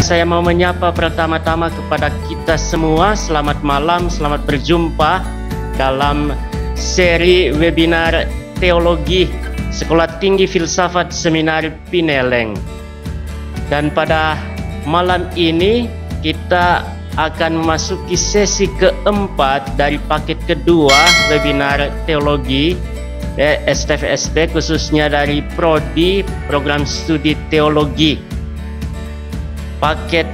saya mau menyapa pertama-tama kepada kita semua. Selamat malam, selamat berjumpa dalam seri webinar Teologi Sekolah Tinggi Filsafat Seminari Pineleng. Dan pada malam ini kita akan memasuki sesi keempat dari paket kedua webinar teologi STFSP, khususnya dari Prodi Program Studi Teologi. Paket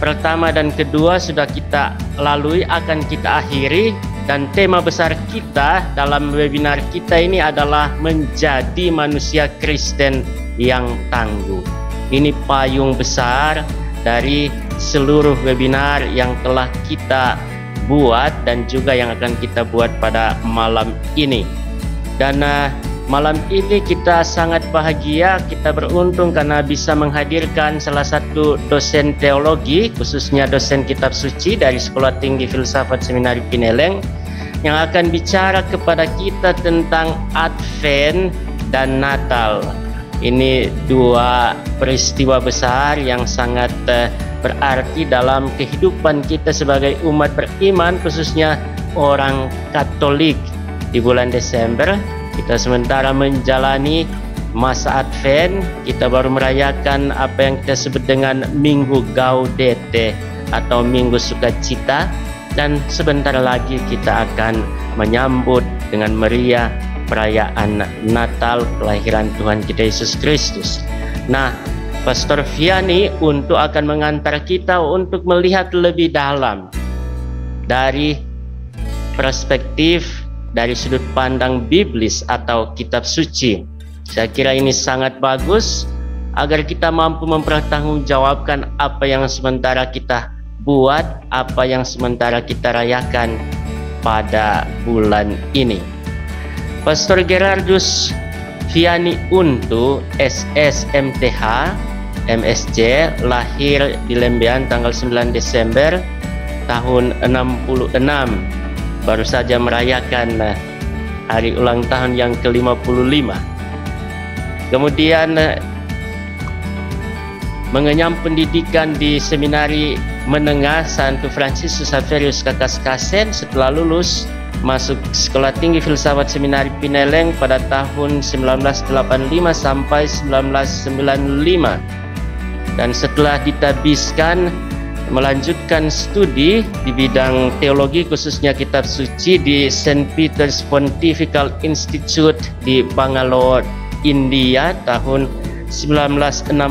pertama dan kedua sudah kita lalui, akan kita akhiri, dan tema besar kita dalam webinar kita ini adalah menjadi manusia Kristen yang tangguh. Ini payung besar dari seluruh webinar yang telah kita buat dan juga yang akan kita buat pada malam ini. Dan malam ini kita sangat bahagia, kita beruntung karena bisa menghadirkan salah satu dosen teologi, khususnya dosen kitab suci dari Sekolah Tinggi Filsafat Seminari Pineleng, yang akan bicara kepada kita tentang Advent dan Natal. Ini dua peristiwa besar yang sangat berarti dalam kehidupan kita sebagai umat beriman, khususnya orang Katolik. Di bulan Desember kita sementara menjalani masa Advent, kita baru merayakan apa yang kita sebut dengan Minggu Gaudete atau Minggu Sukacita, dan sebentar lagi kita akan menyambut dengan meriah perayaan Natal kelahiran Tuhan kita Yesus Kristus. Nah, Pastor Vianney untuk akan mengantar kita untuk melihat lebih dalam dari perspektif dari sudut pandang biblis atau kitab suci. Saya kira ini sangat bagus agar kita mampu mempertanggungjawabkan apa yang sementara kita buat, apa yang sementara kita rayakan pada bulan ini. Pastor Gerardus Vianney Untu, SS MTH, MSc, lahir di Lembean tanggal 9 Desember tahun 66. Baru saja merayakan hari ulang tahun yang ke-55. Kemudian mengenyam pendidikan di Seminari Menengah Santo Fransiskus Xaverius Kakaskasen. Setelah lulus, masuk Sekolah Tinggi Filsafat Seminari Pineleng pada tahun 1985 sampai 1995. Dan setelah ditabiskan, melanjutkan studi di bidang teologi, khususnya kitab suci di St. Peter's Pontifical Institute di Bangalore, India tahun 1996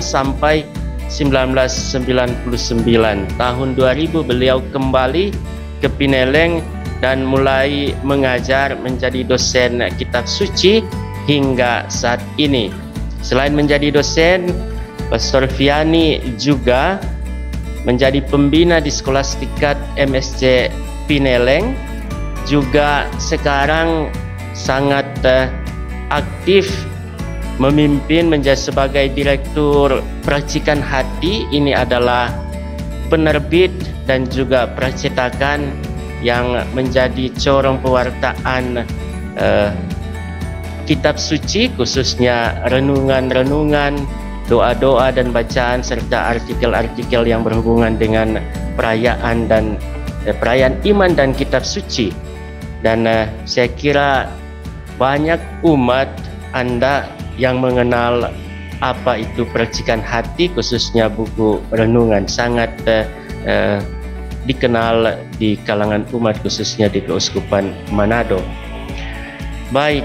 sampai 1999. Tahun 2000 beliau kembali ke Pineleng dan mulai mengajar menjadi dosen kitab suci hingga saat ini. Selain menjadi dosen, Pastor Vianney juga menjadi pembina di Skolastikat MSc Pineleng, juga sekarang sangat aktif memimpin menjadi sebagai direktur Percikan Hati. Ini adalah penerbit dan juga percetakan yang menjadi corong pewartaan kitab suci, khususnya renungan-renungan, doa-doa dan bacaan, serta artikel-artikel yang berhubungan dengan perayaan iman dan kitab suci. Dan saya kira banyak umat Anda yang mengenal apa itu Percikan Hati, khususnya buku renungan, sangat dikenal di kalangan umat, khususnya di Keuskupan Manado. Baik,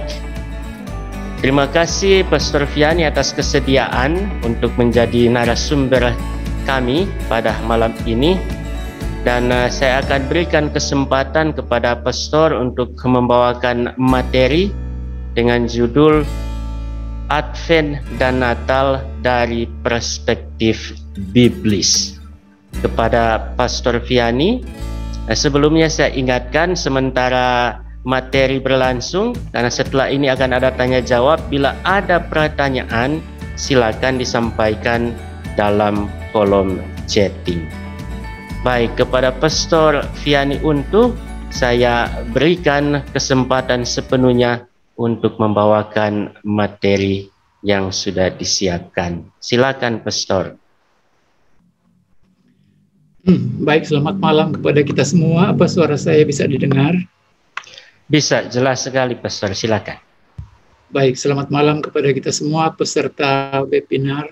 terima kasih Pastor Vianney atas kesediaan untuk menjadi narasumber kami pada malam ini. Dan saya akan berikan kesempatan kepada Pastor untuk membawakan materi dengan judul Advent dan Natal dari Perspektif Biblis. Kepada Pastor Vianney, sebelumnya saya ingatkan sementara materi berlangsung, karena setelah ini akan ada tanya jawab. Bila ada pertanyaan, silakan disampaikan dalam kolom chatting. Baik, kepada Pastor Vianney Untu, saya berikan kesempatan sepenuhnya untuk membawakan materi yang sudah disiapkan. Silakan Pastor. Baik, selamat malam kepada kita semua. Apa suara saya bisa didengar? Bisa, jelas sekali Pastor, silakan. Baik, selamat malam kepada kita semua peserta webinar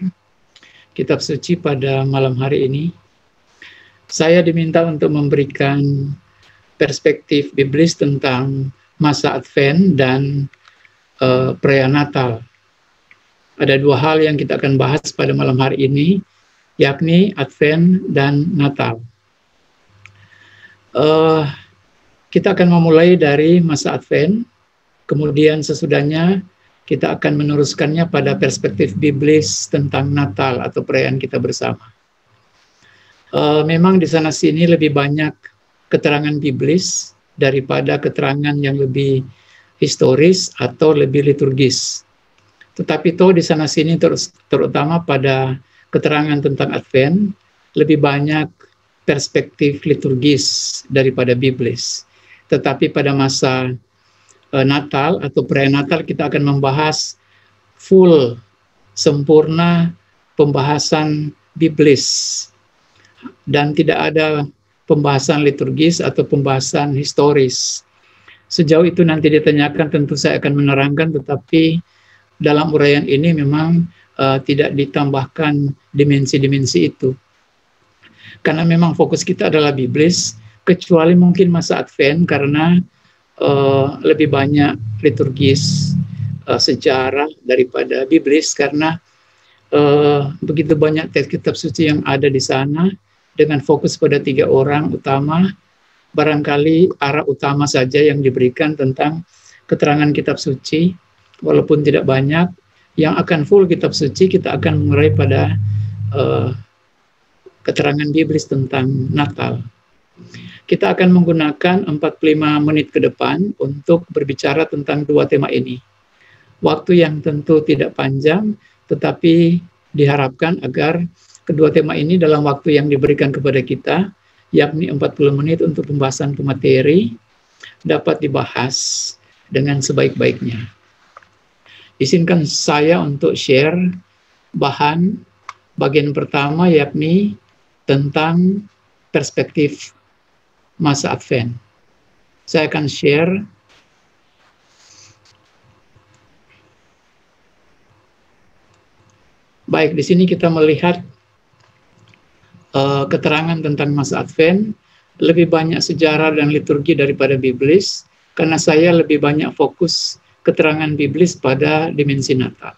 Kitab Suci pada malam hari ini. Saya diminta untuk memberikan perspektif biblis tentang masa Advent dan perayaan Natal. Ada dua hal yang kita akan bahas pada malam hari ini, yakni Advent dan Natal. Kita akan memulai dari masa Advent, kemudian sesudahnya kita akan meneruskannya pada perspektif biblis tentang Natal atau perayaan kita bersama. Memang di sana-sini lebih banyak keterangan biblis daripada keterangan yang lebih historis atau lebih liturgis. Tetapi di sana-sini terutama pada keterangan tentang Advent lebih banyak perspektif liturgis daripada biblis. Tetapi pada masa Natal atau perayaan Natal kita akan membahas full, sempurna pembahasan biblis dan tidak ada pembahasan liturgis atau pembahasan historis. Sejauh itu nanti ditanyakan, tentu saya akan menerangkan, tetapi dalam uraian ini memang tidak ditambahkan dimensi-dimensi itu. Karena memang fokus kita adalah biblis, kecuali mungkin masa Advent karena lebih banyak liturgis, sejarah daripada biblis, karena begitu banyak teks kitab suci yang ada di sana dengan fokus pada 3 orang utama. Barangkali arah utama saja yang diberikan tentang keterangan kitab suci, walaupun tidak banyak. Yang akan full kitab suci kita akan mengurai pada keterangan biblis tentang Natal. Kita akan menggunakan 45 menit ke depan untuk berbicara tentang 2 tema ini. Waktu yang tentu tidak panjang, tetapi diharapkan agar kedua tema ini dalam waktu yang diberikan kepada kita, yakni 40 menit untuk pembahasan pemateri, dapat dibahas dengan sebaik-baiknya. Izinkan saya untuk share bahan bagian pertama, yakni tentang perspektif masa Advent. Saya akan share baik. Di sini kita melihat keterangan tentang masa Advent, lebih banyak sejarah dan liturgi daripada biblis, karena saya lebih banyak fokus keterangan biblis pada dimensi Natal.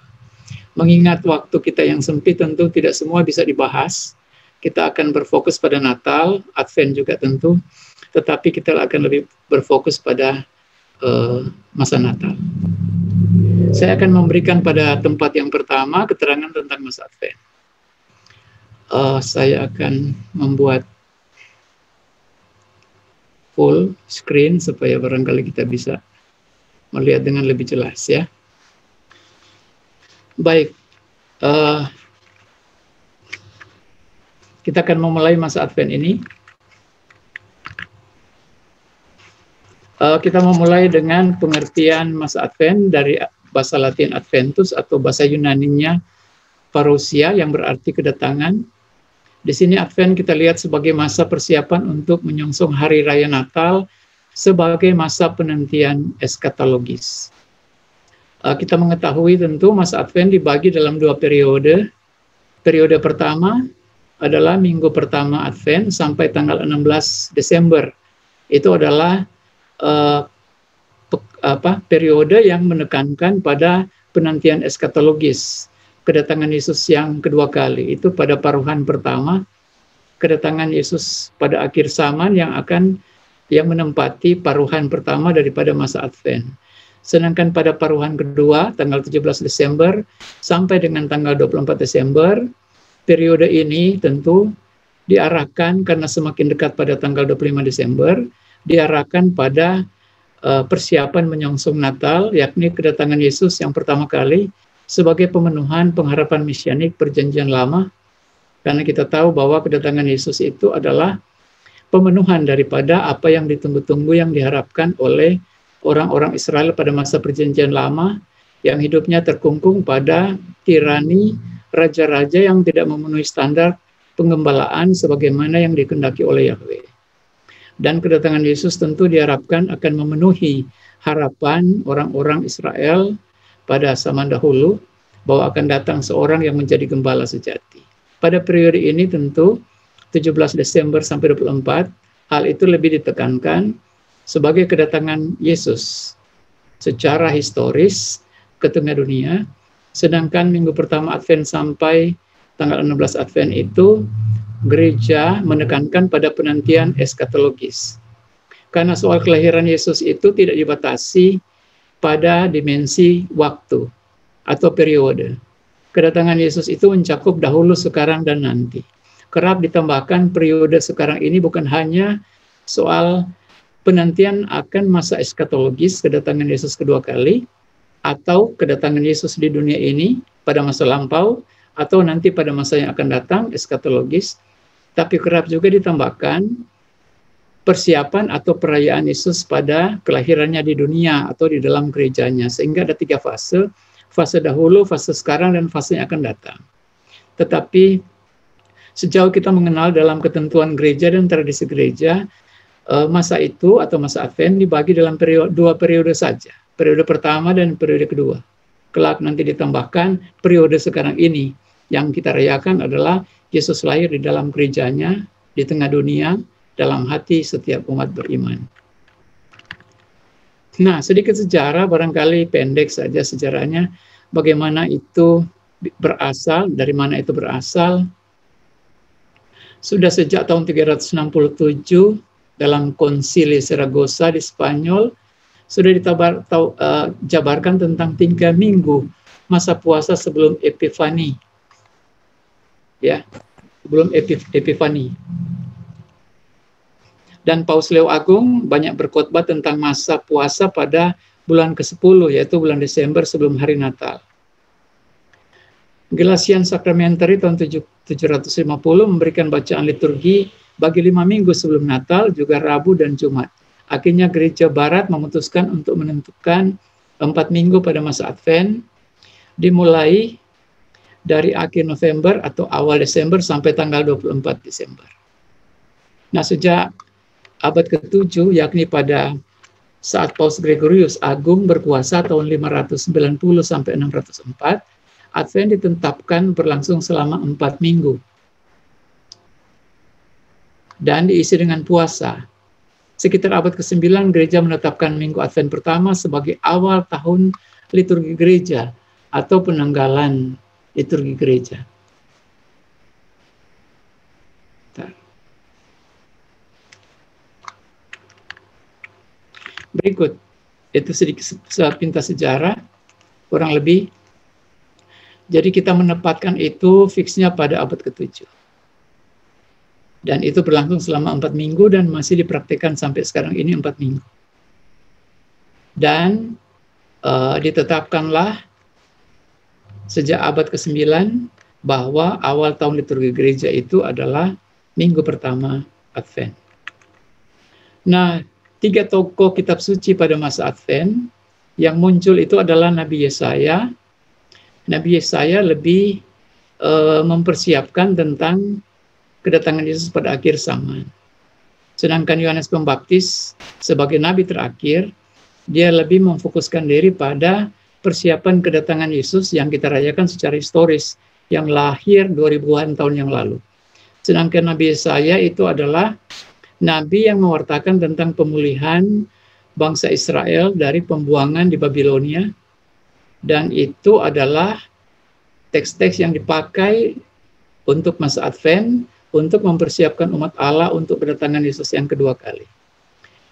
Mengingat waktu kita yang sempit, tentu tidak semua bisa dibahas. Kita akan berfokus pada Natal, Advent juga tentu, tetapi kita akan lebih berfokus pada masa Natal. Saya akan memberikan pada tempat yang pertama keterangan tentang masa Advent. Saya akan membuat full screen supaya barangkali kita bisa melihat dengan lebih jelas, ya. Baik, kita akan memulai masa Advent ini. Kita memulai dengan pengertian masa Advent dari bahasa Latin Adventus atau bahasa Yunaninya parousia, yang berarti kedatangan. Di sini Advent kita lihat sebagai masa persiapan untuk menyongsong hari raya Natal sebagai masa penantian eskatologis. Kita mengetahui tentu masa Advent dibagi dalam 2 periode. Periode pertama adalah minggu pertama Advent sampai tanggal 16 Desember. Itu adalah periode yang menekankan pada penantian eskatologis, kedatangan Yesus yang kedua kali. Itu pada paruhan pertama, kedatangan Yesus pada akhir zaman yang menempati paruhan pertama daripada masa Advent. Sedangkan pada paruhan kedua, tanggal 17 Desember sampai dengan tanggal 24 Desember, periode ini tentu diarahkan, karena semakin dekat pada tanggal 25 Desember, diarahkan pada persiapan menyongsong Natal, yakni kedatangan Yesus yang pertama kali sebagai pemenuhan pengharapan misianik perjanjian lama. Karena kita tahu bahwa kedatangan Yesus itu adalah pemenuhan daripada apa yang ditunggu-tunggu, yang diharapkan oleh orang-orang Israel pada masa perjanjian lama, yang hidupnya terkungkung pada tirani raja-raja yang tidak memenuhi standar pengembalaan sebagaimana yang dikehendaki oleh Yahweh. Dan kedatangan Yesus tentu diharapkan akan memenuhi harapan orang-orang Israel pada zaman dahulu bahwa akan datang seorang yang menjadi gembala sejati. Pada periode ini tentu 17 Desember sampai 24, hal itu lebih ditekankan sebagai kedatangan Yesus secara historis ke tengah dunia, sedangkan minggu pertama Advent sampai tanggal 16 Advent itu gereja menekankan pada penantian eskatologis. Karena soal kelahiran Yesus itu tidak dibatasi pada dimensi waktu atau periode. Kedatangan Yesus itu mencakup dahulu, sekarang, dan nanti. Kerap ditambahkan periode sekarang ini bukan hanya soal penantian akan masa eskatologis, kedatangan Yesus kedua kali, atau kedatangan Yesus di dunia ini pada masa lampau, atau nanti pada masa yang akan datang, eskatologis, tapi kerap juga ditambahkan persiapan atau perayaan Yesus pada kelahirannya di dunia atau di dalam gerejanya. Sehingga ada 3 fase, fase dahulu, fase sekarang, dan fase yang akan datang. Tetapi sejauh kita mengenal dalam ketentuan gereja dan tradisi gereja, masa itu atau masa Advent dibagi dalam dua periode saja. Periode pertama dan periode kedua. Kelak nanti ditambahkan periode sekarang ini. Yang kita rayakan adalah Yesus lahir di dalam gerejanya, di tengah dunia, dalam hati setiap umat beriman. Nah, sedikit sejarah, barangkali pendek saja sejarahnya, bagaimana itu berasal, dari mana itu berasal. Sudah sejak tahun 367, dalam konsili Saragossa di Spanyol, sudah dijabarkan tentang 3 minggu masa puasa sebelum Epifani. Ya, sebelum Epifani. Dan Paus Leo Agung banyak berkhotbah tentang masa puasa pada bulan ke-10, yaitu bulan Desember sebelum hari Natal. Gelasian Sacramentary tahun 750 memberikan bacaan liturgi bagi 5 minggu sebelum Natal, juga Rabu dan Jumat. Akhirnya Gereja Barat memutuskan untuk menentukan 4 minggu pada masa Advent, dimulai dari akhir November atau awal Desember sampai tanggal 24 Desember. Nah, sejak abad ke-7, yakni pada saat Paus Gregorius Agung berkuasa tahun 590 sampai 604, Advent ditetapkan berlangsung selama 4 minggu. Dan diisi dengan puasa. Sekitar abad ke-9, gereja menetapkan minggu Advent pertama sebagai awal tahun liturgi gereja atau penanggalan liturgi gereja. Berikut, itu sedikit sepintas sejarah, kurang lebih. Jadi kita menempatkan itu fiksnya pada abad ke-7. Dan itu berlangsung selama 4 minggu dan masih dipraktikkan sampai sekarang ini 4 minggu. Dan ditetapkanlah sejak abad ke-9 bahwa awal tahun liturgi gereja itu adalah minggu pertama Advent. Nah, 3 tokoh kitab suci pada masa Advent yang muncul itu adalah Nabi Yesaya. Nabi Yesaya lebih mempersiapkan tentang kedatangan Yesus pada akhir zaman. Sedangkan Yohanes Pembaptis sebagai nabi terakhir, dia lebih memfokuskan diri pada persiapan kedatangan Yesus yang kita rayakan secara historis, yang lahir 2000-an tahun yang lalu. Sedangkan Nabi Yesaya itu adalah nabi yang mewartakan tentang pemulihan bangsa Israel dari pembuangan di Babilonia, dan itu adalah teks-teks yang dipakai untuk masa Advent, untuk mempersiapkan umat Allah untuk kedatangan Yesus yang kedua kali.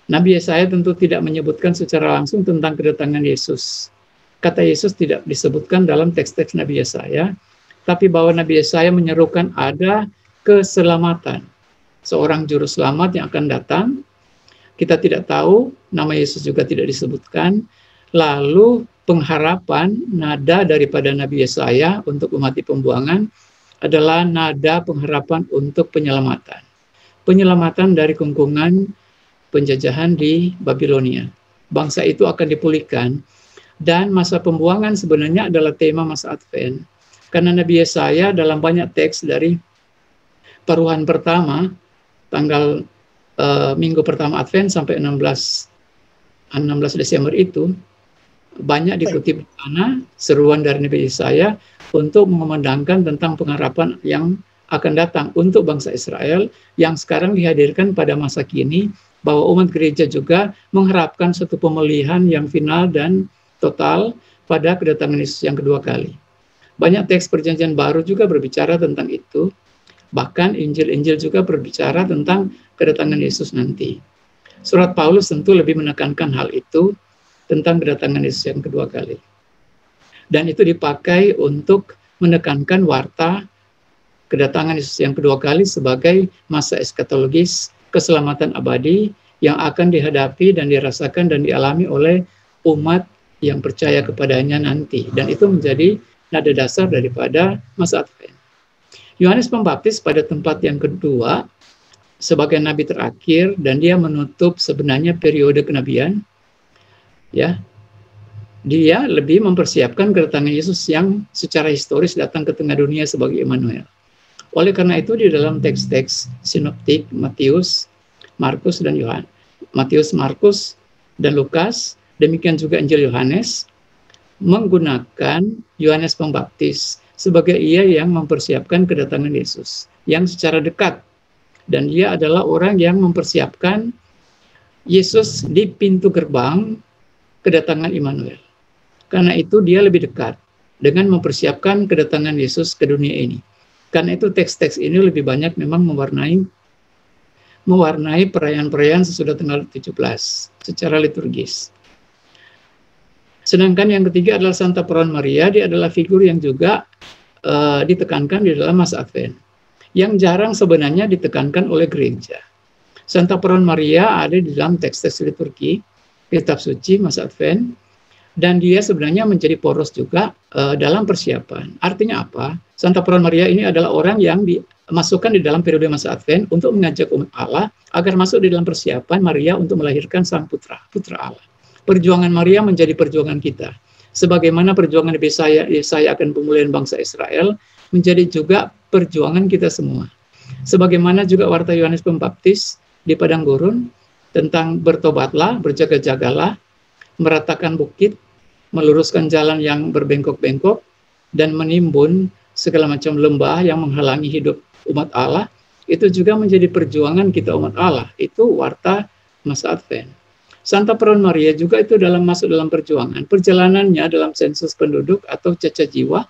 Nabi Yesaya tentu tidak menyebutkan secara langsung tentang kedatangan Yesus. Kata Yesus tidak disebutkan dalam teks-teks Nabi Yesaya, tapi bahwa Nabi Yesaya menyerukan ada keselamatan. Seorang juru selamat yang akan datang. Kita tidak tahu, nama Yesus juga tidak disebutkan. Lalu pengharapan, nada daripada Nabi Yesaya untuk umat di pembuangan adalah nada pengharapan untuk penyelamatan. Penyelamatan dari kungkungan penjajahan di Babilonia. Bangsa itu akan dipulihkan. Dan masa pembuangan sebenarnya adalah tema masa Advent. Karena Nabi Yesaya dalam banyak teks dari paruhan pertama, tanggal minggu pertama Advent sampai 16 Desember itu, banyak dikutip di sana seruan dari Nabi Yesaya untuk mengumandangkan tentang pengharapan yang akan datang untuk bangsa Israel yang sekarang dihadirkan pada masa kini, bahwa umat gereja juga mengharapkan suatu pemulihan yang final dan total pada kedatangan Yesus yang kedua kali. Banyak teks perjanjian baru juga berbicara tentang itu. Bahkan Injil-Injil juga berbicara tentang kedatangan Yesus nanti. Surat Paulus tentu lebih menekankan hal itu tentang kedatangan Yesus yang kedua kali. Dan itu dipakai untuk menekankan warta kedatangan Yesus yang kedua kali sebagai masa eskatologis, keselamatan abadi yang akan dihadapi dan dirasakan dan dialami oleh umat yang percaya kepadanya nanti. Dan itu menjadi nada dasar daripada masa Advent. Yohanes Pembaptis pada tempat yang kedua sebagai nabi terakhir, dan dia menutup sebenarnya periode kenabian. Ya, dia lebih mempersiapkan kedatangan Yesus yang secara historis datang ke tengah dunia sebagai Immanuel. Oleh karena itu di dalam teks-teks sinoptik Matius, Markus dan Yohanes, Matius, Markus dan Lukas, demikian juga Injil Yohanes, menggunakan Yohanes Pembaptis sebagai ia yang mempersiapkan kedatangan Yesus yang secara dekat, dan dia adalah orang yang mempersiapkan Yesus di pintu gerbang kedatangan Immanuel. Karena itu dia lebih dekat dengan mempersiapkan kedatangan Yesus ke dunia ini. Karena itu teks-teks ini lebih banyak memang mewarnai perayaan-perayaan sesudah tanggal 17 secara liturgis. Sedangkan yang ketiga adalah Santa Perawan Maria. Dia adalah figur yang juga ditekankan di dalam masa Advent, yang jarang sebenarnya ditekankan oleh gereja. Santa Perawan Maria ada di dalam teks-teks liturgi, kitab suci masa Advent, dan dia sebenarnya menjadi poros juga dalam persiapan. Artinya apa? Santa Perawan Maria ini adalah orang yang dimasukkan di dalam periode masa Advent untuk mengajak umat Allah agar masuk di dalam persiapan Maria untuk melahirkan sang putra Allah. Perjuangan Maria menjadi perjuangan kita. Sebagaimana perjuangan Nabi Yesaya akan pemulihan bangsa Israel, menjadi juga perjuangan kita semua. Sebagaimana juga warta Yohanes Pembaptis di padang gurun tentang bertobatlah, berjaga-jagalah, meratakan bukit, meluruskan jalan yang berbengkok-bengkok, dan menimbun segala macam lembah yang menghalangi hidup umat Allah, itu juga menjadi perjuangan kita umat Allah. Itu warta masa Advent. Santa Perawan Maria juga itu masuk dalam perjuangan. Perjalanannya dalam sensus penduduk atau cacat jiwa,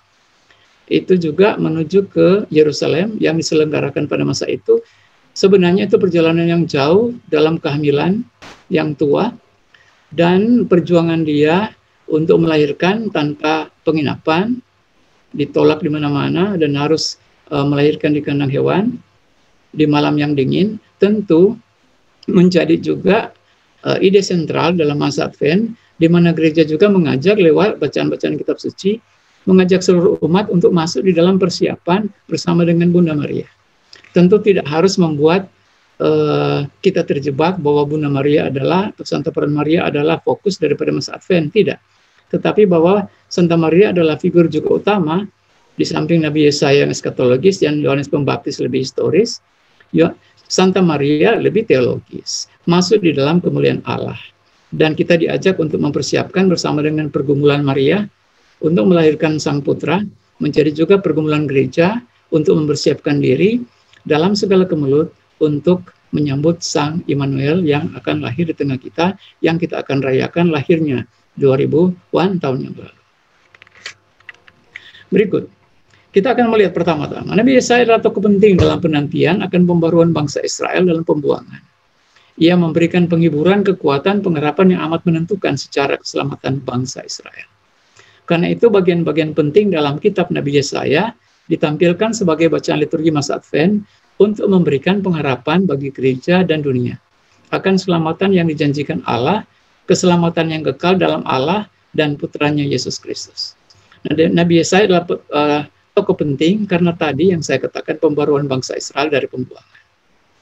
itu juga menuju ke Yerusalem yang diselenggarakan pada masa itu. Sebenarnya itu perjalanan yang jauh dalam kehamilan yang tua, dan perjuangan dia untuk melahirkan tanpa penginapan, ditolak di mana-mana, dan harus melahirkan di kandang hewan di malam yang dingin, tentu menjadi juga ide sentral dalam masa Advent, di mana gereja juga mengajak lewat bacaan-bacaan kitab suci, mengajak seluruh umat untuk masuk di dalam persiapan bersama dengan Bunda Maria. Tentu tidak harus membuat kita terjebak bahwa Bunda Maria adalah, atau Santa Perawan Maria adalah fokus daripada masa Advent, tidak. Tetapi bahwa Santa Maria adalah figur juga utama, di samping Nabi Yesaya yang eskatologis dan Yohanes Pembaptis lebih historis, Santa Maria lebih teologis, masuk di dalam kemuliaan Allah. Dan kita diajak untuk mempersiapkan bersama dengan pergumulan Maria untuk melahirkan sang putra, menjadi juga pergumulan gereja untuk mempersiapkan diri dalam segala kemelut untuk menyambut sang Immanuel yang akan lahir di tengah kita, yang kita akan rayakan lahirnya 2000-an tahun yang lalu. Berikut, kita akan melihat pertama-tama, Nabi Yesaya adalah tokoh penting dalam penantian akan pembaruan bangsa Israel dalam pembuangan. Ia memberikan penghiburan, kekuatan, pengharapan yang amat menentukan secara keselamatan bangsa Israel. Karena itu bagian-bagian penting dalam kitab Nabi Yesaya ditampilkan sebagai bacaan liturgi masa Advent untuk memberikan pengharapan bagi gereja dan dunia akan keselamatan yang dijanjikan Allah, keselamatan yang kekal dalam Allah dan putranya Yesus Kristus. Nabi Yesaya adalah tokoh penting karena tadi yang saya katakan pembaruan bangsa Israel dari pembuangan.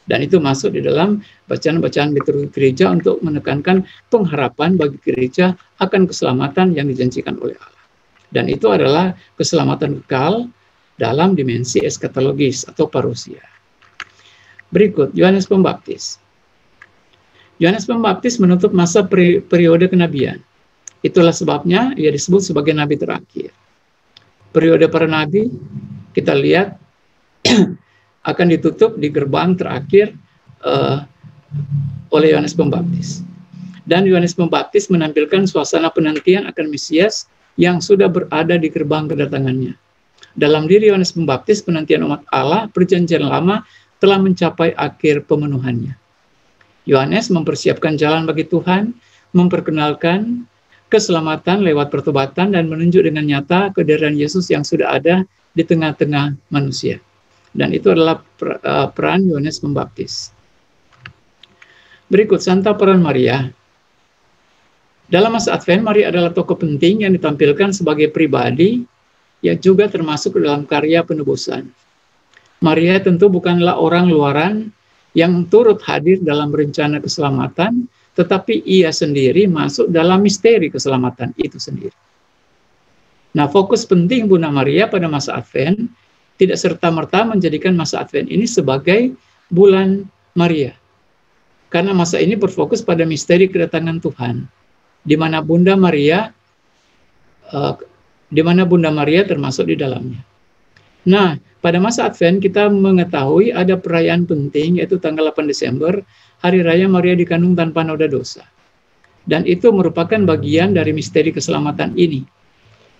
Dan itu masuk di dalam bacaan-bacaan liturgi gereja untuk menekankan pengharapan bagi gereja akan keselamatan yang dijanjikan oleh Allah. Dan itu adalah keselamatan kekal dalam dimensi eskatologis atau parousia. Berikut, Yohanes Pembaptis. Yohanes Pembaptis menutup masa periode kenabian. Itulah sebabnya ia disebut sebagai nabi terakhir. Periode para nabi, kita lihat, akan ditutup di gerbang terakhir oleh Yohanes Pembaptis. Dan Yohanes Pembaptis menampilkan suasana penantian akan Mesias yang sudah berada di gerbang kedatangannya. Dalam diri Yohanes Pembaptis, penantian umat Allah perjanjian lama telah mencapai akhir pemenuhannya. Yohanes mempersiapkan jalan bagi Tuhan, memperkenalkan keselamatan lewat pertobatan dan menunjuk dengan nyata kehadiran Yesus yang sudah ada di tengah-tengah manusia. Dan itu adalah peran Yohanes Pembaptis. Berikut, Santa peran Maria. Dalam masa Advent, Maria adalah tokoh penting yang ditampilkan sebagai pribadi yang juga termasuk dalam karya penebusan. Maria tentu bukanlah orang luaran yang turut hadir dalam rencana keselamatan, tetapi ia sendiri masuk dalam misteri keselamatan itu sendiri. Nah, fokus penting Bunda Maria pada masa Advent tidak serta-merta menjadikan masa Advent ini sebagai bulan Maria. Karena masa ini berfokus pada misteri kedatangan Tuhan, di mana Bunda Maria termasuk di dalamnya. Nah, pada masa Advent kita mengetahui ada perayaan penting, yaitu tanggal 8 Desember, Hari Raya Maria dikandung tanpa noda dosa. Dan itu merupakan bagian dari misteri keselamatan ini.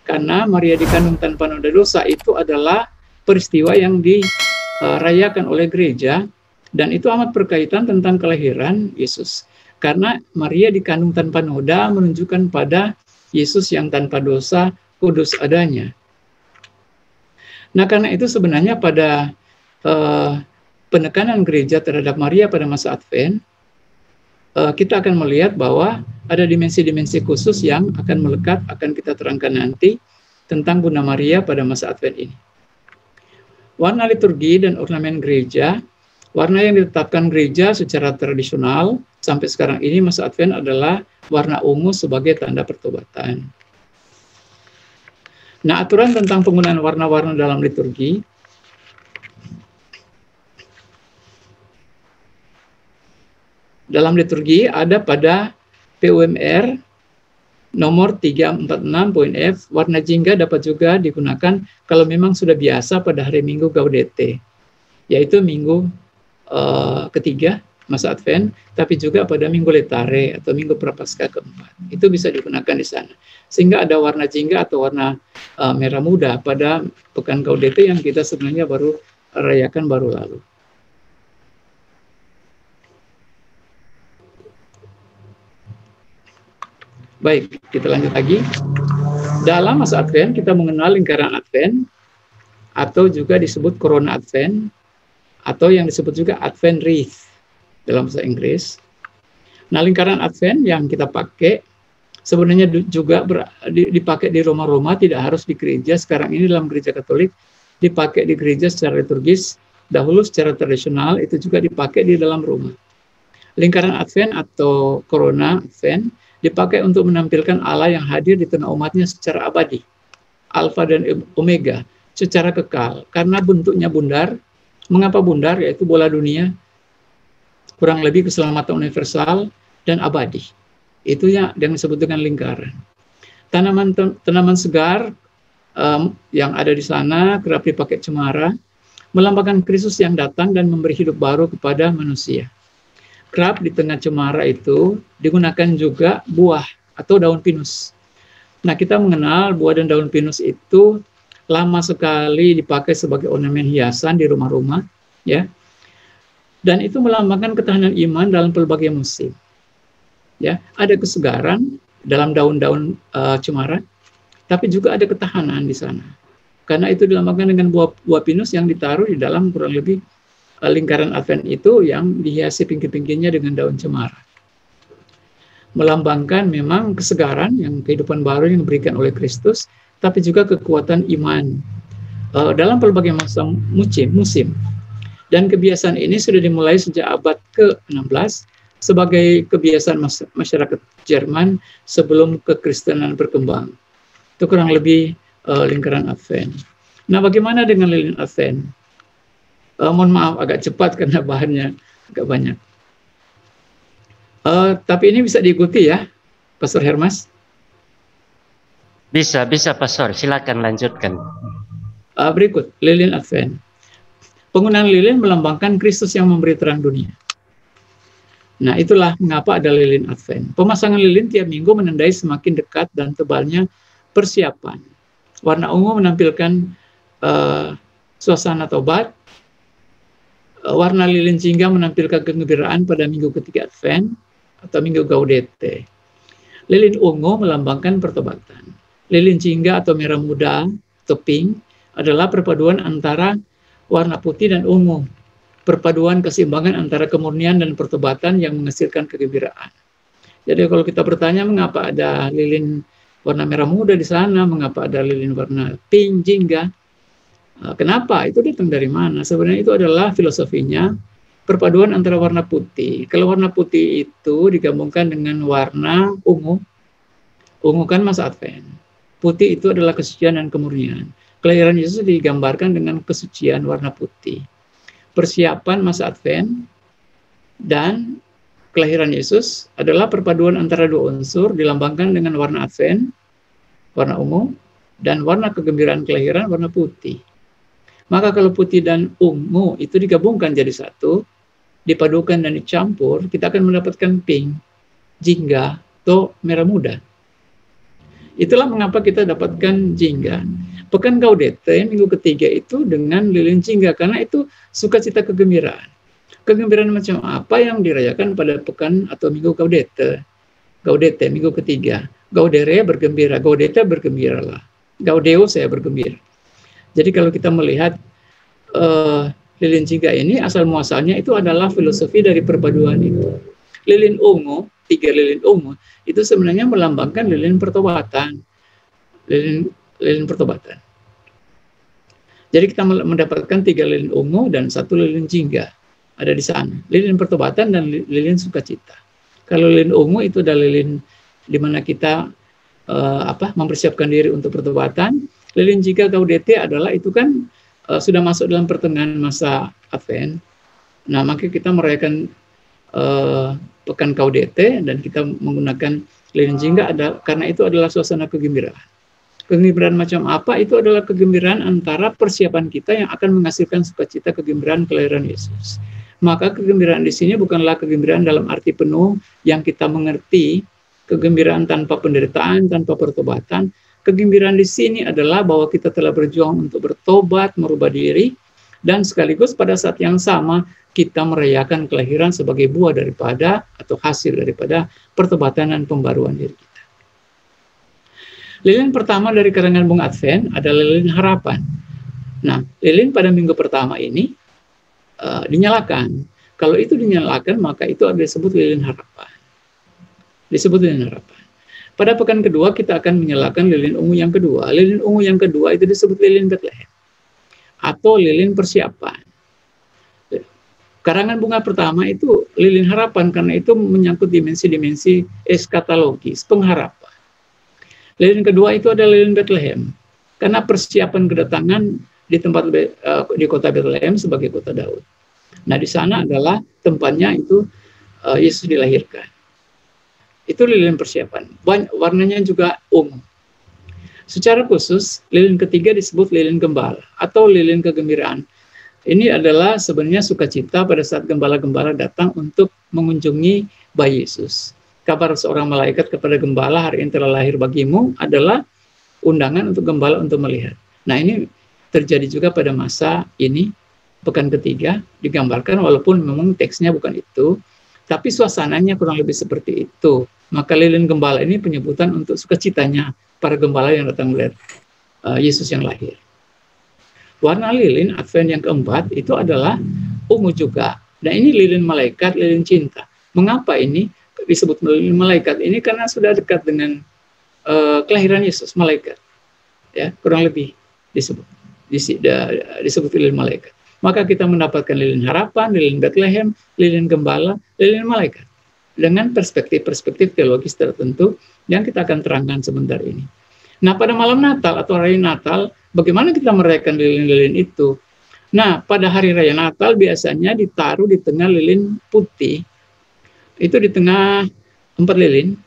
Karena Maria dikandung tanpa noda dosa itu adalah peristiwa yang dirayakan oleh gereja, dan itu amat berkaitan tentang kelahiran Yesus. Karena Maria dikandung tanpa noda menunjukkan pada Yesus yang tanpa dosa, kudus adanya. Nah, karena itu sebenarnya pada penekanan gereja terhadap Maria pada masa Advent, kita akan melihat bahwa ada dimensi-dimensi khusus yang akan melekat, akan kita terangkan nanti tentang Bunda Maria pada masa Advent ini. Warna liturgi dan ornamen gereja, warna yang ditetapkan gereja secara tradisional sampai sekarang ini masa Advent adalah warna ungu sebagai tanda pertobatan. Nah, aturan tentang penggunaan warna-warna dalam liturgi, ada pada PUMR nomor 346.f, warna jingga dapat juga digunakan kalau memang sudah biasa pada hari Minggu Gaudete, yaitu Minggu ketiga masa Advent, tapi juga pada Minggu Letare atau Minggu Prapaskah keempat. Itu bisa digunakan di sana. Sehingga ada warna jingga atau warna merah muda pada Pekan Gaudete yang kita sebenarnya baru rayakan baru lalu. Baik, kita lanjut lagi. Dalam masa Advent, kita mengenal lingkaran Advent, atau juga disebut Corona Advent, atau yang disebut juga Advent Wreath dalam bahasa Inggris. Nah, lingkaran Advent yang kita pakai, sebenarnya juga dipakai di Roma-Roma, tidak harus di gereja. Sekarang ini dalam gereja Katolik, dipakai di gereja secara liturgis, dahulu secara tradisional, itu juga dipakai di dalam rumah. Lingkaran Advent atau Corona Advent dipakai untuk menampilkan Allah yang hadir di tengah umatnya secara abadi, Alfa dan Omega, secara kekal. Karena bentuknya bundar. Mengapa bundar? Yaitu bola dunia, kurang lebih keselamatan universal dan abadi. Itu yang disebut dengan lingkaran. Tanaman segar yang ada di sana kerap dipakai cemara, melambangkan Kristus yang datang dan memberi hidup baru kepada manusia. Kerap di tengah cemara itu digunakan juga buah atau daun pinus. Nah, kita mengenal buah dan daun pinus itu lama sekali dipakai sebagai ornamen hiasan di rumah-rumah, ya. Dan itu melambangkan ketahanan iman dalam berbagai musim. Ya, ada kesegaran dalam daun-daun cemara, tapi juga ada ketahanan di sana. Karena itu dilambangkan dengan buah pinus yang ditaruh di dalam kurang lebih lingkaran Advent itu yang dihiasi pinggir-pinggirnya dengan daun cemara. Melambangkan memang kesegaran yang kehidupan baru yang diberikan oleh Kristus, tapi juga kekuatan iman dalam berbagai masa musim. Dan kebiasaan ini sudah dimulai sejak abad ke-16 sebagai kebiasaan masyarakat Jerman sebelum kekristenan berkembang. Itu kurang lebih lingkaran Advent. Nah, bagaimana dengan lilin Advent? Mohon maaf agak cepat karena bahannya agak banyak. Tapi ini bisa diikuti ya, Pastor Hermas? Bisa, Pastor. Silakan lanjutkan. Berikut, lilin Advent. Penggunaan lilin melambangkan Kristus yang memberi terang dunia. Nah, itulah mengapa ada lilin Advent. Pemasangan lilin tiap minggu menandai semakin dekat dan tebalnya persiapan. Warna ungu menampilkan suasana tobat. Warna lilin jingga menampilkan kegembiraan pada minggu ketiga Advent atau minggu Gaudete. Lilin ungu melambangkan pertobatan. Lilin jingga atau merah muda atau pink adalah perpaduan antara warna putih dan ungu. Perpaduan keseimbangan antara kemurnian dan pertobatan yang menghasilkan kegembiraan. Jadi kalau kita bertanya mengapa ada lilin warna merah muda di sana, mengapa ada lilin warna pink jingga, kenapa? Itu datang dari mana? Sebenarnya itu adalah filosofinya perpaduan antara warna putih. Kalau warna putih itu digabungkan dengan warna ungu, ungu kan masa Advent. Putih itu adalah kesucian dan kemurnian. Kelahiran Yesus digambarkan dengan kesucian warna putih. Persiapan masa Advent dan kelahiran Yesus adalah perpaduan antara dua unsur dilambangkan dengan warna Advent, warna ungu, dan warna kegembiraan kelahiran warna putih. Maka kalau putih dan ungu itu digabungkan jadi satu, dipadukan dan dicampur, kita akan mendapatkan pink, jingga, atau merah muda. Itulah mengapa kita dapatkan jingga. Pekan Gaudete, minggu ketiga itu dengan lilin jingga, karena itu sukacita kegembiraan. Kegembiraan macam apa yang dirayakan pada pekan atau minggu Gaudete? Gaudete, minggu ketiga. Gaudere bergembira, Gaudete bergembiralah. Gaudeo saya bergembira. Jadi kalau kita melihat lilin jingga ini, asal muasalnya itu adalah filosofi dari perpaduan itu. Lilin ungu, 3 lilin ungu, itu sebenarnya melambangkan lilin pertobatan. Lilin pertobatan. Jadi kita mendapatkan 3 lilin ungu dan 1 lilin jingga ada di sana. Lilin pertobatan dan lilin sukacita. Kalau lilin ungu itu adalah lilin di mana kita mempersiapkan diri untuk pertobatan. Lilin jingga Gaudete adalah itu kan sudah masuk dalam pertengahan masa Advent. Nah, maka kita merayakan pekan Gaudete dan kita menggunakan lilin jingga karena itu adalah suasana kegembiraan. Kegembiraan macam apa? Itu adalah kegembiraan antara persiapan kita yang akan menghasilkan sukacita kegembiraan kelahiran Yesus. Maka kegembiraan di sini bukanlah kegembiraan dalam arti penuh yang kita mengerti, kegembiraan tanpa penderitaan, tanpa pertobatan. Kegembiraan di sini adalah bahwa kita telah berjuang untuk bertobat, merubah diri, dan sekaligus pada saat yang sama kita merayakan kelahiran sebagai buah daripada atau hasil daripada pertobatan dan pembaruan diri kita. Lilin pertama dari karangan bunga Advent adalah lilin harapan. Nah, lilin pada minggu pertama ini dinyalakan. Kalau itu dinyalakan, maka itu ada disebut lilin harapan. Disebut lilin harapan. Pada pekan kedua, kita akan menyalakan lilin ungu yang kedua. Lilin ungu yang kedua itu disebut lilin Bethlehem. Atau lilin persiapan. Karangan bunga pertama itu lilin harapan, karena itu menyangkut dimensi-dimensi eskatologis, pengharapan. Lilin kedua itu adalah lilin Bethlehem, karena persiapan kedatangan di tempat di kota Bethlehem sebagai kota Daud. Nah, di sana adalah tempatnya itu Yesus dilahirkan. Itu lilin persiapan. Warnanya juga ungu. Secara khusus, lilin ketiga disebut lilin gembala atau lilin kegembiraan. Ini adalah sebenarnya sukacita pada saat gembala-gembala datang untuk mengunjungi bayi Yesus. Kabar seorang malaikat kepada gembala, hari ini telah lahir bagimu, adalah undangan untuk gembala untuk melihat. Nah, ini terjadi juga pada masa ini, pekan ketiga, digambarkan walaupun memang teksnya bukan itu, tapi suasananya kurang lebih seperti itu. Maka lilin gembala ini penyebutan untuk sukacitanya para gembala yang datang melihat Yesus yang lahir. Warna lilin Advent yang keempat itu adalah ungu juga. Nah, ini lilin malaikat, lilin cinta. Mengapa ini disebut lilin malaikat? Ini karena sudah dekat dengan kelahiran Yesus, malaikat. Ya, kurang lebih disebut lilin malaikat. maka kita mendapatkan lilin harapan, lilin Bethlehem, lilin gembala, lilin malaikat. Dengan perspektif-perspektif teologis tertentu yang kita akan terangkan sebentar ini. Nah, pada malam Natal atau hari Natal, bagaimana kita merayakan lilin-lilin itu? Nah, pada hari raya Natal biasanya ditaruh di tengah lilin putih. Itu di tengah 4 lilin.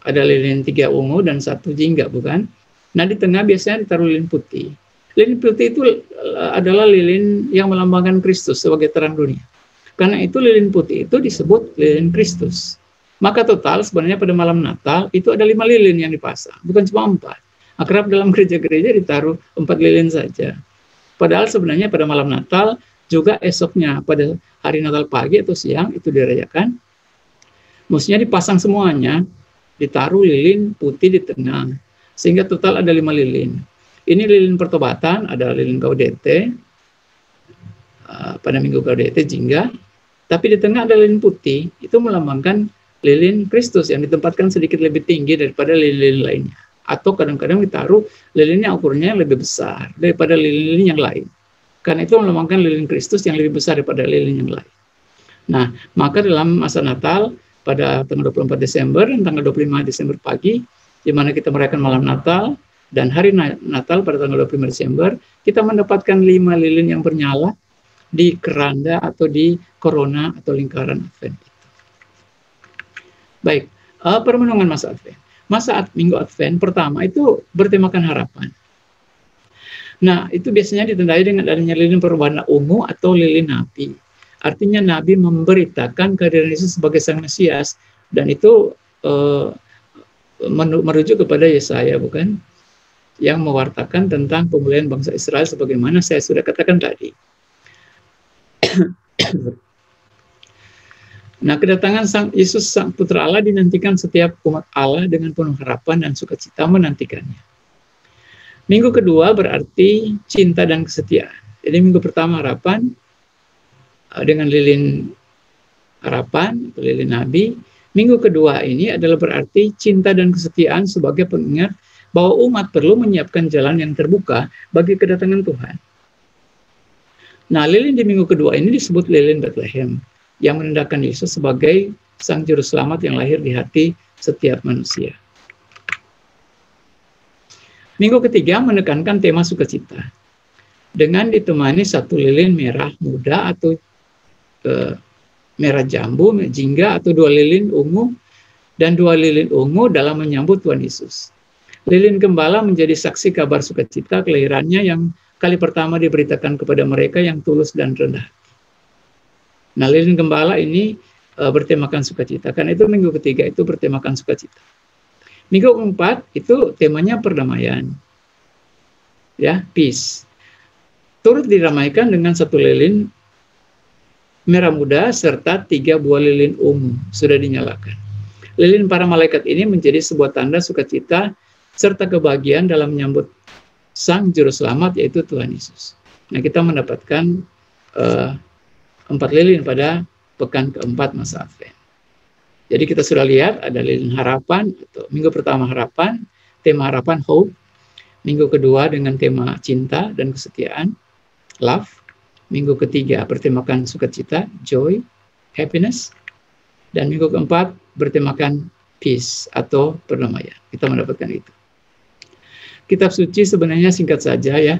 Ada lilin 3 ungu dan 1 jingga, bukan? Nah, di tengah biasanya ditaruh lilin putih. Lilin putih itu adalah lilin yang melambangkan Kristus sebagai terang dunia. Karena itu lilin putih itu disebut lilin Kristus. Maka total sebenarnya pada malam Natal itu ada 5 lilin yang dipasang, bukan cuma 4. Akrab dalam gereja-gereja ditaruh 4 lilin saja. Padahal sebenarnya pada malam Natal juga esoknya pada hari Natal pagi atau siang itu dirayakan. Mestinya dipasang semuanya, ditaruh lilin putih di tengah. Sehingga total ada 5 lilin. Ini lilin pertobatan, ada lilin Gaudete, pada minggu Gaudete, jingga. Tapi di tengah ada lilin putih, itu melambangkan lilin Kristus yang ditempatkan sedikit lebih tinggi daripada lilin-lilin lainnya. Atau kadang-kadang ditaruh lilinnya ukurnya lebih besar daripada lilin-lilin yang lain. Karena itu melambangkan lilin Kristus yang lebih besar daripada lilin yang lain. Nah, maka dalam masa Natal pada tanggal 24 Desember dan tanggal 25 Desember pagi, di mana kita merayakan malam Natal, dan hari Natal pada tanggal 25 Desember, kita mendapatkan 5 lilin yang bernyala di keranda atau di korona atau lingkaran Advent. Baik, permenungan masa Advent. Minggu Advent pertama itu bertemakan harapan. Nah, itu biasanya ditandai dengan adanya lilin berwarna ungu atau lilin nabi. Artinya nabi memberitakan kehadiran Yesus sebagai Sang Mesias, dan itu merujuk kepada Yesaya, bukan? Yang mewartakan tentang pemulihan bangsa Israel sebagaimana saya sudah katakan tadi. Nah, kedatangan Sang Yesus, Sang Putra Allah, dinantikan setiap umat Allah dengan penuh harapan dan sukacita menantikannya. Minggu kedua berarti cinta dan kesetiaan. Jadi minggu pertama harapan dengan lilin harapan, lilin nabi. Minggu kedua ini adalah berarti cinta dan kesetiaan sebagai pengingat bahwa umat perlu menyiapkan jalan yang terbuka bagi kedatangan Tuhan. Nah, lilin di minggu kedua ini disebut lilin Bethlehem, yang menandakan Yesus sebagai Sang Juru Selamat yang lahir di hati setiap manusia. Minggu ketiga menekankan tema sukacita, dengan ditemani 1 lilin merah muda atau merah jambu, jingga, atau 2 lilin ungu, dan 2 lilin ungu dalam menyambut Tuhan Yesus. Lilin gembala menjadi saksi kabar sukacita kelahirannya yang kali pertama diberitakan kepada mereka yang tulus dan rendah. Nah, lilin gembala ini bertemakan sukacita. Karena itu minggu ketiga itu bertemakan sukacita. Minggu keempat itu temanya perdamaian. Ya, peace. Turut diramaikan dengan 1 lilin merah muda serta 3 buah lilin ungu sudah dinyalakan. Lilin para malaikat ini menjadi sebuah tanda sukacita serta kebahagiaan dalam menyambut Sang Juru Selamat, yaitu Tuhan Yesus. Nah, kita mendapatkan 4 lilin pada pekan keempat masa Advent. Jadi kita sudah lihat ada lilin harapan, atau minggu pertama harapan, tema harapan hope. Minggu kedua dengan tema cinta dan kesetiaan, love. Minggu ketiga bertemakan sukacita, joy, happiness. Dan minggu keempat bertemakan peace atau perdamaian. Kita mendapatkan itu. Kitab suci sebenarnya singkat saja ya.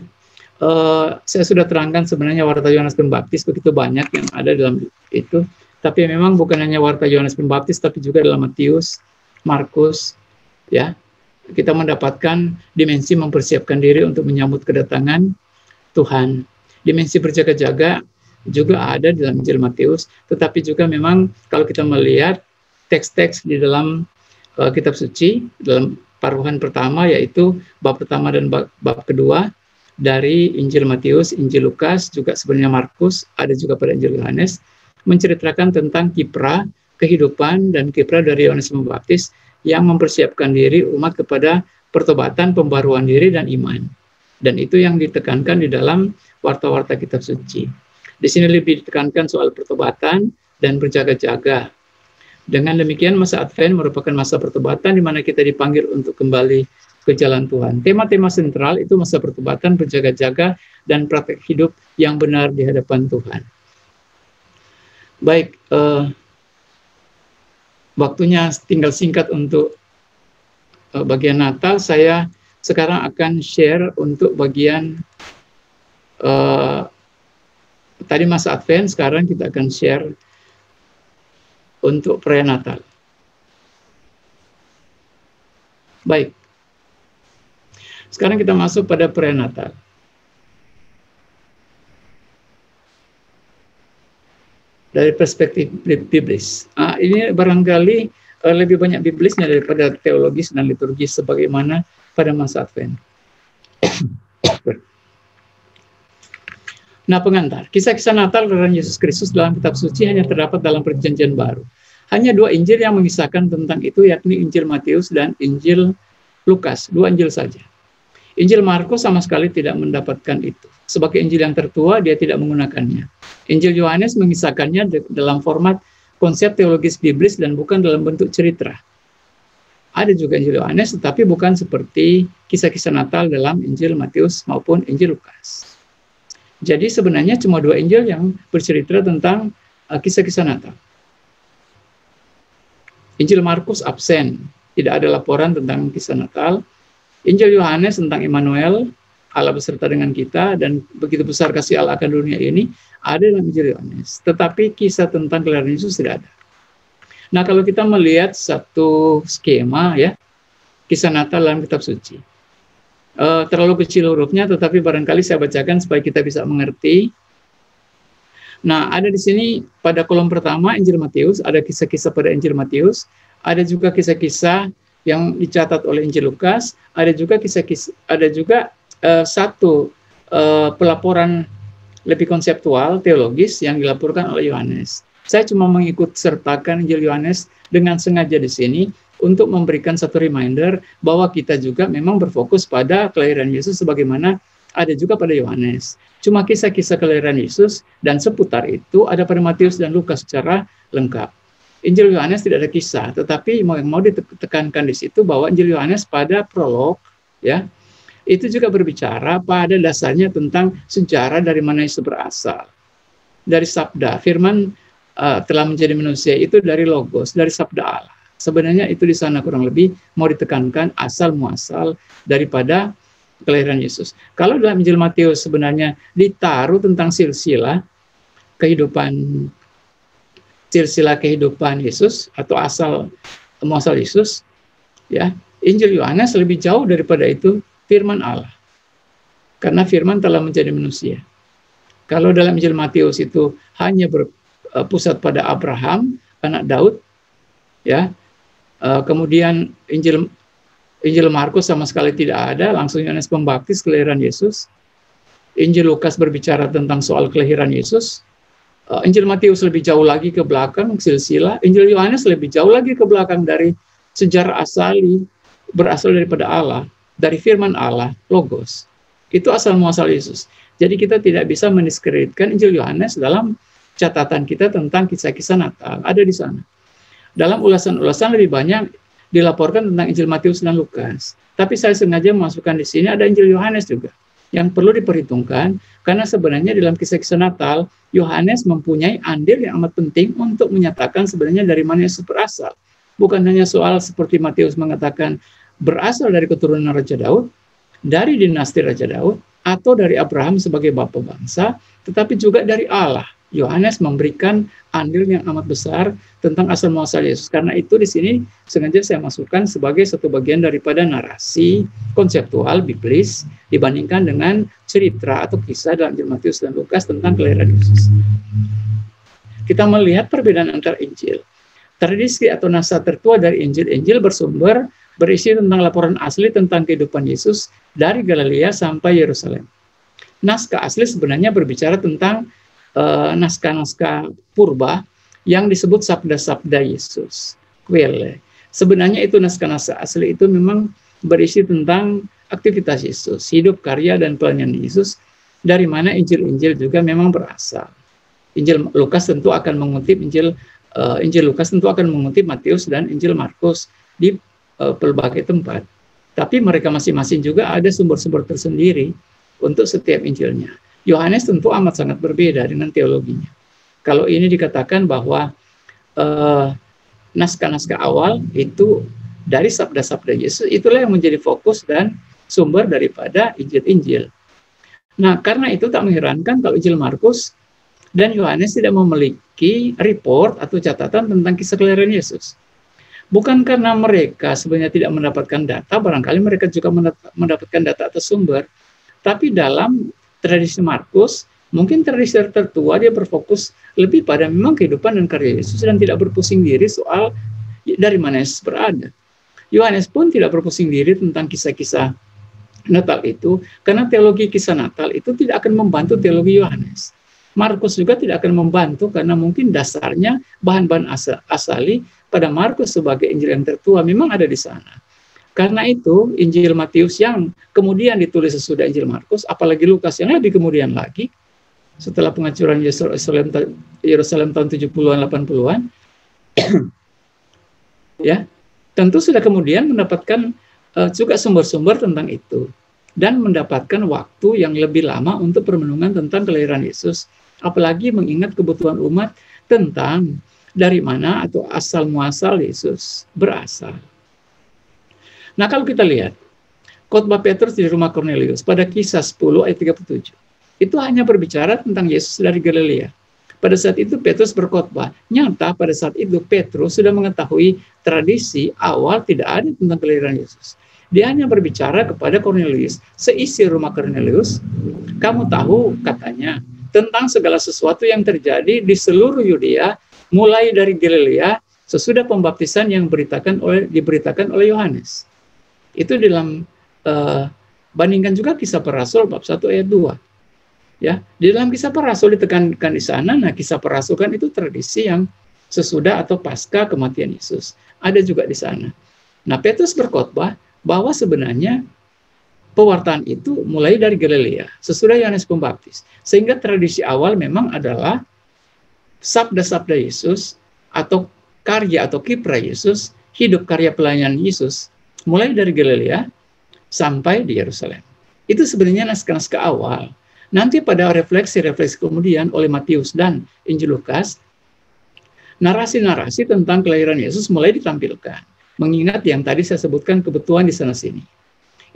Saya sudah terangkan sebenarnya warta Yohanes Pembaptis begitu banyak yang ada dalam itu. Tapi memang bukan hanya warta Yohanes Pembaptis, tapi juga dalam Matius, Markus, ya. Kita mendapatkan dimensi mempersiapkan diri untuk menyambut kedatangan Tuhan. Dimensi berjaga-jaga juga ada di dalam Injil Matius, tetapi juga memang kalau kita melihat teks-teks di dalam kitab suci, dalam paruhan pertama yaitu bab pertama dan bab kedua dari Injil Matius, Injil Lukas, juga sebenarnya Markus, ada juga pada Injil Yohanes, menceritakan tentang kiprah kehidupan dan kiprah dari Yohanes Pembaptis yang mempersiapkan diri umat kepada pertobatan, pembaruan diri, dan iman. Dan itu yang ditekankan di dalam warta-warta kitab suci. Di sini lebih ditekankan soal pertobatan dan berjaga-jaga. Dengan demikian masa Advent merupakan masa pertobatan di mana kita dipanggil untuk kembali ke jalan Tuhan. Tema-tema sentral itu masa pertobatan, berjaga-jaga, dan praktek hidup yang benar di hadapan Tuhan. Baik, waktunya tinggal singkat untuk bagian Natal. Saya sekarang akan share untuk bagian tadi masa Advent, sekarang kita akan share untuk prenatal. Baik, sekarang kita masuk pada prenatal. Dari perspektif biblis. Ini barangkali lebih banyak biblisnya daripada teologis dan liturgis sebagaimana pada masa Advent. Nah, pengantar. Kisah-kisah Natal kelahiran Yesus Kristus dalam kitab suci hanya terdapat dalam Perjanjian Baru. Hanya 2 Injil yang mengisahkan tentang itu, yakni Injil Matius dan Injil Lukas. 2 Injil saja. Injil Markus sama sekali tidak mendapatkan itu. Sebagai Injil yang tertua, dia tidak menggunakannya. Injil Yohanes mengisahkannya dalam format konsep teologis biblis dan bukan dalam bentuk cerita. Ada juga Injil Yohanes, tetapi bukan seperti kisah-kisah Natal dalam Injil Matius maupun Injil Lukas. Jadi sebenarnya cuma 2 Injil yang bercerita tentang kisah-kisah Natal. Injil Markus absen, tidak ada laporan tentang kisah Natal. Injil Yohanes tentang Immanuel, Allah beserta dengan kita, dan begitu besar kasih Allah akan dunia ini, ada dalam Injil Yohanes. Tetapi kisah tentang kelahiran Yesus tidak ada. Nah, kalau kita melihat satu skema, ya, kisah Natal dalam kitab suci. Terlalu kecil hurufnya, tetapi barangkali saya bacakan supaya kita bisa mengerti. Nah, ada di sini pada kolom pertama Injil Matius, ada kisah-kisah pada Injil Matius, ada juga kisah-kisah yang dicatat oleh Injil Lukas, ada juga kisah-kisah, ada juga satu pelaporan lebih konseptual, teologis yang dilaporkan oleh Yohanes. Saya cuma mengikut sertakan Injil Yohanes dengan sengaja di sini untuk memberikan satu reminder bahwa kita juga memang berfokus pada kelahiran Yesus sebagaimana ada juga pada Yohanes. Cuma kisah-kisah kelahiran Yesus dan seputar itu ada pada Matius dan Lukas secara lengkap. Injil Yohanes tidak ada kisah, tetapi yang mau ditekankan di situ bahwa Injil Yohanes pada prolog, ya, itu juga berbicara pada dasarnya tentang sejarah dari mana Yesus berasal. Dari sabda, firman telah menjadi manusia itu dari logos, dari sabda Allah. Sebenarnya itu di sana kurang lebih mau ditekankan asal muasal daripada kelahiran Yesus. Kalau dalam Injil Matius sebenarnya ditaruh tentang silsilah kehidupan Yesus atau asal muasal Yesus, ya, Injil Yohanes lebih jauh daripada itu, firman Allah. Karena firman telah menjadi manusia. Kalau dalam Injil Matius itu hanya berpusat pada Abraham, anak Daud, ya. Kemudian Injil Markus sama sekali tidak ada, langsung Yohanes Pembaptis kelahiran Yesus. Injil Lukas berbicara tentang soal kelahiran Yesus. Injil Matius lebih jauh lagi ke belakang, silsilah. Injil Yohanes lebih jauh lagi ke belakang dari sejarah asali, berasal daripada Allah, dari firman Allah, logos. Itu asal muasal Yesus. Jadi kita tidak bisa mendiskreditkan Injil Yohanes dalam catatan kita tentang kisah-kisah Natal. Ada di sana. Dalam ulasan-ulasan lebih banyak dilaporkan tentang Injil Matius dan Lukas. Tapi saya sengaja memasukkan di sini ada Injil Yohanes juga yang perlu diperhitungkan, karena sebenarnya dalam kisah-kisah Natal, Yohanes mempunyai andil yang amat penting untuk menyatakan sebenarnya dari mana Yesus berasal. Bukan hanya soal seperti Matius mengatakan berasal dari keturunan Raja Daud, dari dinasti Raja Daud, atau dari Abraham sebagai bapa bangsa, tetapi juga dari Allah. Yohanes memberikan andil yang amat besar tentang asal muasal Yesus. Karena itu di sini sengaja saya masukkan sebagai satu bagian daripada narasi konseptual biblis dibandingkan dengan cerita atau kisah dalam Injil Matius dan Lukas tentang kelahiran Yesus. Kita melihat perbedaan antar Injil. Tradisi atau naskah tertua dari Injil bersumber berisi tentang laporan asli tentang kehidupan Yesus dari Galilea sampai Yerusalem. Naskah asli sebenarnya berbicara tentang naskah-naskah purba yang disebut sabda-sabda Yesus. Quelle. Sebenarnya itu naskah-naskah asli itu memang berisi tentang aktivitas Yesus, hidup, karya, dan pelayanan Yesus, dari mana Injil-Injil juga memang berasal. Injil Lukas tentu akan mengutip Injil Lukas tentu akan mengutip Matius dan Injil Markus di berbagai tempat. Tapi mereka masing-masing juga ada sumber-sumber tersendiri untuk setiap Injilnya. Yohanes tentu amat sangat berbeda dengan teologinya. Kalau ini dikatakan bahwa naskah-naskah awal itu dari sabda-sabda Yesus, itulah yang menjadi fokus dan sumber daripada Injil-Injil. Nah, karena itu tak mengherankan kalau Injil Markus dan Yohanes tidak memiliki report atau catatan tentang kisah kelahiran Yesus. Bukan karena mereka sebenarnya tidak mendapatkan data, barangkali mereka juga mendapatkan data atau sumber. Tapi dalam tradisi Markus, mungkin tradisi tertua dia berfokus lebih pada memang kehidupan dan karya Yesus dan tidak berpusing diri soal dari mana Yesus berada. Yohanes pun tidak berpusing diri tentang kisah-kisah Natal itu, karena teologi kisah Natal itu tidak akan membantu teologi Yohanes. Markus juga tidak akan membantu karena mungkin dasarnya bahan-bahan asali pada Markus sebagai Injil yang tertua memang ada di sana. Karena itu Injil Matius yang kemudian ditulis sesudah Injil Markus, apalagi Lukas yang lebih kemudian lagi, setelah penghancuran Yerusalem tahun 70-an 80-an, ya, tentu sudah kemudian mendapatkan juga sumber-sumber tentang itu dan mendapatkan waktu yang lebih lama untuk permenungan tentang kelahiran Yesus. Apalagi mengingat kebutuhan umat tentang dari mana atau asal muasal Yesus berasal. Nah, kalau kita lihat khotbah Petrus di rumah Kornelius pada Kisah 10 ayat 37, itu hanya berbicara tentang Yesus dari Galilea. Pada saat itu Petrus berkhotbah. Nyata pada saat itu Petrus sudah mengetahui tradisi awal tidak ada tentang kelahiran Yesus. Dia hanya berbicara kepada Kornelius, seisi rumah Kornelius, kamu tahu katanya tentang segala sesuatu yang terjadi di seluruh Yudea, mulai dari Galilea, sesudah pembaptisan yang diberitakan oleh Yohanes. Itu dalam bandingkan juga Kisah Para Rasul bab 1 ayat 2. Ya, di dalam Kisah Para Rasul ditekankan di sana. Nah, Kisah Para Rasul kan itu tradisi yang sesudah atau pasca kematian Yesus. Ada juga di sana. Nah, Petrus berkhotbah bahwa sebenarnya pewartaan itu mulai dari Galilea, sesudah Yohanes Pembaptis. Sehingga tradisi awal memang adalah sabda-sabda Yesus atau karya atau kiprah Yesus, hidup karya pelayanan Yesus, mulai dari Galilea sampai di Yerusalem. Itu sebenarnya naskah-naskah awal. Nanti pada refleksi-refleksi kemudian oleh Matius dan Injil Lukas, narasi-narasi tentang kelahiran Yesus mulai ditampilkan. Mengingat yang tadi saya sebutkan kebutuhan di sana-sini.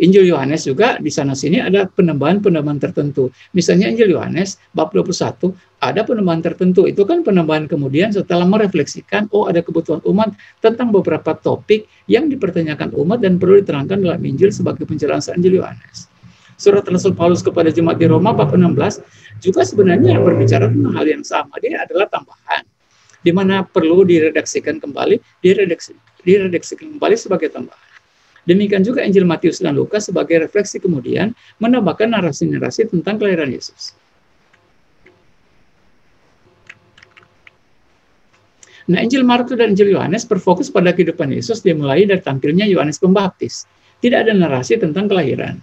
Injil Yohanes juga di sana-sini ada penambahan-penambahan tertentu. Misalnya Injil Yohanes bab 21 ada penambahan tertentu. Itu kan penambahan kemudian setelah merefleksikan, oh ada kebutuhan umat tentang beberapa topik yang dipertanyakan umat dan perlu diterangkan dalam Injil sebagai penjelasan Injil Yohanes. Surat Rasul Paulus kepada jemaat di Roma bab 16 juga sebenarnya berbicara tentang hal yang sama. Dia adalah tambahan, di mana perlu diredaksikan kembali, diredaksikan kembali sebagai tambahan. Demikian juga Injil Matius dan Lukas sebagai refleksi kemudian menambahkan narasi-narasi tentang kelahiran Yesus. Nah, Injil Markus dan Injil Yohanes berfokus pada kehidupan Yesus dimulai dari tampilnya Yohanes Pembaptis. Tidak ada narasi tentang kelahiran.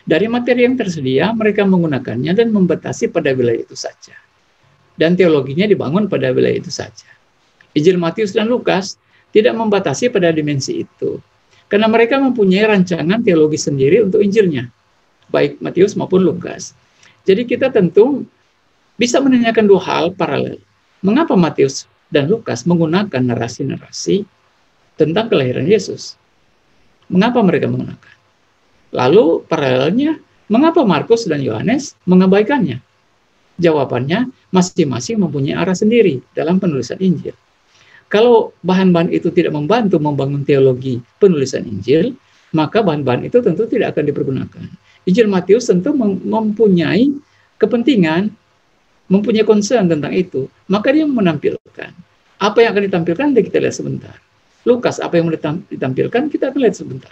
Dari materi yang tersedia, mereka menggunakannya dan membatasi pada wilayah itu saja. Dan teologinya dibangun pada wilayah itu saja. Injil Matius dan Lukas tidak membatasi pada dimensi itu. Karena mereka mempunyai rancangan teologi sendiri untuk Injilnya, baik Matius maupun Lukas. Jadi kita tentu bisa menanyakan dua hal paralel. Mengapa Matius dan Lukas menggunakan narasi-narasi tentang kelahiran Yesus? Mengapa mereka menggunakan? Lalu paralelnya, mengapa Markus dan Yohanes mengabaikannya? Jawabannya, masing-masing mempunyai arah sendiri dalam penulisan Injil. Kalau bahan-bahan itu tidak membantu membangun teologi penulisan Injil, maka bahan-bahan itu tentu tidak akan dipergunakan. Injil Matius tentu mempunyai kepentingan, mempunyai concern tentang itu, maka dia menampilkan. Apa yang akan ditampilkan, kita lihat sebentar. Lukas, apa yang ditampilkan, kita akan lihat sebentar.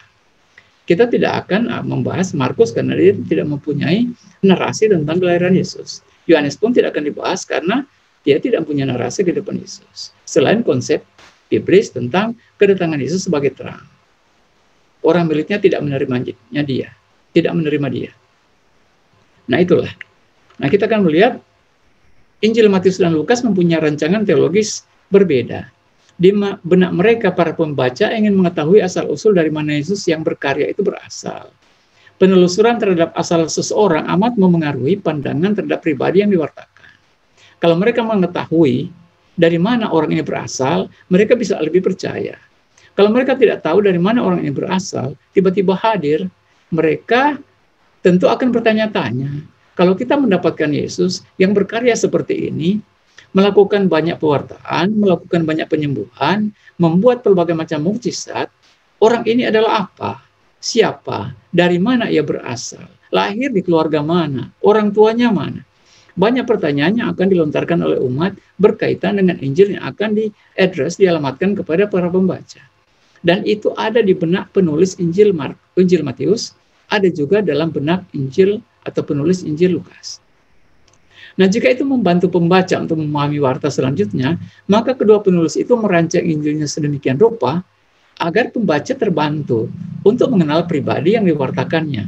Kita tidak akan membahas Markus karena dia tidak mempunyai narasi tentang kelahiran Yesus. Yohanes pun tidak akan dibahas karena dia tidak punya narasi kehidupan Yesus. Selain konsep biblis tentang kedatangan Yesus sebagai terang. Orang miliknya tidak menerimanya dia. Tidak menerima dia. Nah itulah. Nah kita akan melihat Injil Matius dan Lukas mempunyai rancangan teologis berbeda. Di benak mereka, para pembaca ingin mengetahui asal-usul dari mana Yesus yang berkarya itu berasal. Penelusuran terhadap asal seseorang amat memengaruhi pandangan terhadap pribadi yang diwartakan. Kalau mereka mengetahui dari mana orang ini berasal, mereka bisa lebih percaya. Kalau mereka tidak tahu dari mana orang ini berasal, tiba-tiba hadir, mereka tentu akan bertanya-tanya. Kalau kita mendapatkan Yesus yang berkarya seperti ini, melakukan banyak pewartaan, melakukan banyak penyembuhan, membuat berbagai macam mukjizat, orang ini adalah apa? Siapa? Dari mana ia berasal? Lahir di keluarga mana? Orang tuanya mana? Banyak pertanyaan yang akan dilontarkan oleh umat berkaitan dengan Injil yang akan dialamatkan kepada para pembaca. Dan itu ada di benak penulis Injil Matius, ada juga dalam benak Injil atau penulis Injil Lukas. Nah, jika itu membantu pembaca untuk memahami warta selanjutnya, maka kedua penulis itu merancang Injilnya sedemikian rupa agar pembaca terbantu untuk mengenal pribadi yang diwartakannya.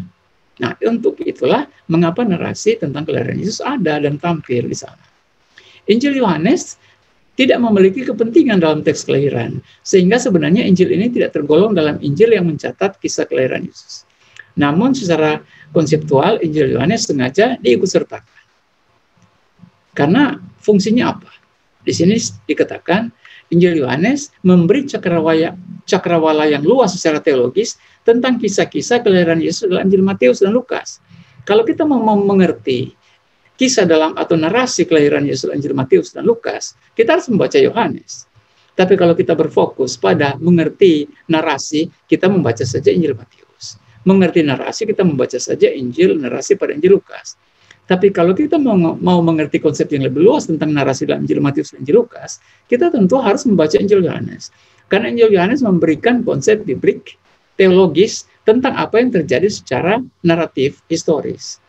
Nah, untuk itulah mengapa narasi tentang kelahiran Yesus ada dan tampil di sana. Injil Yohanes tidak memiliki kepentingan dalam teks kelahiran, sehingga sebenarnya Injil ini tidak tergolong dalam Injil yang mencatat kisah kelahiran Yesus. Namun secara konseptual, Injil Yohanes sengaja diikutsertakan. Karena fungsinya apa? Di sini dikatakan Injil Yohanes memberi cakrawala yang luas secara teologis tentang kisah-kisah kelahiran Yesus dalam Injil Matius dan Lukas. Kalau kita mau mengerti kisah dalam atau narasi kelahiran Yesus dalam Injil Matius dan Lukas, kita harus membaca Yohanes. Tapi kalau kita berfokus pada mengerti narasi, kita membaca saja Injil Matius. Mengerti narasi, kita membaca saja narasi pada Injil Lukas. Tapi kalau kita mau mengerti konsep yang lebih luas tentang narasi dalam Injil Matius dan Injil Lukas, kita tentu harus membaca Injil Yohanes. Karena Injil Yohanes memberikan konsep biblik, teologis, tentang apa yang terjadi secara naratif, historis.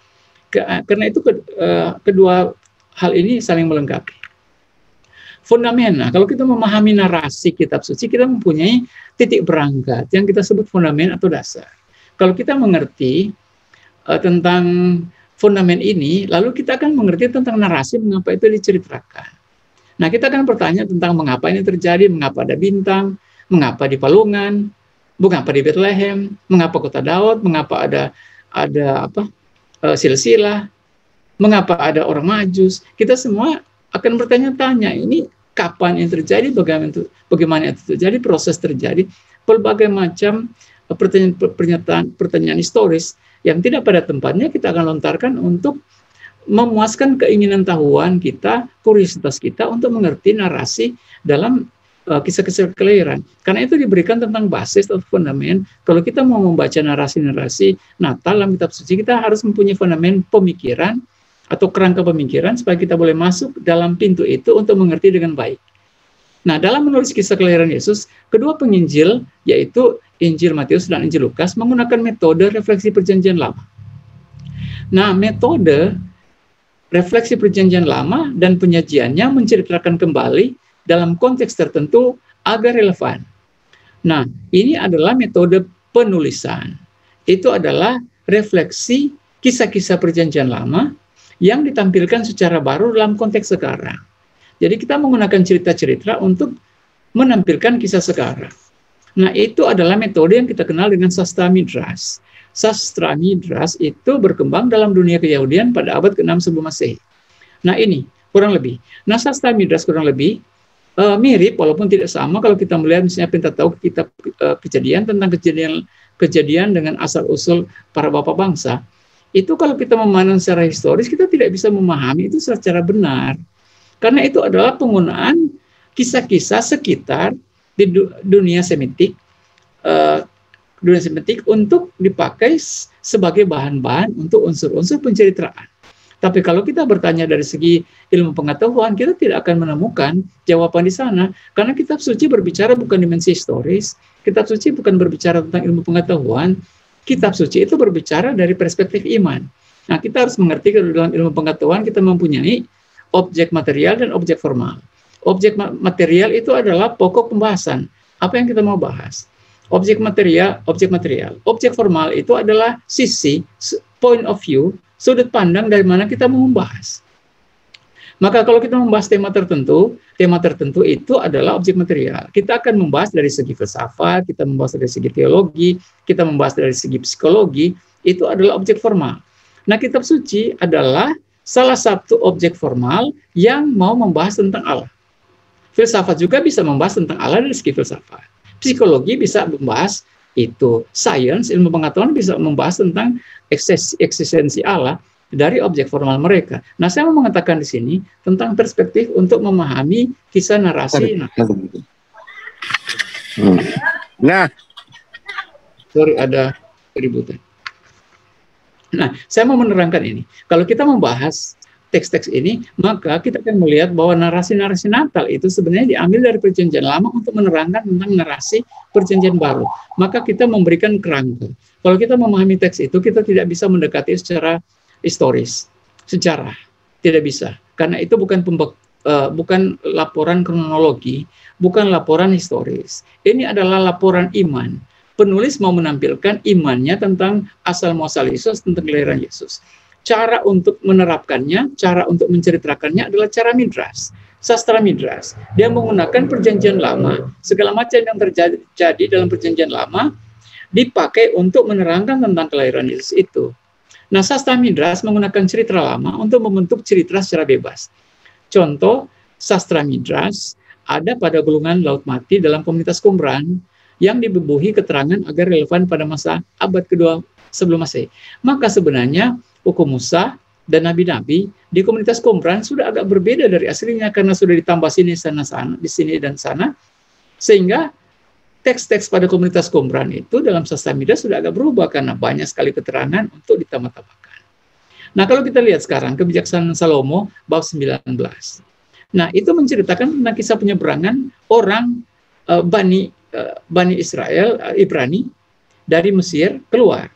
Karena itu kedua hal ini saling melengkapi. Fundamenta, kalau kita memahami narasi kitab suci, kita mempunyai titik berangkat yang kita sebut fundament atau dasar. Kalau kita mengerti tentang fundament ini, lalu kita akan mengerti tentang narasi mengapa itu diceritakan. Nah, kita akan bertanya tentang mengapa ini terjadi, mengapa ada bintang, mengapa di Palungan, mengapa di Bethlehem, mengapa kota Daud, mengapa ada silsilah, mengapa ada orang Majus. Kita semua akan bertanya-tanya, ini kapan yang terjadi, bagaimana itu terjadi, proses terjadi, berbagai macam pertanyaan historis yang tidak pada tempatnya kita akan lontarkan untuk memuaskan keinginan tahuan kita, kuriositas kita untuk mengerti narasi dalam kisah-kisah kelahiran. Karena itu diberikan tentang basis atau fundament. Kalau kita mau membaca narasi-narasi Natal dalam kitab suci, kita harus mempunyai fundament pemikiran atau kerangka pemikiran supaya kita boleh masuk dalam pintu itu untuk mengerti dengan baik. Nah, dalam menulis kisah kelahiran Yesus, kedua penginjil, yaitu Injil Matius dan Injil Lukas, menggunakan metode refleksi perjanjian lama. Nah, metode refleksi perjanjian lama dan penyajiannya menceritakan kembali dalam konteks tertentu agar relevan. Nah, ini adalah metode penulisan. Itu adalah refleksi kisah-kisah perjanjian lama yang ditampilkan secara baru dalam konteks sekarang. Jadi kita menggunakan cerita-cerita untuk menampilkan kisah sekarang. Nah, itu adalah metode yang kita kenal dengan sastra Midras. Sastra Midras itu berkembang dalam dunia Keyahudian pada abad ke-6 sebelum Masehi. Nah, ini kurang lebih. Nah, sastra Midras kurang lebih mirip, walaupun tidak sama kalau kita melihat misalnya Pentaukh, kitab Kejadian tentang kejadian dengan asal-usul para bapak bangsa. Itu kalau kita memandang secara historis, kita tidak bisa memahami itu secara benar. Karena itu adalah penggunaan kisah-kisah sekitar di dunia Semitik untuk dipakai sebagai bahan-bahan untuk unsur-unsur penceritaan. Tapi kalau kita bertanya dari segi ilmu pengetahuan, kita tidak akan menemukan jawaban di sana. Karena kitab suci berbicara bukan dimensi historis, kitab suci bukan berbicara tentang ilmu pengetahuan, kitab suci itu berbicara dari perspektif iman. Nah, kita harus mengerti kalau dalam ilmu pengetahuan kita mempunyai objek material dan objek formal. Objek material itu adalah pokok pembahasan. Apa yang kita mau bahas? Objek material. Objek formal itu adalah sisi, point of view, sudut pandang dari mana kita mau membahas. Maka kalau kita membahas tema tertentu itu adalah objek material. Kita akan membahas dari segi filsafat, kita membahas dari segi teologi, kita membahas dari segi psikologi, itu adalah objek formal. Nah, kitab suci adalah salah satu objek formal yang mau membahas tentang Allah. Filsafat juga bisa membahas tentang Allah dari segi filsafat. Psikologi bisa membahas itu. Sains, ilmu pengetahuan bisa membahas tentang eksistensi Allah dari objek formal mereka. Nah, saya mau mengatakan di sini tentang perspektif untuk memahami kisah narasi. Nah, sorry, ada keributan. Nah, saya mau menerangkan ini. Kalau kita membahas teks-teks ini, maka kita akan melihat bahwa narasi-narasi Natal itu sebenarnya diambil dari Perjanjian Lama untuk menerangkan tentang narasi Perjanjian Baru. Maka kita memberikan kerangka. Kalau kita memahami teks itu, kita tidak bisa mendekati secara historis, sejarah, tidak bisa, karena itu bukan laporan kronologi, bukan laporan historis. Ini adalah laporan iman. Penulis mau menampilkan imannya tentang asal muasal Yesus, tentang kelahiran Yesus. Cara untuk menerapkannya, cara untuk menceritakannya adalah cara midras, sastra midras. Dia menggunakan Perjanjian Lama, segala macam yang terjadi dalam Perjanjian Lama dipakai untuk menerangkan tentang kelahiran Yesus itu. Nah, sastra midras menggunakan cerita lama untuk membentuk cerita secara bebas. Contoh, sastra midras ada pada gulungan Laut Mati dalam komunitas Qumran yang dibubuhi keterangan agar relevan pada masa abad kedua sebelum Masehi. Maka sebenarnya hukum Musa dan nabi-nabi di komunitas Qumran sudah agak berbeda dari aslinya karena sudah ditambah sini sana, di sini dan sana, sehingga teks-teks pada komunitas Qumran itu dalam sastra midras sudah agak berubah karena banyak sekali keterangan untuk ditambah-tambahkan. Nah, kalau kita lihat sekarang kebijaksanaan Salomo bab 19. Nah, itu menceritakan tentang kisah penyeberangan orang Bani Israel, Ibrani dari Mesir keluar.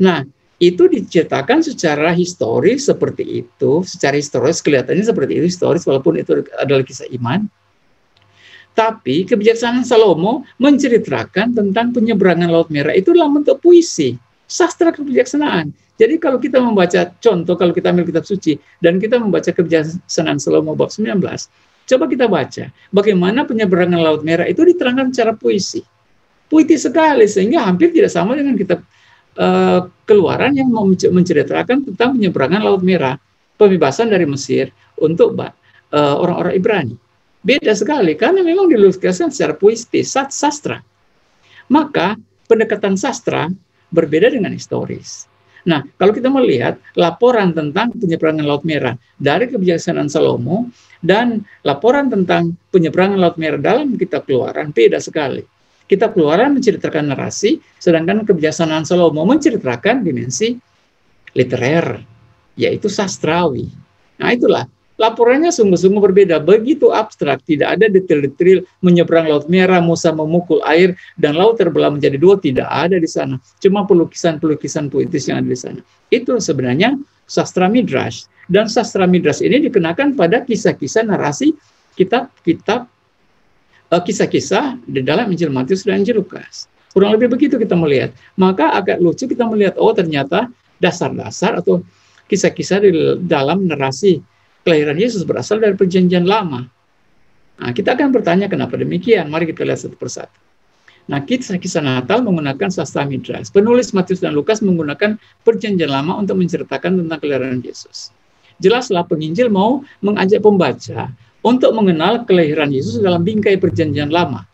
Nah, itu diceritakan secara historis seperti itu, secara historis kelihatannya seperti itu historis walaupun itu adalah kisah iman. Tapi kebijaksanaan Salomo menceritakan tentang penyeberangan Laut Merah itu dalam bentuk puisi, sastra kebijaksanaan. Jadi kalau kita membaca contoh, kalau kita ambil kitab suci dan kita membaca kebijaksanaan Salomo bab 19, coba kita baca bagaimana penyeberangan Laut Merah itu diterangkan secara puisi. Puitis sekali sehingga hampir tidak sama dengan kitab Keluaran yang menceritakan tentang penyeberangan Laut Merah, pembebasan dari Mesir untuk orang-orang Ibrani. Beda sekali, karena memang dilukisan secara puitis, sastra. Maka, pendekatan sastra berbeda dengan historis. Nah, kalau kita melihat laporan tentang penyeberangan Laut Merah dari kebijaksanaan Salomo dan laporan tentang penyeberangan Laut Merah dalam kitab Keluaran, beda sekali. Kitab Keluaran menceritakan narasi, sedangkan kebijaksanaan Salomo menceritakan dimensi literer, yaitu sastrawi. Nah, itulah. Laporannya sungguh-sungguh berbeda, begitu abstrak, tidak ada detail-detail menyeberang Laut Merah, Musa memukul air, dan laut terbelah menjadi dua, tidak ada di sana. Cuma pelukisan-pelukisan puitis yang ada di sana. Itu sebenarnya sastra midrash. Dan sastra midrash ini dikenakan pada kisah-kisah narasi kisah-kisah di dalam Injil Matius dan Injil Lukas. Kurang lebih begitu kita melihat. Maka agak lucu kita melihat, oh ternyata dasar-dasar atau kisah-kisah di dalam narasi kelahiran Yesus berasal dari Perjanjian Lama. Nah, kita akan bertanya kenapa demikian. Mari kita lihat satu persatu. Nah, kisah-kisah Natal menggunakan sastra midras. Penulis Matius dan Lukas menggunakan Perjanjian Lama untuk menceritakan tentang kelahiran Yesus. Jelaslah penginjil mau mengajak pembaca untuk mengenal kelahiran Yesus dalam bingkai Perjanjian Lama.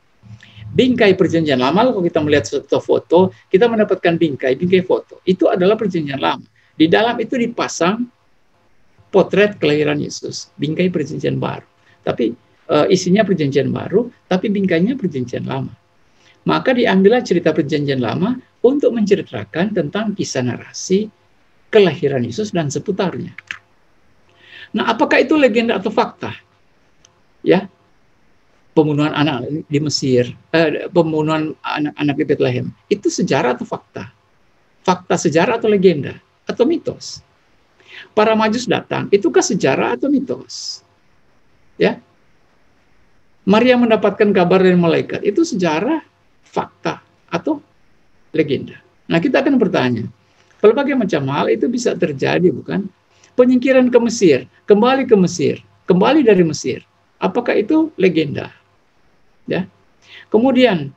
Bingkai Perjanjian Lama, kalau kita melihat satu foto, kita mendapatkan bingkai foto. Itu adalah Perjanjian Lama. Di dalam itu dipasang potret kelahiran Yesus, bingkai Perjanjian Baru. Tapi isinya Perjanjian Baru, tapi bingkainya Perjanjian Lama. Maka diambillah cerita Perjanjian Lama untuk menceritakan tentang kisah narasi kelahiran Yesus dan seputarnya. Nah, apakah itu legenda atau fakta? Ya, pembunuhan anak di Mesir, pembunuhan anak-anak di Bethlehem, itu sejarah atau fakta? Fakta sejarah atau legenda? Atau mitos? Para Majus datang, itukah sejarah atau mitos? Ya, Maria mendapatkan kabar dari malaikat, itu sejarah, fakta, atau legenda? Nah, kita akan bertanya, berbagai macam hal itu bisa terjadi, bukan? Penyingkiran ke Mesir, kembali ke Mesir, kembali dari Mesir. Apakah itu legenda? Ya. Kemudian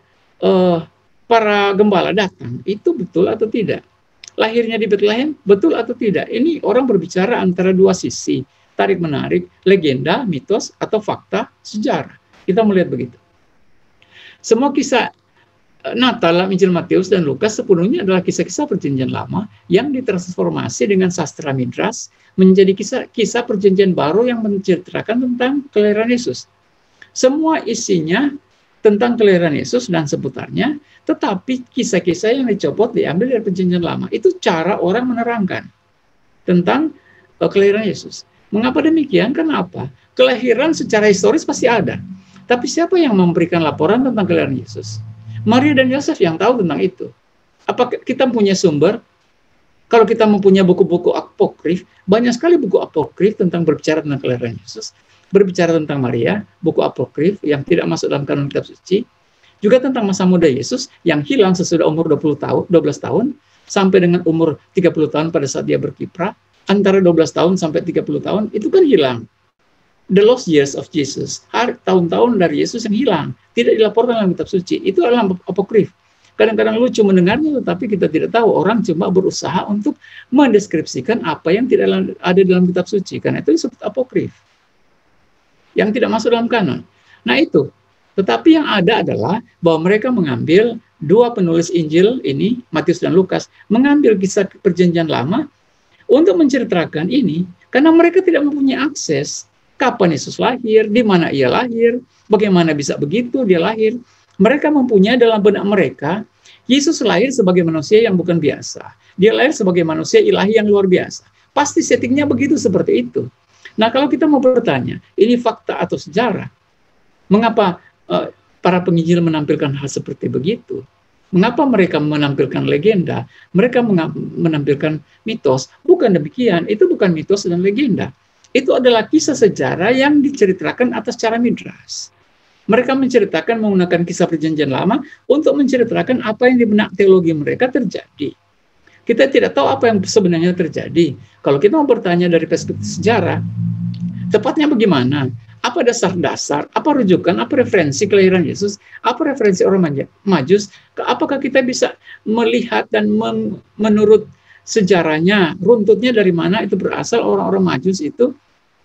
para gembala datang, itu betul atau tidak? Lahirnya di Bethlehem, betul atau tidak? Ini orang berbicara antara dua sisi, tarik-menarik, legenda, mitos, atau fakta, sejarah. Kita melihat begitu. Semua kisah Natal dalam Injil Matius dan Lukas sepenuhnya adalah kisah-kisah Perjanjian Lama yang ditransformasi dengan sastra Midras menjadi kisah Perjanjian Baru yang menceritakan tentang kelahiran Yesus. Semua isinya tentang kelahiran Yesus dan seputarnya, tetapi kisah-kisah yang dicopot diambil dari Perjanjian Lama. Itu cara orang menerangkan tentang kelahiran Yesus. Mengapa demikian? Kenapa? Kelahiran secara historis pasti ada. Tapi siapa yang memberikan laporan tentang kelahiran Yesus? Maria dan Yosef yang tahu tentang itu. Apakah kita punya sumber? Kalau kita mempunyai buku-buku apokrif, banyak sekali buku apokrif tentang berbicara tentang kelahiran Yesus, berbicara tentang Maria, buku apokrif yang tidak masuk dalam kanon kitab suci, juga tentang masa muda Yesus yang hilang sesudah umur 12 tahun, sampai dengan umur 30 tahun pada saat dia berkiprah, antara 12 tahun sampai 30 tahun, itu kan hilang. The lost years of Jesus, tahun-tahun dari Yesus yang hilang, tidak dilaporkan dalam kitab suci. Itu adalah apokrif. Kadang-kadang lucu mendengarnya, tetapi kita tidak tahu. Orang cuma berusaha untuk mendeskripsikan apa yang tidak ada dalam kitab suci. Karena itu disebut apokrif, yang tidak masuk dalam kanon. Nah itu. Tetapi yang ada adalah bahwa mereka mengambil dua penulis Injil ini, Matius dan Lukas, mengambil kisah Perjanjian Lama untuk menceritakan ini, karena mereka tidak mempunyai akses. Kapan Yesus lahir, di mana ia lahir, bagaimana bisa begitu dia lahir. Mereka mempunyai dalam benak mereka, Yesus lahir sebagai manusia yang bukan biasa. Dia lahir sebagai manusia ilahi yang luar biasa. Pasti settingnya begitu seperti itu. Nah kalau kita mau bertanya, ini fakta atau sejarah? Mengapa para penginjil menampilkan hal seperti begitu? Mengapa mereka menampilkan legenda? Mereka menampilkan mitos. Bukan demikian, itu bukan mitos dan legenda. Itu adalah kisah sejarah yang diceritakan atas cara midras. Mereka menceritakan menggunakan kisah Perjanjian Lama untuk menceritakan apa yang di benak teologi mereka terjadi. Kita tidak tahu apa yang sebenarnya terjadi. Kalau kita mau bertanya dari perspektif sejarah, tepatnya bagaimana? Apa dasar-dasar, apa rujukan, apa referensi kelahiran Yesus, apa referensi orang Majus, apakah kita bisa melihat dan menurut sejarahnya, runtutnya dari mana itu berasal orang-orang Majus itu,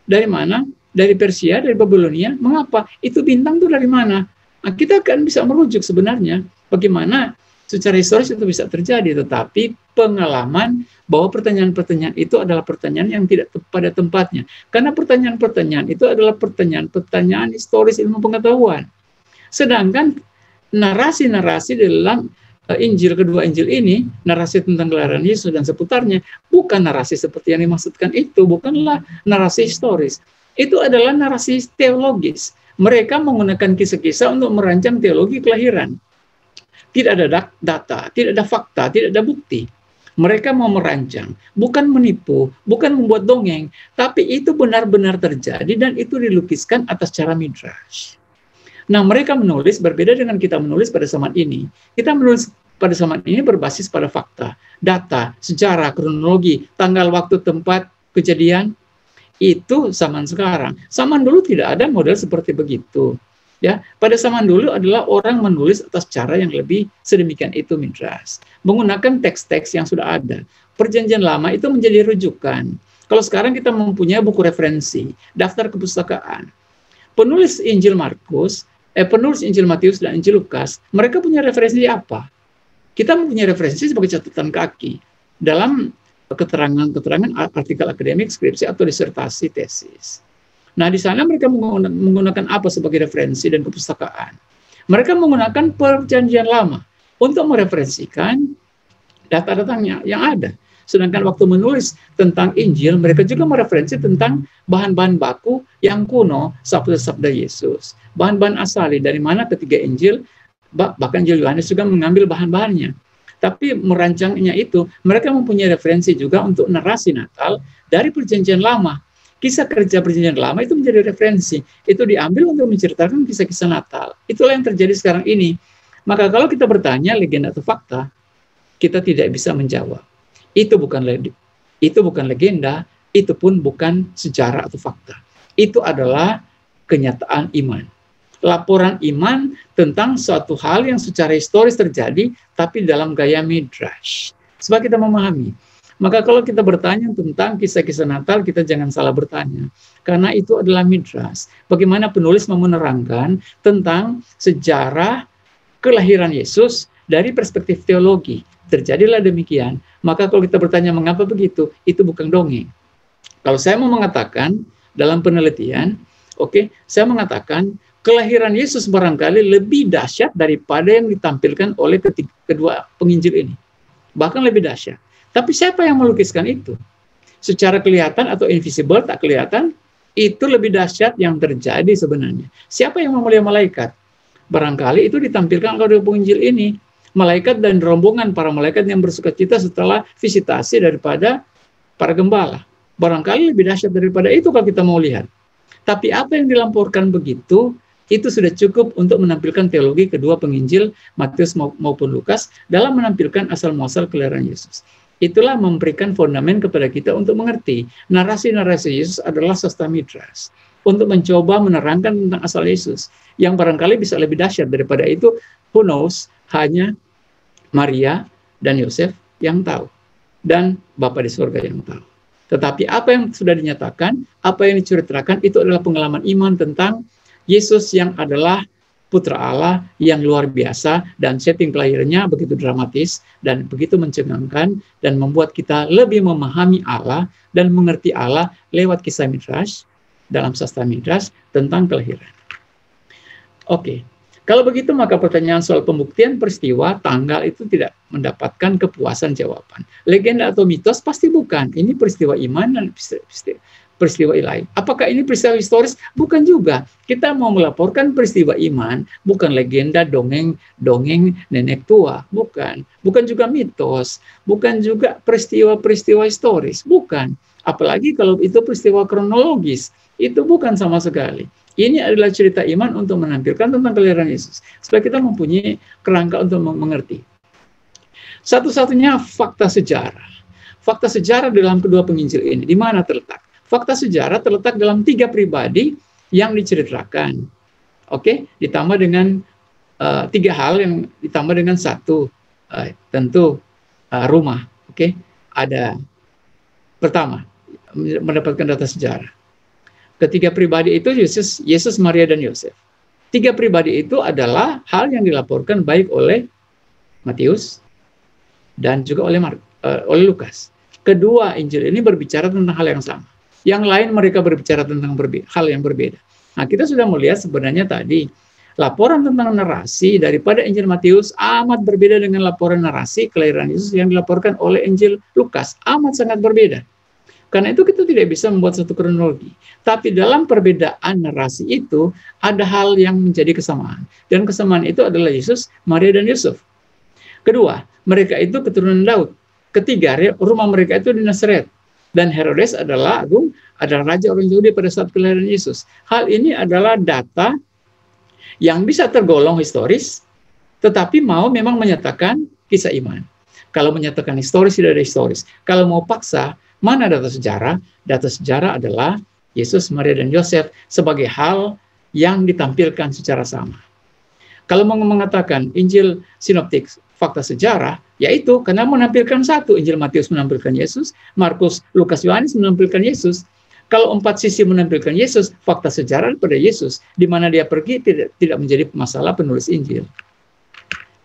dari mana? Dari Persia, dari Babilonia. Mengapa? Itu bintang itu dari mana? Nah, kita akan bisa merujuk sebenarnya bagaimana secara historis itu bisa terjadi, tetapi pengalaman bahwa pertanyaan-pertanyaan itu adalah pertanyaan yang tidak pada tempatnya. Karena pertanyaan-pertanyaan itu adalah pertanyaan-pertanyaan historis ilmu pengetahuan. Sedangkan narasi-narasi dalam kedua Injil ini, narasi tentang kelahiran Yesus dan seputarnya, bukan narasi seperti yang dimaksudkan itu, bukanlah narasi historis. Itu adalah narasi teologis. Mereka menggunakan kisah-kisah untuk merancang teologi kelahiran. Tidak ada data, tidak ada fakta, tidak ada bukti. Mereka mau merancang, bukan menipu, bukan membuat dongeng, tapi itu benar-benar terjadi dan itu dilukiskan atas cara midrash. Nah, mereka menulis berbeda dengan kita menulis pada zaman ini. Kita menulis pada zaman ini berbasis pada fakta, data, sejarah, kronologi, tanggal, waktu, tempat, kejadian. Itu zaman sekarang. Zaman dulu tidak ada model seperti begitu. Ya, pada zaman dulu adalah orang menulis atas cara yang lebih sedemikian itu midrash, menggunakan teks-teks yang sudah ada. Perjanjian Lama itu menjadi rujukan. Kalau sekarang kita mempunyai buku referensi, daftar kepustakaan. Penulis Injil Markus, penulis Injil Matius dan Injil Lukas, mereka punya referensi apa? Kita mempunyai referensi sebagai catatan kaki dalam keterangan-keterangan artikel akademik, skripsi atau disertasi tesis. Nah, di sana mereka menggunakan apa sebagai referensi dan kepustakaan? Mereka menggunakan Perjanjian Lama untuk mereferensikan data-datanya yang ada. Sedangkan waktu menulis tentang Injil, mereka juga mereferensi tentang bahan-bahan baku yang kuno, sabda-sabda Yesus. Bahan-bahan asali dari mana ketiga Injil, bahkan Injil Yohanes juga mengambil bahan-bahannya. Tapi merancangnya itu, mereka mempunyai referensi juga untuk narasi Natal dari Perjanjian Lama. Kisah kerja Perjanjian Lama itu menjadi referensi. Itu diambil untuk menceritakan kisah-kisah Natal. Itulah yang terjadi sekarang ini. Maka kalau kita bertanya legenda atau fakta, kita tidak bisa menjawab. Itu bukan legenda, itu pun bukan sejarah atau fakta. Itu adalah kenyataan iman. Laporan iman tentang suatu hal yang secara historis terjadi, tapi dalam gaya midrash. Supaya kita memahami. Maka kalau kita bertanya tentang kisah-kisah Natal, kita jangan salah bertanya. Karena itu adalah midrash. Bagaimana penulis mau menerangkan tentang sejarah kelahiran Yesus dari perspektif teologi. Terjadilah demikian. Maka kalau kita bertanya mengapa begitu, itu bukan dongeng. Kalau saya mau mengatakan dalam penelitian, saya mengatakan kelahiran Yesus barangkali lebih dahsyat daripada yang ditampilkan oleh kedua penginjil ini. Bahkan lebih dahsyat. Tapi siapa yang melukiskan itu? Secara kelihatan atau invisible, tak kelihatan, itu lebih dahsyat yang terjadi sebenarnya. Siapa yang memelihara malaikat? Barangkali itu ditampilkan oleh penginjil ini. Malaikat dan rombongan para malaikat yang bersukacita setelah visitasi daripada para gembala. Barangkali lebih dahsyat daripada itu kalau kita mau lihat. Tapi apa yang dilaporkan begitu, itu sudah cukup untuk menampilkan teologi kedua penginjil, Matius maupun Lukas, dalam menampilkan asal-muasal kelahiran Yesus. Itulah memberikan fondamen kepada kita untuk mengerti narasi-narasi Yesus adalah sastra midrash. Untuk mencoba menerangkan tentang asal Yesus. Yang barangkali bisa lebih dahsyat daripada itu, who knows, hanya Maria dan Yosef yang tahu. Dan Bapa di surga yang tahu. Tetapi apa yang sudah dinyatakan, apa yang diceritakan, itu adalah pengalaman iman tentang Yesus yang adalah Putra Allah yang luar biasa, dan setting kelahirannya begitu dramatis dan begitu mencengangkan, dan membuat kita lebih memahami Allah dan mengerti Allah lewat kisah midrash, dalam sastra midrash tentang kelahiran. Kalau begitu maka pertanyaan soal pembuktian peristiwa tanggal itu tidak mendapatkan kepuasan jawaban. Legenda atau mitos pasti bukan. Ini peristiwa iman dan peristiwa ilahi. Apakah ini peristiwa historis? Bukan juga. Kita mau melaporkan peristiwa iman, bukan legenda, dongeng nenek tua. Bukan. Bukan juga mitos. Bukan juga peristiwa-peristiwa historis. Bukan. Apalagi kalau itu peristiwa kronologis. Itu bukan sama sekali. Ini adalah cerita iman untuk menampilkan tentang kelahiran Yesus. Supaya kita mempunyai kerangka untuk mengerti. Satu-satunya fakta sejarah. Fakta sejarah dalam kedua penginjil ini, di mana terletak? Fakta sejarah terletak dalam 3 pribadi yang diceritakan. Ditambah dengan 3 hal yang ditambah dengan 1. Tentu rumah. Ada pertama, mendapatkan data sejarah. Ketiga pribadi itu Yesus, Maria, dan Yosef. 3 pribadi itu adalah hal yang dilaporkan baik oleh Matius dan juga oleh Lukas. Kedua Injil ini berbicara tentang hal yang sama. Yang lain mereka berbicara tentang hal yang berbeda. Nah, kita sudah melihat sebenarnya tadi laporan tentang narasi daripada Injil Matius amat berbeda dengan laporan narasi kelahiran Yesus yang dilaporkan oleh Injil Lukas. Amat sangat berbeda. Karena itu kita tidak bisa membuat satu kronologi. Tapi dalam perbedaan narasi itu ada hal yang menjadi kesamaan. Dan kesamaan itu adalah Yesus, Maria, dan Yusuf. Kedua, mereka itu keturunan Daud. Ketiga, rumah mereka itu di Nazaret. Dan Herodes adalah raja orang Yahudi pada saat kelahiran Yesus. Hal ini adalah data yang bisa tergolong historis, tetapi mau memang menyatakan kisah iman. Kalau menyatakan historis, tidak ada historis. Kalau mau paksa, mana data sejarah? Data sejarah adalah Yesus, Maria, dan Yosef sebagai hal yang ditampilkan secara sama. Kalau mau mengatakan Injil sinoptik fakta sejarah, yaitu karena menampilkan satu. Injil Matius menampilkan Yesus, Markus, Lukas, Yohanes menampilkan Yesus. Kalau 4 sisi menampilkan Yesus, fakta sejarah pada Yesus, di mana dia pergi tidak menjadi masalah penulis Injil.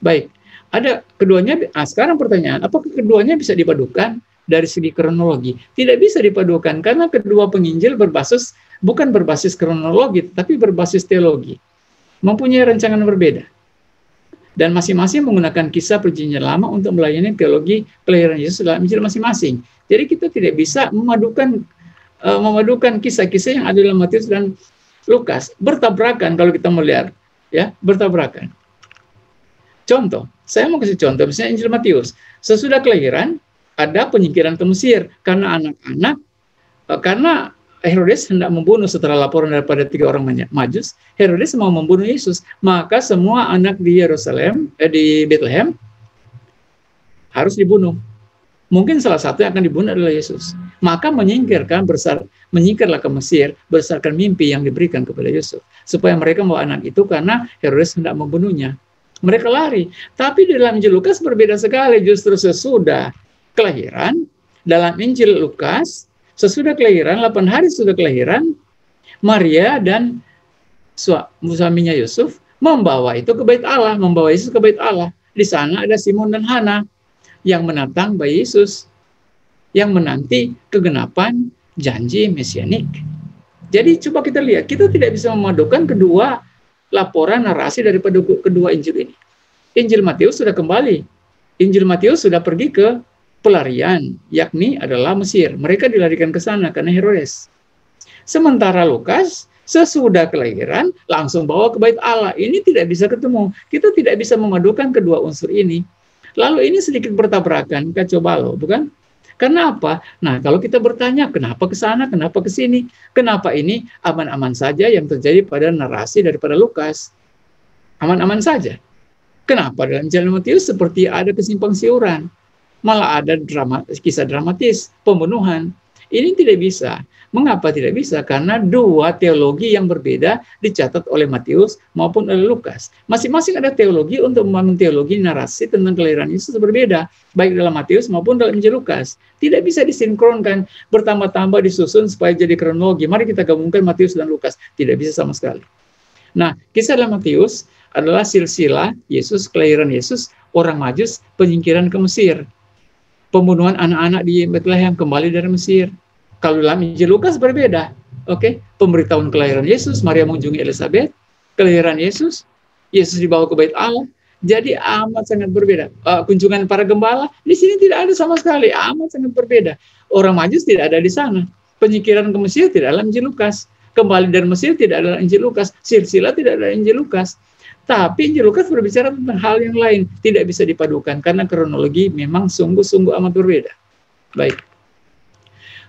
Baik, ada keduanya. Sekarang pertanyaan, apakah keduanya bisa dipadukan? Dari segi kronologi, tidak bisa dipadukan karena kedua penginjil bukan berbasis kronologi, tapi berbasis teologi, mempunyai rancangan berbeda, dan masing-masing menggunakan kisah perjanjian lama untuk melayani teologi kelahiran Yesus dalam Injil masing-masing. Jadi kita tidak bisa memadukan kisah-kisah yang ada dalam Matius dan Lukas, bertabrakan kalau kita melihat, ya, bertabrakan. Contoh, saya mau kasih contoh, misalnya Injil Matius, sesudah kelahiran ada penyingkiran ke Mesir karena karena Herodes hendak membunuh setelah laporan daripada 3 orang Majus. Herodes mau membunuh Yesus, maka semua anak di di Bethlehem harus dibunuh. Mungkin salah satu yang akan dibunuh adalah Yesus. Maka menyingkirlah ke Mesir berdasarkan mimpi yang diberikan kepada Yusuf. Supaya mereka membawa anak itu karena Herodes hendak membunuhnya. Mereka lari. Tapi dalam Injil Lukas berbeda sekali. Justru sesudah kelahiran, dalam Injil Lukas, sesudah kelahiran, 8 hari sudah kelahiran, Maria dan suaminya Yusuf membawa itu ke Bait Allah, membawa Yesus ke Bait Allah. Di sana ada Simon dan Hana yang menatang bayi Yesus, yang menanti kegenapan janji mesianik. Jadi coba kita lihat, kita tidak bisa memadukan kedua laporan narasi daripada kedua Injil ini. Injil Matius sudah kembali. Injil Matius sudah pergi ke pelarian, yakni adalah Mesir. Mereka dilarikan ke sana karena Herodes. Sementara Lukas sesudah kelahiran langsung bawa ke Bait Allah. Ini tidak bisa ketemu. Kita tidak bisa memadukan kedua unsur ini. Lalu ini sedikit bertabrakan, kacau balau, bukan? Karena apa? Nah, kalau kita bertanya, kenapa ke sana, kenapa ke sini? Kenapa ini aman-aman saja yang terjadi pada narasi daripada Lukas? Aman-aman saja. Kenapa dalam Injil Matius seperti ada kesimpang siuran? Malah ada kisah dramatis, pembunuhan. Ini tidak bisa. Mengapa tidak bisa? Karena dua teologi yang berbeda dicatat oleh Matius maupun oleh Lukas. Masing-masing ada teologi untuk membangun teologi narasi tentang kelahiran Yesus berbeda, baik dalam Matius maupun dalam Injil Lukas. Tidak bisa disinkronkan, bertambah-tambah disusun supaya jadi kronologi. Mari kita gabungkan Matius dan Lukas. Tidak bisa sama sekali. Nah, kisah dalam Matius adalah silsilah Yesus, kelahiran Yesus, orang Majus, penyingkiran ke Mesir. Pembunuhan anak-anak di Bethlehem kembali dari Mesir. Kalau dalam Injil Lukas berbeda. Oke, pemberitahuan kelahiran Yesus, Maria mengunjungi Elizabeth, kelahiran Yesus, Yesus dibawa ke Bait Allah. Jadi amat sangat berbeda. Kunjungan para gembala di sini tidak ada sama sekali, amat sangat berbeda. Orang Majus tidak ada di sana. Penyingkiran ke Mesir tidak dalam Injil Lukas. Kembali dari Mesir tidak ada Injil Lukas. Silsilah tidak ada Injil Lukas. Tapi Injil Lukas berbicara tentang hal yang lain. Tidak bisa dipadukan karena kronologi memang sungguh-sungguh amat berbeda. Baik.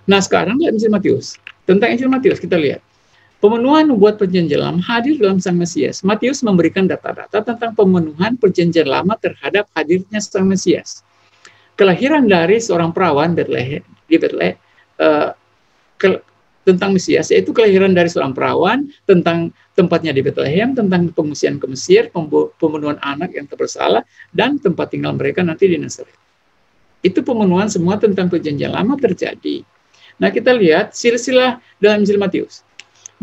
Nah sekarang dalam Injil Matius. Tentang Injil Matius kita lihat. Pemenuhan nubuat perjanjian lama hadir dalam Sang Mesias. Matius memberikan data-data tentang pemenuhan perjanjian lama terhadap hadirnya Sang Mesias. Kelahiran dari seorang perawan di Bethlehem, tentang Mesias, yaitu kelahiran dari seorang perawan, tentang tempatnya di Bethlehem, tentang pengungsian ke Mesir, pemenuhan anak yang tak bersalah, dan tempat tinggal mereka nanti di Nazaret. Itu pemenuhan semua tentang perjanjian lama terjadi. Nah kita lihat silsilah dalam Injil Matius.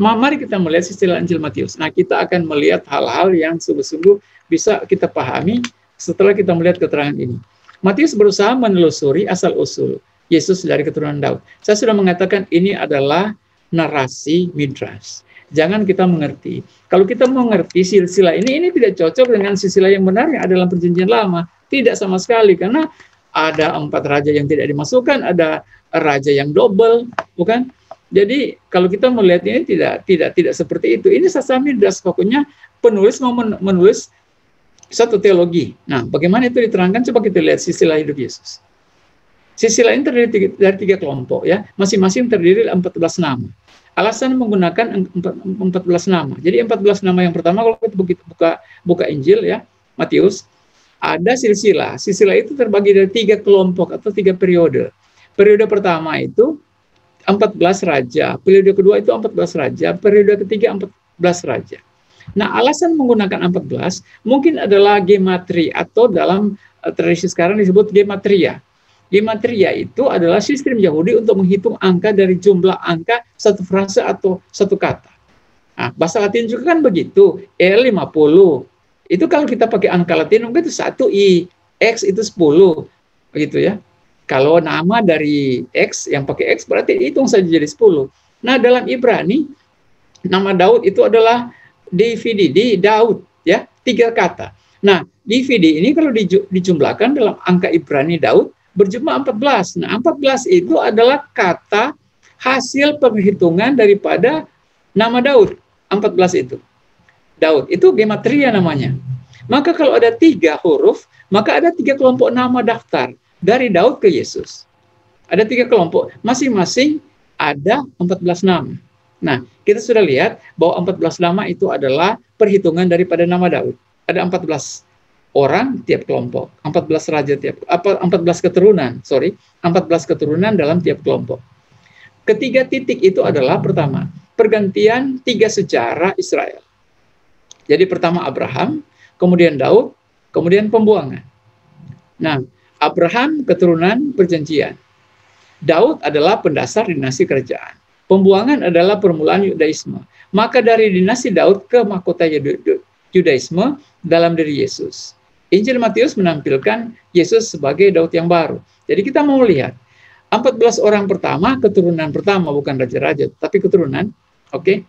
Mari kita melihat silsilah Injil Matius. Nah kita akan melihat hal-hal yang sungguh-sungguh bisa kita pahami setelah kita melihat keterangan ini. Matius berusaha menelusuri asal-usul Yesus dari keturunan Daud. Saya sudah mengatakan ini adalah narasi Midrash. Jangan kita mengerti. Kalau kita mengerti silsilah ini tidak cocok dengan silsilah yang benar yang ada dalam perjanjian lama. Tidak sama sekali, karena ada 4 raja yang tidak dimasukkan, ada raja yang double, bukan? Jadi kalau kita melihat ini tidak seperti itu. Ini sasa Midrash, pokoknya penulis mau menulis satu teologi. Nah, bagaimana itu diterangkan? Coba kita lihat silsilah hidup Yesus. Silsilah ini terdiri dari 3 kelompok, ya. Masing-masing terdiri dari 14 nama. Alasan menggunakan 14 nama. Jadi 14 nama yang pertama kalau kita buka Injil, ya, Matius, ada silsilah. Silsilah itu terbagi dari 3 kelompok atau 3 periode. Periode pertama itu 14 raja, periode kedua itu 14 raja, periode ketiga 14 raja. Nah, alasan menggunakan 14 mungkin adalah gematria, atau dalam tradisi sekarang disebut gematria. Gematria itu adalah sistem Yahudi untuk menghitung angka dari jumlah angka satu frase atau satu kata. Nah, bahasa Latin juga kan begitu, E50. Itu kalau kita pakai angka Latin mungkin itu 1i, X itu 10, begitu ya. Kalau nama dari X yang pakai X berarti hitung saja jadi 10. Nah, dalam Ibrani nama Daud itu adalah DVD, Daud, ya, 3 kata. Nah, DVD ini kalau dijumlahkan dalam angka Ibrani Daud berjumlah 14. Nah, 14 itu adalah kata hasil penghitungan daripada nama Daud. 14 itu. Daud itu gematria namanya. Maka kalau ada 3 huruf, maka ada 3 kelompok nama daftar dari Daud ke Yesus. Ada 3 kelompok, masing-masing ada 14 nama. Nah, kita sudah lihat bahwa 14 nama itu adalah perhitungan daripada nama Daud. Ada 14 orang tiap kelompok, 14 raja 14 keturunan, 14 keturunan dalam tiap kelompok. Ketiga titik itu adalah pertama, pergantian 3 sejarah Israel. Jadi pertama Abraham, kemudian Daud, kemudian pembuangan. Nah, Abraham keturunan perjanjian. Daud adalah pendasar dinasti kerajaan. Pembuangan adalah permulaan Yudaisme. Maka dari dinasti Daud ke mahkota Yudaisme dalam diri Yesus. Injil Matius menampilkan Yesus sebagai Daud yang baru. Jadi kita mau lihat 14 orang pertama, keturunan pertama, bukan raja-raja, tapi keturunan. Oke.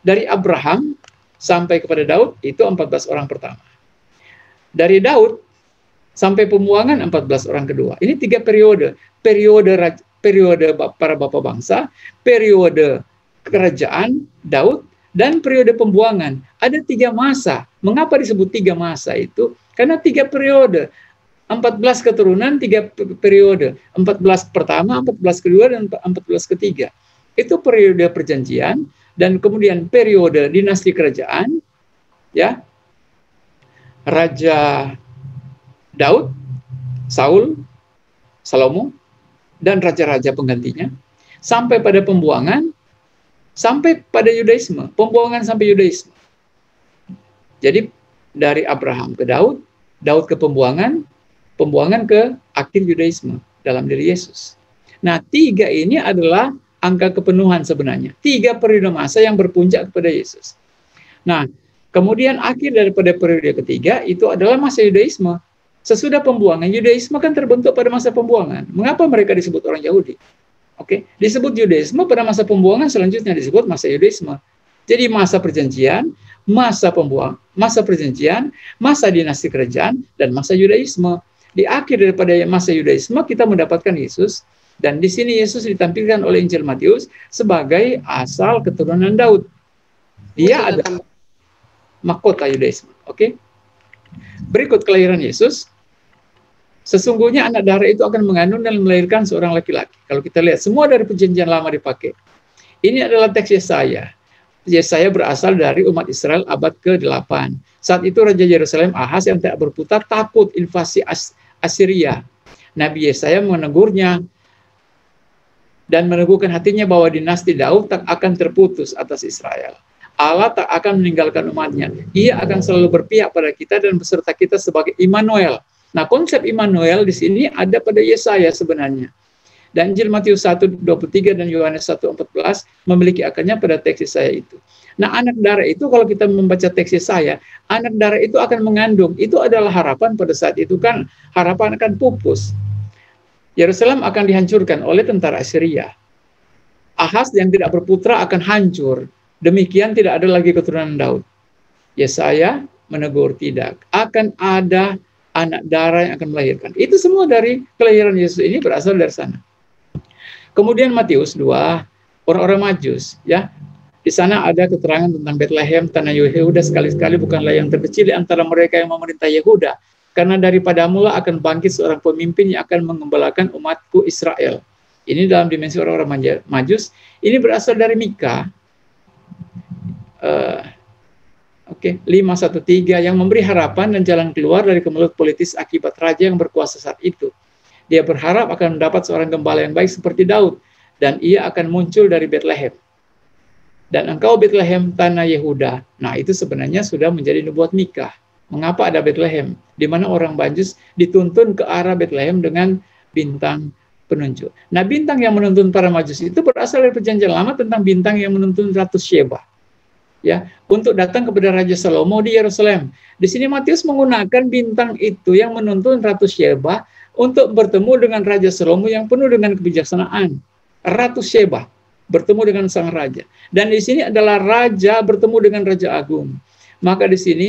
Dari Abraham sampai kepada Daud itu 14 orang pertama. Dari Daud sampai pembuangan 14 orang kedua. Ini 3 periode. Periode para bapak bangsa, periode kerajaan Daud, dan periode pembuangan. Ada 3 masa. Mengapa disebut 3 masa itu? Karena 3 periode. 14 keturunan, 3 periode. 14 pertama, 14 kedua, dan 14 ketiga. Itu periode perjanjian, dan kemudian periode dinasti kerajaan, ya, Raja Daud, Saul, Salomo, dan raja-raja penggantinya, sampai pada pembuangan, sampai pada Yudaisme, pembuangan sampai Yudaisme. Jadi dari Abraham ke Daud, Daud ke pembuangan, pembuangan ke akhir Yudaisme dalam diri Yesus. Nah, 3 ini adalah angka kepenuhan sebenarnya. 3 periode masa yang berpuncak kepada Yesus. Nah, kemudian akhir daripada periode ketiga itu adalah masa Yudaisme. Sesudah pembuangan, Yudaisme kan terbentuk pada masa pembuangan. Mengapa mereka disebut orang Yahudi? Oke, disebut Yudaisme pada masa pembuangan, selanjutnya disebut masa Yudaisme. Jadi masa perjanjian, masa pembuangan, masa perjanjian, masa dinasti kerajaan, dan masa Yudaisme. Di akhir daripada masa Yudaisme kita mendapatkan Yesus, dan di sini Yesus ditampilkan oleh Injil Matius sebagai asal keturunan Daud. Dia ada mahkota Yudaisme. Oke. Berikut kelahiran Yesus. Sesungguhnya anak darah itu akan mengandung dan melahirkan seorang laki-laki. Kalau kita lihat, semua dari perjanjian lama dipakai. Ini adalah teks Yesaya. Yesaya berasal dari umat Israel abad ke-8. Saat itu Raja Yerusalem Ahaz yang tak berputar takut invasi Assyria. Nabi Yesaya menegurnya dan meneguhkan hatinya bahwa dinasti Daud tak akan terputus atas Israel. Allah tak akan meninggalkan umatnya. Ia akan selalu berpihak pada kita dan beserta kita sebagai Immanuel. Nah, konsep Immanuel di sini ada pada Yesaya sebenarnya. Dan Injil Matius 1:23 dan Yohanes 1:14 memiliki akarnya pada teks Yesaya itu. Nah, anak darah itu kalau kita membaca teks Yesaya, anak darah itu akan mengandung. Itu adalah harapan pada saat itu kan, harapan akan pupus. Yerusalem akan dihancurkan oleh tentara Assyria. Ahaz yang tidak berputra akan hancur. Demikian tidak ada lagi keturunan Daud. Yesaya menegur tidak. Akan ada anak darah yang akan melahirkan. Itu semua dari kelahiran Yesus ini berasal dari sana. Kemudian Matius 2, orang-orang Majus, ya. Di sana ada keterangan tentang Bethlehem, tanah Yehuda, sekali-sekali bukanlah yang terkecil di antara mereka yang memerintah Yehuda, karena daripadamu lah akan bangkit seorang pemimpin yang akan mengembalakan umatku Israel. Ini dalam dimensi orang-orang Majus. Ini berasal dari Mika. 5:1-3 yang memberi harapan dan jalan keluar dari kemelut politis akibat raja yang berkuasa saat itu. Dia berharap akan mendapat seorang gembala yang baik seperti Daud, dan ia akan muncul dari Bethlehem. Dan engkau Bethlehem tanah Yehuda. Nah, itu sebenarnya sudah menjadi nubuat Mika. Mengapa ada Bethlehem? Di mana orang Majus dituntun ke arah Bethlehem dengan bintang penunjuk. Nah, bintang yang menuntun para Majus itu berasal dari perjanjian lama tentang bintang yang menuntun Ratu Sheba. Ya, untuk datang kepada Raja Salomo di Yerusalem. Di sini Matius menggunakan bintang itu yang menuntun Ratu Sheba untuk bertemu dengan Raja Salomo yang penuh dengan kebijaksanaan. Ratu Sheba bertemu dengan sang raja. Dan di sini adalah raja bertemu dengan Raja Agung. Maka di sini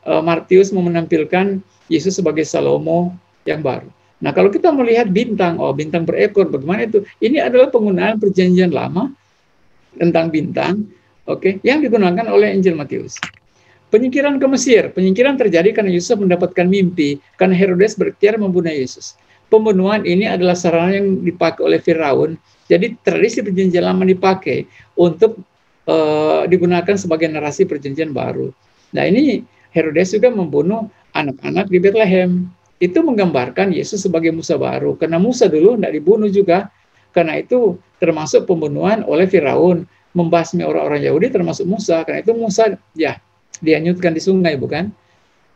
Matius menampilkan Yesus sebagai Salomo yang baru. Nah, kalau kita melihat bintang, bintang berekor, bagaimana itu? Ini adalah penggunaan perjanjian lama tentang bintang. Yang digunakan oleh Injil Matius. Penyingkiran ke Mesir. Penyingkiran terjadi karena Yusuf mendapatkan mimpi, karena Herodes berikhtiar membunuh Yesus. Pembunuhan ini adalah sarana yang dipakai oleh Firaun. Jadi tradisi perjanjian lama dipakai untuk digunakan sebagai narasi perjanjian baru. Nah, ini Herodes juga membunuh anak-anak di Bethlehem. Itu menggambarkan Yesus sebagai Musa baru. Karena Musa dulu tidak dibunuh juga, Karena itu termasuk pembunuhan oleh Firaun, membasmi orang-orang Yahudi termasuk Musa. Karena itu Musa ya dihanyutkan di sungai, bukan?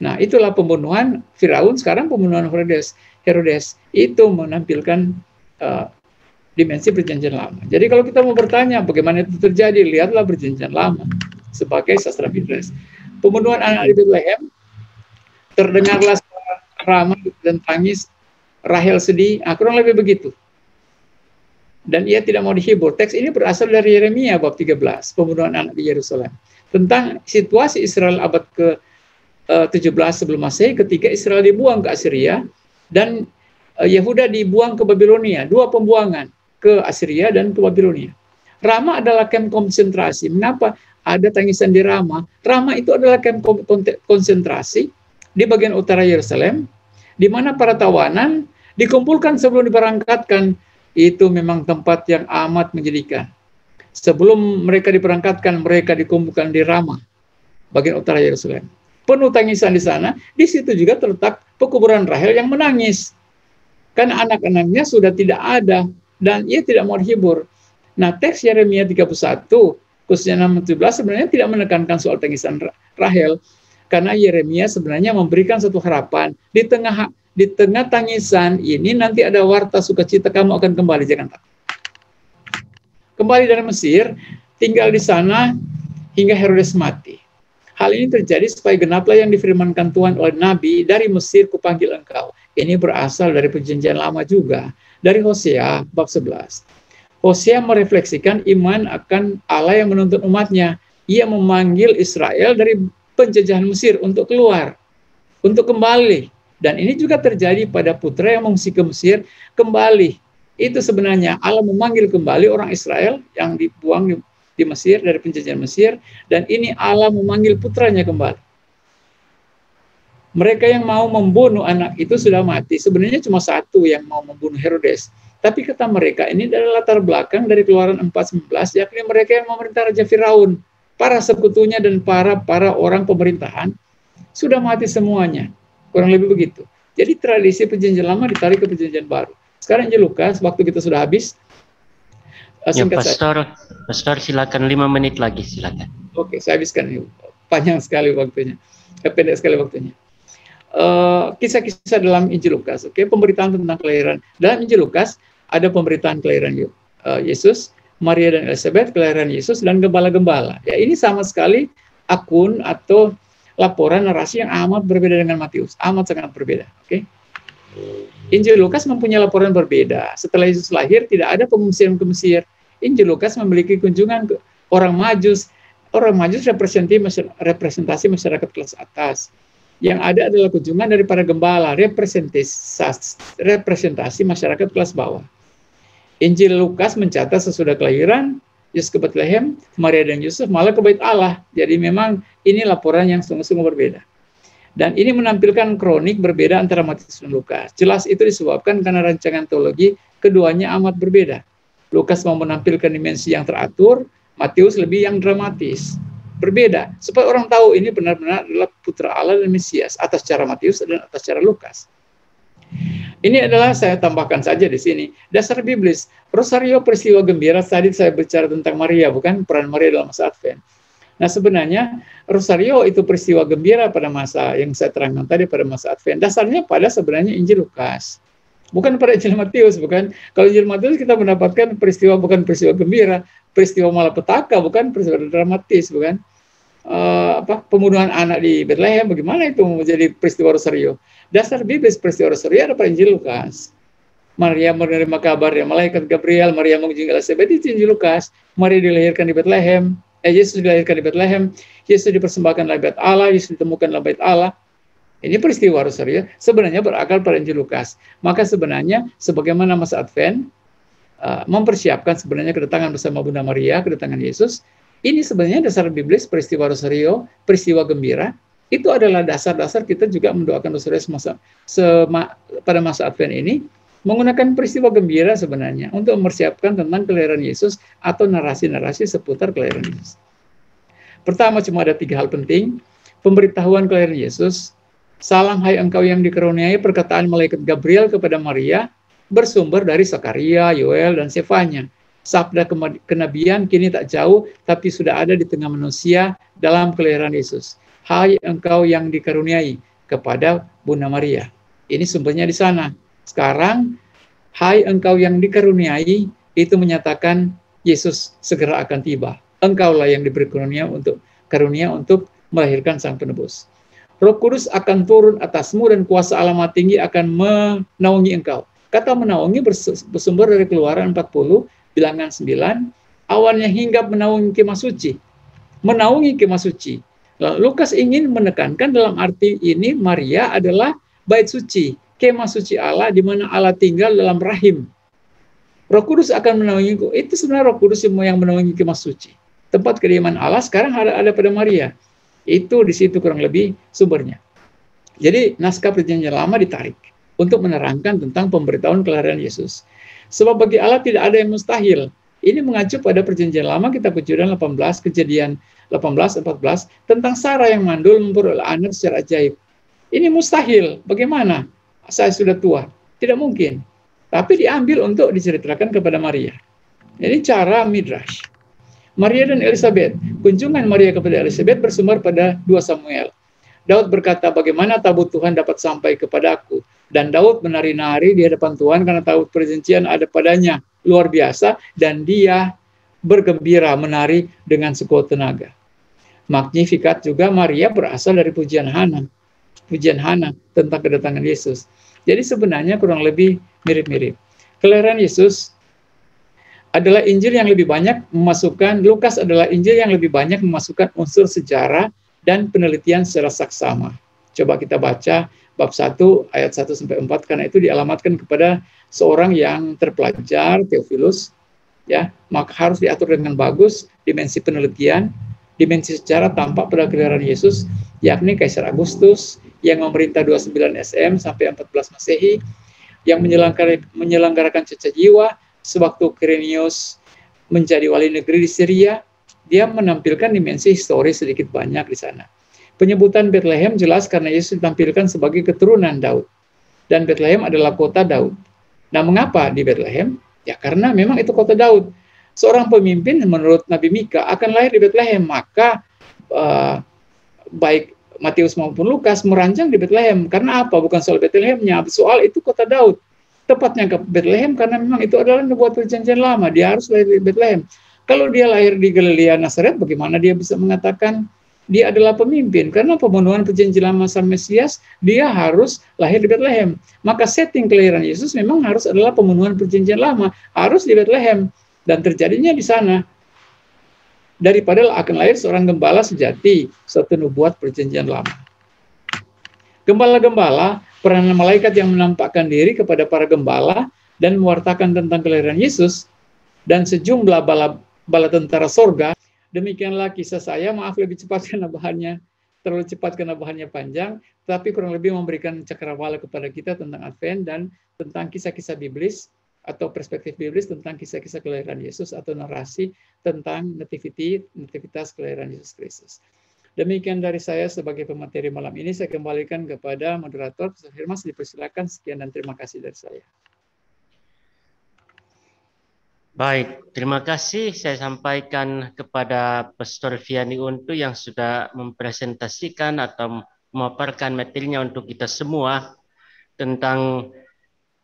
Nah, itulah pembunuhan Firaun, sekarang pembunuhan Herodes. Itu menampilkan dimensi perjanjian lama. Jadi kalau kita mau bertanya bagaimana itu terjadi, lihatlah perjanjian lama sebagai sastra Biblis. Pembunuhan anak di Bethlehem, terdengarlah suara ramai dan tangis, Rahel sedih, kurang lebih begitu. Dan ia tidak mau dihibur. Teks ini berasal dari Yeremia bab 13, pembunuhan anak di Yerusalem. Tentang situasi Israel abad ke-17 sebelum Masehi ketika Israel dibuang ke Assyria dan Yehuda dibuang ke Babilonia. Dua pembuangan, ke Assyria dan ke Babilonia. Rama adalah kamp konsentrasi. Mengapa ada tangisan di Rama? Rama itu adalah kamp konsentrasi di bagian utara Yerusalem, di mana para tawanan dikumpulkan sebelum diberangkatkan. Itu memang tempat yang amat menyedihkan. Sebelum mereka diberangkatkan, mereka dikumpulkan di Rama, bagian utara Yerusalem. Penuh tangisan di sana. Di situ juga terletak pekuburan Rahel yang menangis. Karena anak-anaknya sudah tidak ada dan ia tidak mau dihibur. Nah, teks Yeremia 31, khususnya 17 sebenarnya tidak menekankan soal tangisan Rahel. Karena Yeremia sebenarnya memberikan satu harapan. Di tengah tangisan ini nanti ada warta sukacita, kamu akan kembali, jangan takut. Kembali dari Mesir, tinggal di sana hingga Herodes mati. Hal ini terjadi supaya genaplah yang difirmankan Tuhan oleh Nabi, dari Mesir kupanggil engkau. Ini berasal dari perjanjian lama juga, dari Hosea bab 11. Hosea merefleksikan iman akan Allah yang menuntun umatnya. Ia memanggil Israel dari penjajahan Mesir untuk keluar, untuk kembali. Dan ini juga terjadi pada putra yang mengungsi ke Mesir kembali. Itu sebenarnya Allah memanggil kembali orang Israel yang dibuang di Mesir, dari penjajahan Mesir. Dan ini Allah memanggil putranya kembali. Mereka yang mau membunuh anak itu sudah mati. Sebenarnya cuma satu yang mau membunuh Herodes. Tapi kata mereka ini adalah latar belakang dari Keluaran 4:19, yakni mereka yang memerintah Raja Firaun. Para sekutunya dan para orang pemerintahan sudah mati semuanya. Kurang lebih begitu. Jadi tradisi perjanjian lama ditarik ke perjanjian baru. Sekarang Injil Lukas, waktu kita sudah habis. Ya, Pastor, silakan 5 menit lagi, silakan. Oke, saya habiskan. Panjang sekali waktunya. Pendek sekali waktunya. Kisah-kisah dalam Injil Lukas. Oke, pemberitaan tentang kelahiran. Dalam Injil Lukas ada pemberitaan kelahiran Yesus, Maria dan Elizabeth, kelahiran Yesus, dan gembala-gembala. Ya, ini sama sekali akun atau laporan narasi yang amat berbeda dengan Matius, amat sangat berbeda. Oke. Injil Lukas mempunyai laporan berbeda. Setelah Yesus lahir, tidak ada pengungsian ke Mesir. Injil Lukas memiliki kunjungan ke orang Majus. Orang Majus representasi masyarakat kelas atas. Yang ada adalah kunjungan dari para gembala, representasi masyarakat kelas bawah. Injil Lukas mencatat sesudah kelahiran Yesus ke Bethlehem, Maria dan Yusuf malah ke Bait Allah. Jadi memang ini laporan yang sungguh-sungguh berbeda. Dan ini menampilkan kronik berbeda antara Matius dan Lukas. Jelas itu disebabkan karena rancangan teologi keduanya amat berbeda. Lukas mau menampilkan dimensi yang teratur, Matius lebih yang dramatis. Berbeda, supaya orang tahu ini benar-benar adalah putra Allah dan Mesias, atas cara Matius dan atas cara Lukas. Ini adalah, saya tambahkan saja di sini, dasar biblis. Rosario peristiwa gembira, tadi saya bicara tentang Maria, bukan peran Maria dalam masa Advent. Nah sebenarnya Rosario itu peristiwa gembira pada masa yang saya terangkan tadi, pada masa Advent. Dasarnya pada sebenarnya Injil Lukas, bukan pada Injil Matius, bukan. Kalau Injil Matius kita mendapatkan peristiwa, bukan peristiwa gembira, peristiwa malapetaka, bukan peristiwa dramatis, bukan. Pembunuhan anak di Bethlehem, bagaimana itu menjadi peristiwa Rosario? Dasar biblis peristiwa Rosario ada pada Injil Lukas. Maria menerima kabar dari malaikat Gabriel, Maria mengunjungi Elizabeth, itu Injil Lukas. Maria dilahirkan di Bethlehem, Yesus dilahirkan di Bethlehem, Yesus dipersembahkan dalam Bait Allah, Yesus ditemukan dalam Bait Allah. Ini peristiwa Rosario sebenarnya berakar pada Injil Lukas. Maka sebenarnya sebagaimana masa Advent mempersiapkan sebenarnya kedatangan bersama Bunda Maria, kedatangan Yesus. Ini sebenarnya dasar biblis peristiwa Rosario, peristiwa gembira. Itu adalah dasar-dasar kita juga mendoakan Rosario pada masa Advent ini, menggunakan peristiwa gembira sebenarnya untuk mempersiapkan tentang kelahiran Yesus atau narasi-narasi seputar kelahiran Yesus. Pertama, cuma ada 3 hal penting. Pemberitahuan kelahiran Yesus. Salam hai engkau yang dikaruniai, perkataan malaikat Gabriel kepada Maria bersumber dari Sakaria, Yoel, dan Sefanya. Sabda kenabian kini tak jauh, tapi sudah ada di tengah manusia dalam kelahiran Yesus. Hai engkau yang dikaruniai, kepada Bunda Maria. Ini sumbernya di sana. Sekarang, hai engkau yang dikaruniai, itu menyatakan Yesus segera akan tiba. Engkaulah yang diberi karunia untuk melahirkan Sang Penebus. Roh Kudus akan turun atasmu dan kuasa Allah Maha Tinggi akan menaungi engkau. Kata menaungi bersumber dari Keluaran 40, bilangan 9, awalnya hinggap menaungi kemah suci. Menaungi kemah suci. Lukas ingin menekankan dalam arti ini Maria adalah bait suci, kemah suci Allah di mana Allah tinggal dalam rahim. Roh Kudus akan menaungi, itu sebenarnya Roh Kudus yang menaungi kemah suci. Tempat kediaman Allah sekarang ada pada Maria. Itu di situ kurang lebih sumbernya. Jadi naskah Perjanjian Lama ditarik untuk menerangkan tentang pemberitahuan kelahiran Yesus. Sebab bagi Allah tidak ada yang mustahil. Ini mengacu pada Perjanjian Lama, kitab Kejadian 18, Kejadian 18-14, tentang Sarah yang mandul memperoleh anak secara ajaib. Ini mustahil. Bagaimana? Saya sudah tua. Tidak mungkin. Tapi diambil untuk diceritakan kepada Maria. Ini cara Midrash. Maria dan Elizabeth. Kunjungan Maria kepada Elizabeth bersumber pada 2 Samuel. Daud berkata, bagaimana tabut Tuhan dapat sampai kepadaku? Dan Daud menari-nari di hadapan Tuhan karena tabut perjanjian ada padanya. Luar biasa. Dan dia bergembira menari dengan sekuat tenaga. Magnificat juga Maria berasal dari pujian Hana. Pujian Hana tentang kedatangan Yesus. Jadi sebenarnya kurang lebih mirip-mirip. Kelahiran Yesus adalah Injil yang lebih banyak memasukkan, Lukas adalah Injil yang lebih banyak memasukkan unsur sejarah dan penelitian secara saksama. Coba kita baca bab 1 ayat 1-4, karena itu dialamatkan kepada seorang yang terpelajar, Theophilus, ya, maka harus diatur dengan bagus dimensi penelitian, dimensi sejarah tampak pada kelahiran Yesus, yakni Kaisar Agustus yang memerintah 29 SM sampai 14 Masehi, yang menyelenggarakan cacat jiwa sewaktu Quirinius menjadi wali negeri di Syria. Dia menampilkan dimensi historis sedikit banyak di sana. Penyebutan Bethlehem jelas karena Yesus ditampilkan sebagai keturunan Daud. Dan Bethlehem adalah kota Daud. Nah, mengapa di Bethlehem? Ya karena memang itu kota Daud. Seorang pemimpin menurut Nabi Mika akan lahir di Bethlehem. Maka baik Matius maupun Lukas merancang di Bethlehem. Karena apa? Bukan soal Bethlehemnya, soal itu kota Daud. Tepatnya ke Bethlehem karena memang itu adalah nubuat perjanjian lama. Dia harus lahir di Bethlehem. Kalau dia lahir di Galilea Nazaret, bagaimana dia bisa mengatakan dia adalah pemimpin? Karena pemenuhan perjanjian lama Sang Mesias, dia harus lahir di Bethlehem. Maka setting kelahiran Yesus memang harus adalah pemenuhan perjanjian lama, harus di Bethlehem. Dan terjadinya di sana. Daripada akan lahir seorang gembala sejati, suatu nubuat perjanjian lama. Gembala-gembala, peranan malaikat yang menampakkan diri kepada para gembala dan mewartakan tentang kelahiran Yesus, dan sejumlah bala tentara sorga. Demikianlah kisah saya, maaf lebih cepat karena bahannya terlalu cepat karena bahannya panjang, tapi kurang lebih memberikan cakrawala kepada kita tentang Advent dan tentang kisah-kisah biblis atau perspektif biblis tentang kisah-kisah kelahiran Yesus atau narasi tentang nativitas kelahiran Yesus Kristus. Demikian dari saya sebagai pemateri malam ini. Saya kembalikan kepada moderator, Pastor Hirmas, dipersilakan. Sekian dan terima kasih dari saya. Baik, terima kasih saya sampaikan kepada Pastor Vianney Untu yang sudah mempresentasikan atau memaparkan materinya untuk kita semua tentang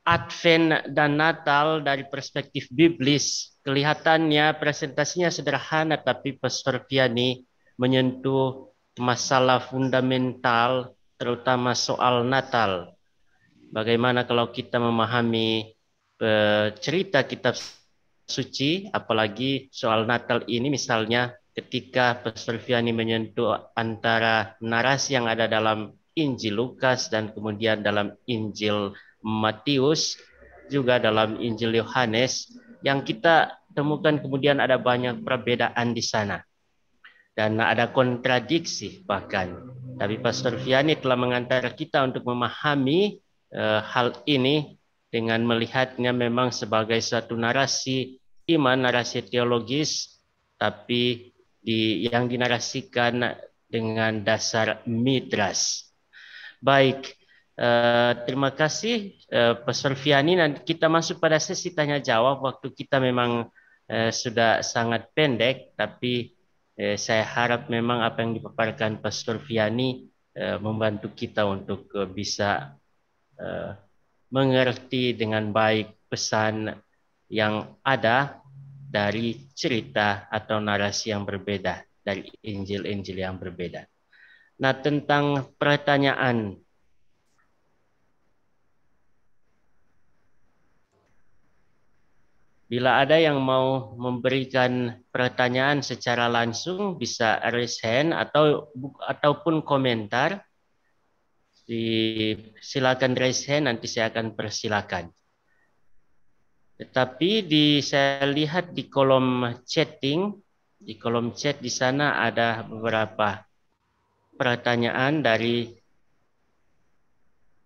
Advent dan Natal dari perspektif biblis. Kelihatannya presentasinya sederhana, tapi Pastor Vianney menyentuh masalah fundamental, terutama soal Natal. Bagaimana kalau kita memahami cerita kitab suci, apalagi soal Natal ini, misalnya ketika Pastor Vianney menyentuh antara narasi yang ada dalam Injil Lukas dan kemudian dalam Injil Matius, juga dalam Injil Yohanes, yang kita temukan kemudian ada banyak perbedaan di sana. Dan ada kontradiksi bahkan. Tapi Pastor Vianney telah mengantar kita untuk memahami hal ini dengan melihatnya memang sebagai suatu narasi iman, narasi teologis, tapi yang dinarasikan dengan dasar Midrash. Baik, Terima kasih Pastor Vianney. Nanti kita masuk pada sesi tanya jawab. Waktu kita memang sudah sangat pendek, tapi saya harap memang apa yang dipaparkan Pastor Vianney membantu kita untuk bisa mengerti dengan baik pesan yang ada dari cerita atau narasi yang berbeda, dari Injil-Injil yang berbeda. Nah, tentang pertanyaan, bila ada yang mau memberikan pertanyaan secara langsung, bisa raise hand ataupun komentar. Silakan raise hand, nanti saya akan persilakan. Tetapi saya lihat di kolom chatting, di kolom chat di sana ada beberapa pertanyaan dari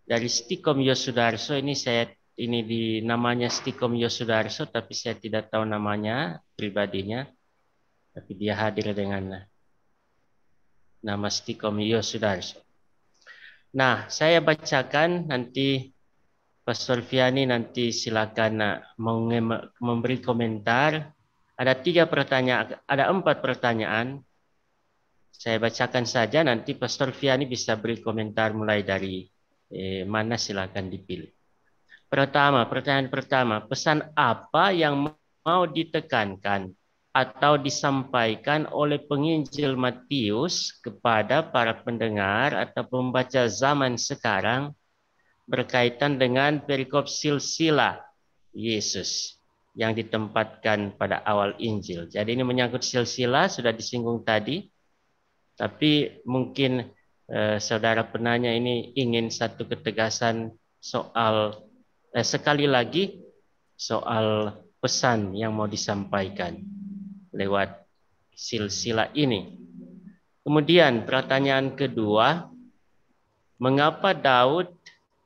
Stikom Yosudarso. Ini di namanya Stikom Yosudarso, tapi saya tidak tahu namanya pribadinya. Tapi dia hadir dengan nama Stikom Yosudarso. Nah, saya bacakan, nanti Pastor Vianney nanti silakan memberi komentar. Ada 4 pertanyaan. Saya bacakan saja, nanti Pastor Vianney bisa beri komentar mulai dari mana, silakan dipilih. Pertanyaan pertama, pesan apa yang mau ditekankan atau disampaikan oleh penginjil Matius kepada para pendengar atau pembaca zaman sekarang berkaitan dengan perikop silsilah Yesus yang ditempatkan pada awal Injil. Jadi ini menyangkut silsilah, sudah disinggung tadi, tapi mungkin saudara penanya ini ingin satu ketegasan soal sekali lagi soal pesan yang mau disampaikan lewat silsilah ini. Kemudian pertanyaan kedua, mengapa Daud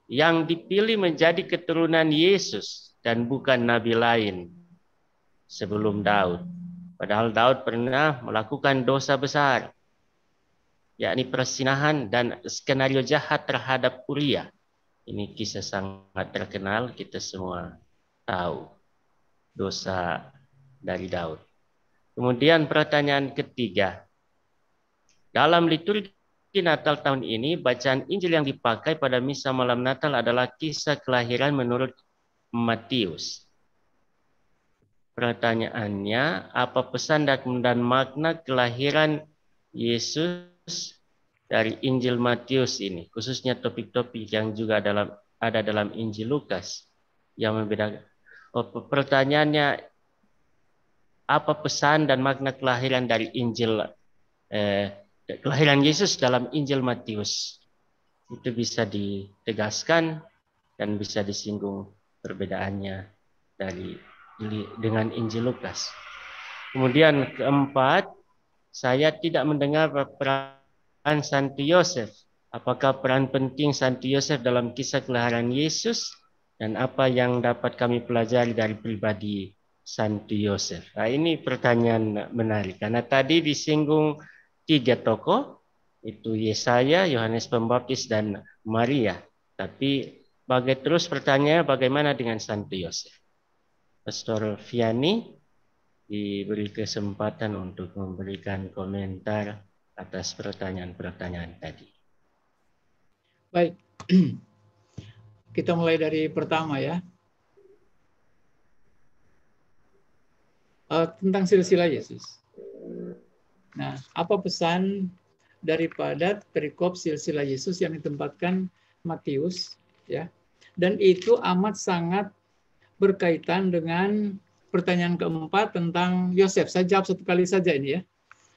yang dipilih menjadi keturunan Yesus dan bukan nabi lain sebelum Daud? Padahal Daud pernah melakukan dosa besar, yakni perzinahan dan skenario jahat terhadap Uria. Ini kisah sangat terkenal, kita semua tahu dosa dari Daud. Kemudian pertanyaan ketiga, dalam liturgi Natal tahun ini, bacaan Injil yang dipakai pada misa malam Natal adalah kisah kelahiran menurut Matius. Pertanyaannya, apa pesan dan makna kelahiran Yesus dari Injil Matius ini, khususnya topik-topik yang juga ada dalam Injil Lukas yang membedakan? Pertanyaannya, apa pesan dan makna kelahiran dari kelahiran Yesus dalam Injil Matius? Itu bisa ditegaskan dan bisa disinggung perbedaannya dengan Injil Lukas. Kemudian keempat, saya tidak mendengar peran Santo Yosef. Apakah peran penting Santo Yosef dalam kisah kelahiran Yesus, dan apa yang dapat kami pelajari dari pribadi Santo Yosef? Nah, ini pertanyaan menarik karena tadi disinggung 3 tokoh, itu Yesaya, Yohanes Pembaptis, dan Maria. Tapi pertanyaannya bagaimana dengan Santo Yosef? Pastor Vianney diberi kesempatan untuk memberikan komentar atas pertanyaan-pertanyaan tadi. Baik, kita mulai dari pertama ya. Tentang silsilah Yesus. Nah, apa pesan daripada perikop silsilah Yesus yang ditempatkan Matius ya? Dan itu amat sangat berkaitan dengan pertanyaan keempat tentang Yosef. Saya jawab satu kali saja ini ya.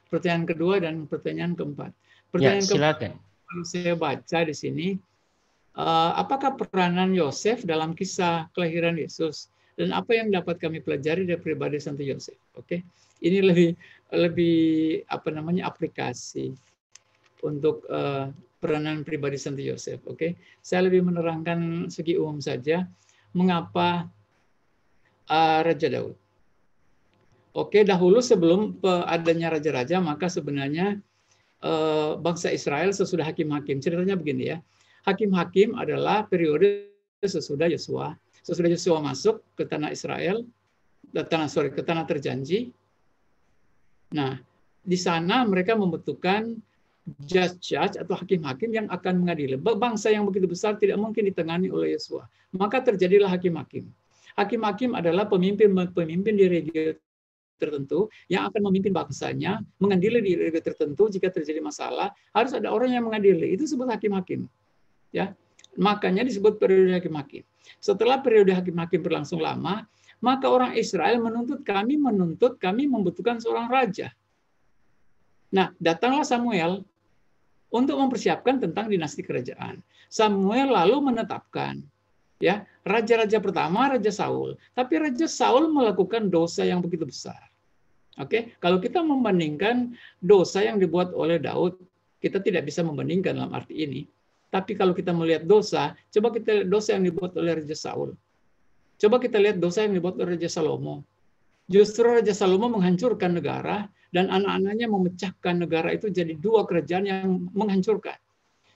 Pertanyaan kedua dan pertanyaan keempat. Pertanyaan silakan. Kalau saya baca di sini, apakah peranan Yosef dalam kisah kelahiran Yesus? Dan apa yang dapat kami pelajari dari pribadi Santo Yosef? Oke, ini lebih aplikasi untuk peranan pribadi Santo Yosef. Oke, saya lebih menerangkan segi umum saja. Mengapa Raja Daud? Oke, dahulu sebelum adanya raja-raja, maka sebenarnya bangsa Israel sesudah hakim-hakim. Ceritanya begini ya. Hakim-hakim adalah periode sesudah Yosua. Sesudah Yosua masuk ke tanah Israel, ke tanah terjanji. Nah, di sana mereka membutuhkan judge atau hakim-hakim yang akan mengadili. Bangsa yang begitu besar tidak mungkin ditangani oleh Yosua. Maka terjadilah hakim-hakim. Hakim-hakim adalah pemimpin di region tertentu yang akan memimpin bangsanya, mengadili di region tertentu. Jika terjadi masalah, harus ada orang yang mengadili. Itu disebut hakim-hakim. Ya, makanya disebut periode hakim-hakim. Setelah periode hakim-hakim berlangsung lama, maka orang Israel menuntut kami membutuhkan seorang raja. Nah, datanglah Samuel untuk mempersiapkan tentang dinasti kerajaan. Samuel lalu menetapkan, ya, raja-raja pertama Raja Saul. Tapi Raja Saul melakukan dosa yang begitu besar. Oke, kalau kita membandingkan dosa yang dibuat oleh Daud, kita tidak bisa membandingkan dalam arti ini. Tapi kalau kita melihat dosa, coba kita lihat dosa yang dibuat oleh Raja Saul. Coba kita lihat dosa yang dibuat oleh Raja Salomo. Justru Raja Salomo menghancurkan negara dan anak-anaknya memecahkan negara itu jadi dua kerajaan yang menghancurkan.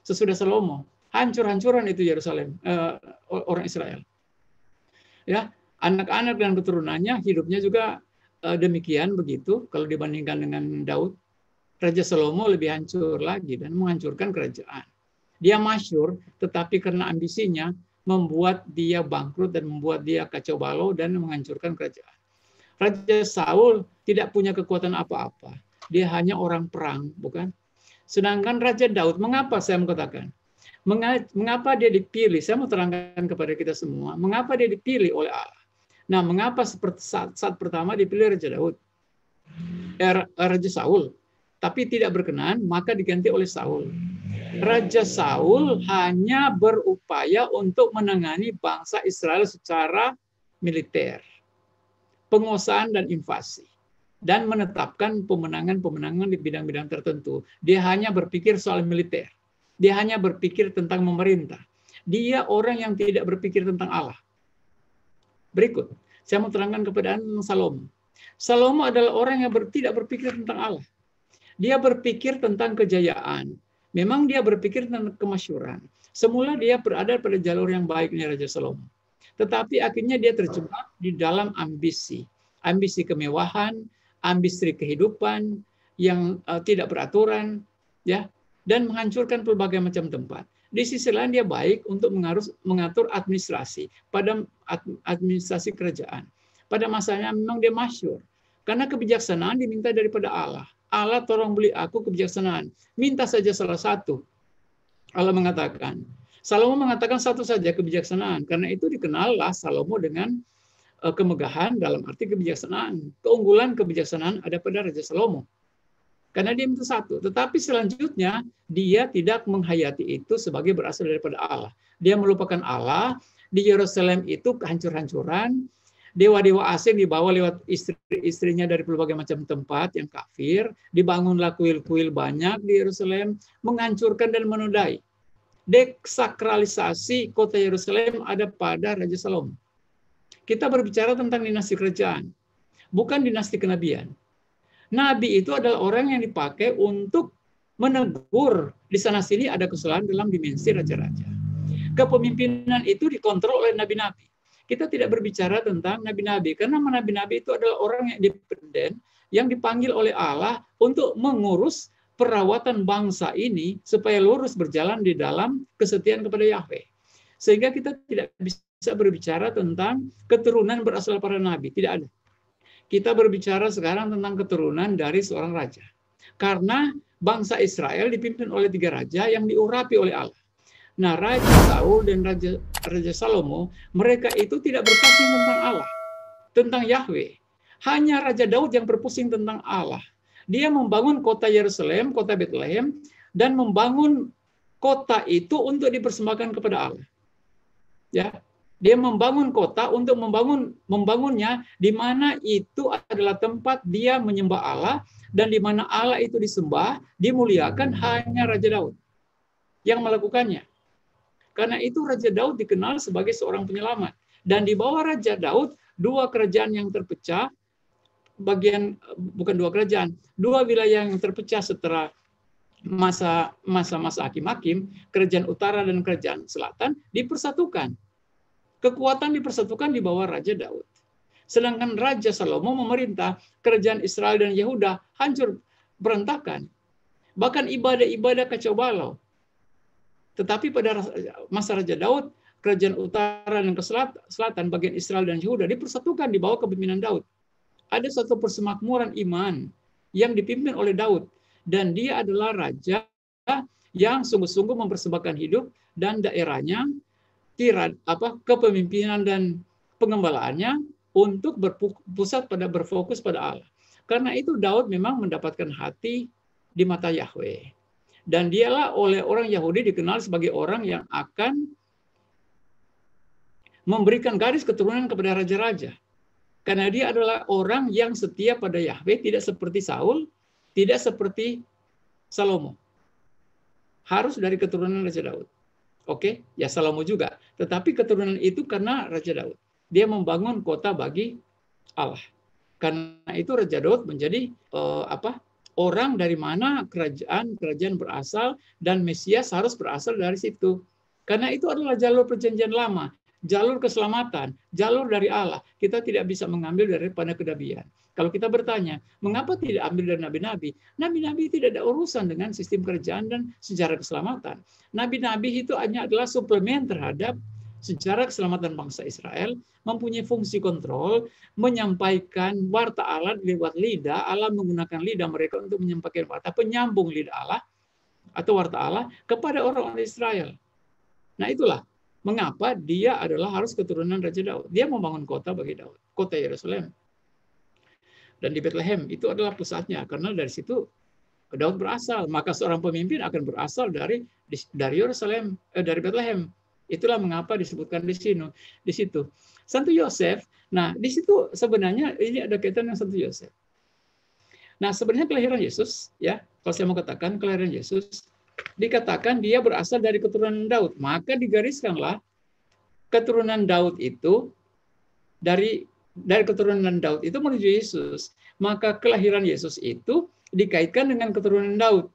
Sesudah Salomo, hancur-hancuran itu Yerusalem, orang Israel. Ya, anak-anak dan keturunannya hidupnya juga demikian begitu kalau dibandingkan dengan Daud. Raja Salomo lebih hancur lagi dan menghancurkan kerajaan. Dia masyhur, tetapi karena ambisinya membuat dia bangkrut dan membuat dia kacau balau dan menghancurkan kerajaan. Raja Saul tidak punya kekuatan apa-apa. Dia hanya orang perang, bukan? Sedangkan Raja Daud, mengapa saya mengatakan? Mengapa dia dipilih? Saya mau terangkan kepada kita semua. Mengapa dia dipilih oleh Allah? Nah, mengapa seperti saat pertama dipilih Raja Daud? Raja Saul. Tapi tidak berkenan, maka diganti oleh Saul. Raja Saul hanya berupaya untuk menangani bangsa Israel secara militer, penguasaan dan invasi, dan menetapkan pemenangan-pemenangan di bidang-bidang tertentu. Dia hanya berpikir soal militer. Dia hanya berpikir tentang memerintah. Dia orang yang tidak berpikir tentang Allah. Berikut, saya mau terangkan kepada Anda tentang Salomo. Salomo adalah orang yang tidak berpikir tentang Allah. Dia berpikir tentang kejayaan. Memang dia berpikir tentang kemasyhuran. Semula dia berada pada jalur yang baik, ini Raja Salomo. Tetapi akhirnya dia terjebak di dalam ambisi. Ambisi kemewahan, ambisi kehidupan yang tidak beraturan, ya, dan menghancurkan berbagai macam tempat. Di sisi lain dia baik untuk mengatur administrasi, pada administrasi kerajaan. Pada masanya memang dia masyhur. Karena kebijaksanaan diminta daripada Allah. Allah, tolong beri aku kebijaksanaan. Minta saja salah satu. Allah mengatakan. Salomo mengatakan satu saja kebijaksanaan. Karena itu dikenallah Salomo dengan kemegahan dalam arti kebijaksanaan. Keunggulan kebijaksanaan ada pada Raja Salomo. Karena dia minta satu. Tetapi selanjutnya dia tidak menghayati itu sebagai berasal daripada Allah. Dia melupakan Allah. Di Yerusalem itu kehancur-hancuran. Dewa-dewa asing dibawa lewat istri-istrinya dari berbagai macam tempat yang kafir. Dibangunlah kuil-kuil banyak di Yerusalem, menghancurkan dan menodai. Desakralisasi kota Yerusalem ada pada Raja Salomo. Kita berbicara tentang dinasti kerajaan, bukan dinasti kenabian. Nabi itu adalah orang yang dipakai untuk menegur. Di sana-sini ada kesalahan dalam dimensi raja-raja. Kepemimpinan itu dikontrol oleh nabi-nabi. Kita tidak berbicara tentang nabi-nabi, karena nabi-nabi itu adalah orang yang independen, yang dipanggil oleh Allah untuk mengurus perawatan bangsa ini supaya lurus berjalan di dalam kesetiaan kepada Yahweh. Sehingga kita tidak bisa berbicara tentang keturunan berasal para nabi, tidak ada. Kita berbicara sekarang tentang keturunan dari seorang raja. Karena bangsa Israel dipimpin oleh 3 raja yang diurapi oleh Allah. Nah, Raja Saul dan Raja Salomo, mereka itu tidak berpusing tentang Allah, tentang Yahweh. Hanya Raja Daud yang berpusing tentang Allah. Dia membangun kota Yerusalem, kota Bethlehem, dan membangun kota itu untuk dipersembahkan kepada Allah. Ya, dia membangun kota untuk membangunnya di mana itu adalah tempat dia menyembah Allah, dan di mana Allah itu disembah, dimuliakan hanya Raja Daud yang melakukannya. Karena itu Raja Daud dikenal sebagai seorang penyelamat. Dan di bawah Raja Daud, 2 kerajaan yang terpecah, bukan 2 kerajaan, 2 wilayah yang terpecah setelah masa hakim-hakim, kerajaan utara dan kerajaan selatan dipersatukan. Kekuatan dipersatukan di bawah Raja Daud. Sedangkan Raja Salomo memerintah, kerajaan Israel dan Yehuda hancur berantakan. Bahkan ibadah-ibadah kacau balau. Tetapi pada masa Raja Daud, kerajaan utara dan ke selatan, bagian Israel dan Yehuda dipersatukan di bawah kepemimpinan Daud. Ada satu persemakmuran iman yang dipimpin oleh Daud. Dan dia adalah raja yang sungguh-sungguh mempersembahkan hidup dan daerahnya, kepemimpinan dan pengembalaannya untuk berfokus pada Allah. Karena itu Daud memang mendapatkan hati di mata Yahweh. Dan dialah oleh orang Yahudi dikenal sebagai orang yang akan memberikan garis keturunan kepada raja-raja. Karena dia adalah orang yang setia pada Yahweh, tidak seperti Saul, tidak seperti Salomo. Harus dari keturunan Raja Daud. Oke, ya Salomo juga. Tetapi keturunan itu karena Raja Daud. Dia membangun kota bagi Allah. Karena itu Raja Daud menjadi orang dari mana kerajaan berasal, dan Mesias harus berasal dari situ. Karena itu adalah jalur perjanjian lama, jalur keselamatan, jalur dari Allah. Kita tidak bisa mengambil daripada kenabian. Kalau kita bertanya, mengapa tidak ambil dari nabi-nabi? Nabi-nabi tidak ada urusan dengan sistem kerajaan dan sejarah keselamatan. Nabi-nabi itu hanya adalah suplemen terhadap sejarah keselamatan bangsa Israel, mempunyai fungsi kontrol, menyampaikan warta Allah lewat lidah. Allah menggunakan lidah mereka untuk menyampaikan warta, penyambung lidah Allah atau warta Allah kepada orang Israel. Nah itulah mengapa dia adalah harus keturunan Raja Daud. Dia membangun kota bagi Daud, kota Yerusalem. Dan di Bethlehem itu adalah pusatnya, karena dari situ Daud berasal. Maka seorang pemimpin akan berasal dari Yerusalem, dari Bethlehem. Itulah mengapa disebutkan di situ. Santo Yosef. Nah, di situ sebenarnya ini ada kaitan dengan Santo Yosef. Nah, sebenarnya kelahiran Yesus, ya, kalau saya mau katakan kelahiran Yesus, dikatakan dia berasal dari keturunan Daud. Maka digariskanlah keturunan Daud itu dari keturunan Daud itu menuju Yesus. Maka kelahiran Yesus itu dikaitkan dengan keturunan Daud.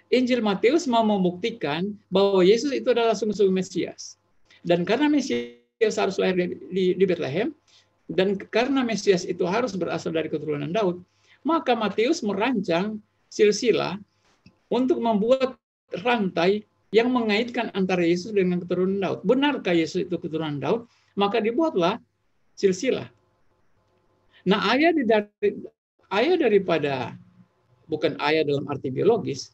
Injil Matius mau membuktikan bahwa Yesus itu adalah sungguh-sungguh Mesias. Dan karena Mesias harus lahir di Bethlehem, dan karena Mesias itu harus berasal dari keturunan Daud, maka Matius merancang silsilah untuk membuat rantai yang mengaitkan antara Yesus dengan keturunan Daud. Benarkah Yesus itu keturunan Daud? Maka dibuatlah silsilah. Nah, ayah daripada, bukan ayah dalam arti biologis,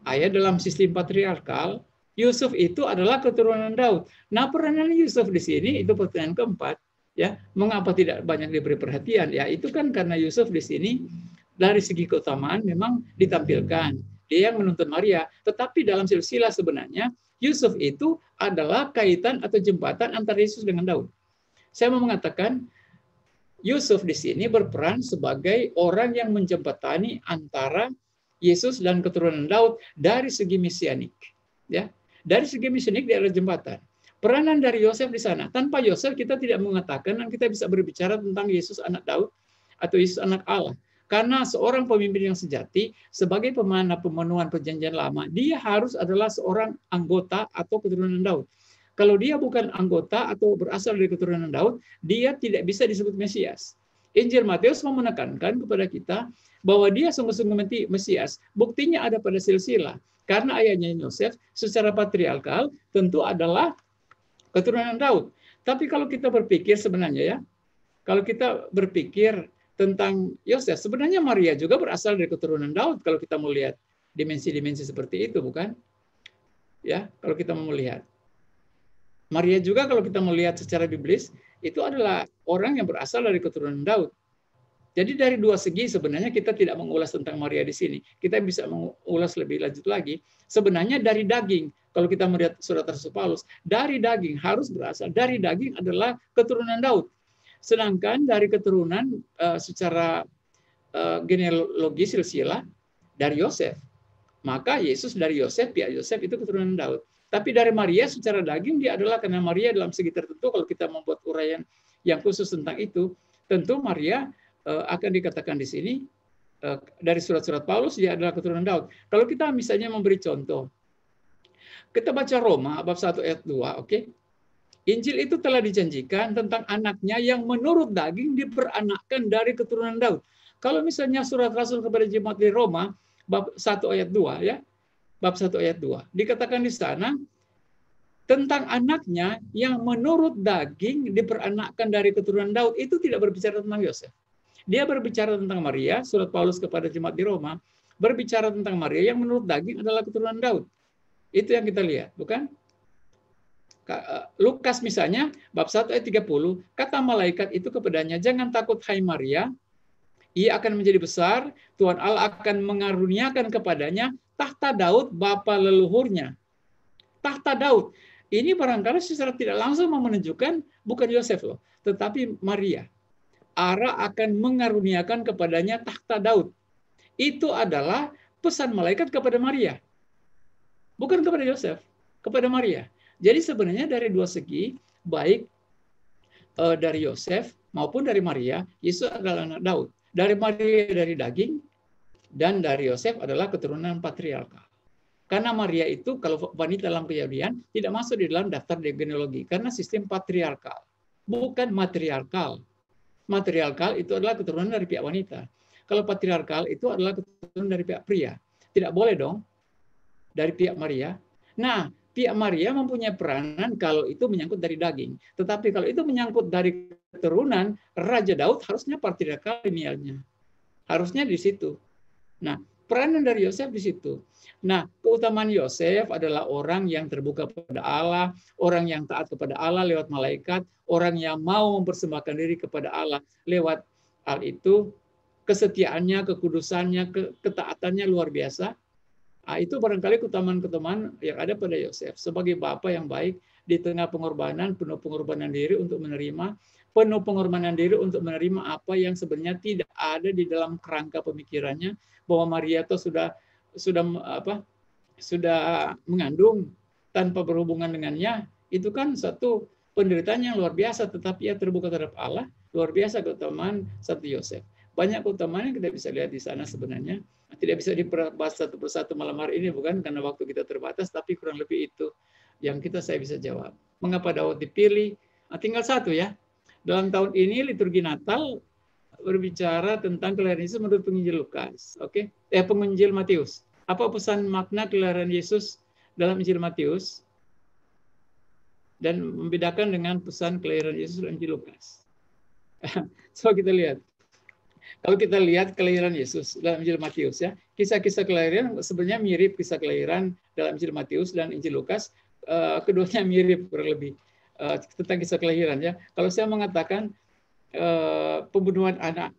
ayah dalam sistem patriarkal, Yusuf itu adalah keturunan Daud. Nah, peranan Yusuf di sini itu pertanyaan keempat, ya. Mengapa tidak banyak diberi perhatian? Ya, itu kan karena Yusuf di sini dari segi keutamaan memang ditampilkan. Dia yang menuntun Maria, tetapi dalam silsilah sebenarnya Yusuf itu adalah kaitan atau jembatan antara Yesus dengan Daud. Saya mau mengatakan Yusuf di sini berperan sebagai orang yang menjembatani antara Yesus dan keturunan Daud dari segi mesianik. Ya, dari segi mesianik dia adalah jembatan. Peranan dari Yosef di sana. Tanpa Yosef kita tidak mengatakan dan kita bisa berbicara tentang Yesus anak Daud atau Yesus anak Allah. Karena seorang pemimpin yang sejati sebagai pemenuhan perjanjian lama, dia harus adalah seorang anggota atau keturunan Daud. Kalau dia bukan anggota atau berasal dari keturunan Daud, dia tidak bisa disebut Mesias. Injil Matius mau menekankan kepada kita bahwa dia sungguh-sungguh Mesias. Buktinya ada pada silsilah. Karena ayahnya Yosef secara patriarkal tentu adalah keturunan Daud. Tapi kalau kita berpikir sebenarnya ya, kalau kita berpikir tentang Yosef, sebenarnya Maria juga berasal dari keturunan Daud kalau kita mau lihat dimensi-dimensi seperti itu, bukan? Ya, kalau kita mau melihat. Maria juga kalau kita melihat secara biblis, itu adalah orang yang berasal dari keturunan Daud. Jadi dari dua segi sebenarnya kita tidak mengulas tentang Maria di sini. Kita bisa mengulas lebih lanjut lagi. Sebenarnya dari daging, kalau kita melihat surat Rasul Paulus, dari daging harus berasal. Dari daging adalah keturunan Daud. Sedangkan dari keturunan secara genealogi silsilah dari Yosef. Maka Yesus dari Yosef, pihak Yosef itu keturunan Daud. Tapi dari Maria secara daging dia adalah karena Maria dalam segi tertentu, kalau kita membuat uraian yang khusus tentang itu, tentu Maria akan dikatakan di sini dari surat-surat Paulus dia adalah keturunan Daud. Kalau kita misalnya memberi contoh, kita baca Roma bab 1 ayat 2, oke? Injil itu telah dijanjikan tentang anaknya yang menurut daging diperanakkan dari keturunan Daud. Kalau misalnya surat Rasul kepada jemaat di Roma bab 1 ayat 2 ya. Bab 1 ayat 2 dikatakan di sana tentang anaknya yang menurut daging diperanakkan dari keturunan Daud, itu tidak berbicara tentang Yosef. Dia berbicara tentang Maria, surat Paulus kepada jemaat di Roma, berbicara tentang Maria yang menurut daging adalah keturunan Daud. Itu yang kita lihat, bukan? Lukas misalnya, bab 1 ayat 30, kata malaikat itu kepadanya, jangan takut hai Maria, ia akan menjadi besar, Tuhan Allah akan mengaruniakan kepadanya tahta Daud, bapa leluhurnya. Tahta Daud. Ini barangkali secara tidak langsung menunjukkan bukan Yosef loh, tetapi Maria. Allah akan mengaruniakan kepadanya tahta Daud. Itu adalah pesan malaikat kepada Maria. Bukan kepada Yosef, kepada Maria. Jadi sebenarnya dari dua segi, baik dari Yosef maupun dari Maria, Yesus adalah anak Daud. Dari Maria dari daging, dan dari Yosef adalah keturunan patriarkal. Karena Maria itu kalau wanita dalam Keyahudian tidak masuk di dalam daftar genealogi karena sistem patriarkal, bukan matriarkal. Matriarkal itu adalah keturunan dari pihak wanita. Kalau patriarkal itu adalah keturunan dari pihak pria. Tidak boleh dong dari pihak Maria. Nah, pihak Maria mempunyai peranan kalau itu menyangkut dari daging. Tetapi kalau itu menyangkut dari keturunan Raja Daud, harusnya patriarkal linealnya. Harusnya di situ. Nah, peranan dari Yosef di situ. Nah, keutamaan Yosef adalah orang yang terbuka kepada Allah, orang yang taat kepada Allah lewat malaikat, orang yang mau mempersembahkan diri kepada Allah lewat hal itu, kesetiaannya, kekudusannya, ketaatannya luar biasa. Nah, itu barangkali keutamaan-keutamaan yang ada pada Yosef sebagai bapa yang baik di tengah pengorbanan, penuh pengorbanan diri untuk menerima, penuh pengorbanan diri untuk menerima apa yang sebenarnya tidak ada di dalam kerangka pemikirannya, bahwa Maria itu sudah mengandung tanpa berhubungan dengannya. Itu kan satu penderitaan yang luar biasa, tetapi ia terbuka terhadap Allah. Luar biasa keutamaan satu Yosef. Banyak keutamaan yang kita bisa lihat di sana sebenarnya. Tidak bisa dibahas satu persatu malam hari ini, bukan karena waktu kita terbatas, tapi kurang lebih itu yang saya bisa jawab. Mengapa Daud dipilih? Nah, tinggal satu ya. Dalam tahun ini liturgi Natal berbicara tentang kelahiran Yesus menurut penginjil Lukas. Oke? Penginjil Matius. Apa pesan makna kelahiran Yesus dalam Injil Matius dan membedakan dengan pesan kelahiran Yesus dalam Injil Lukas? So kita lihat. Kalau kita lihat kelahiran Yesus dalam Injil Matius ya, kisah-kisah kelahiran sebenarnya mirip kisah kelahiran dalam Injil Matius dan Injil Lukas. Keduanya mirip kurang lebih tentang kisah kelahiran ya. Kalau saya mengatakan pembunuhan anak,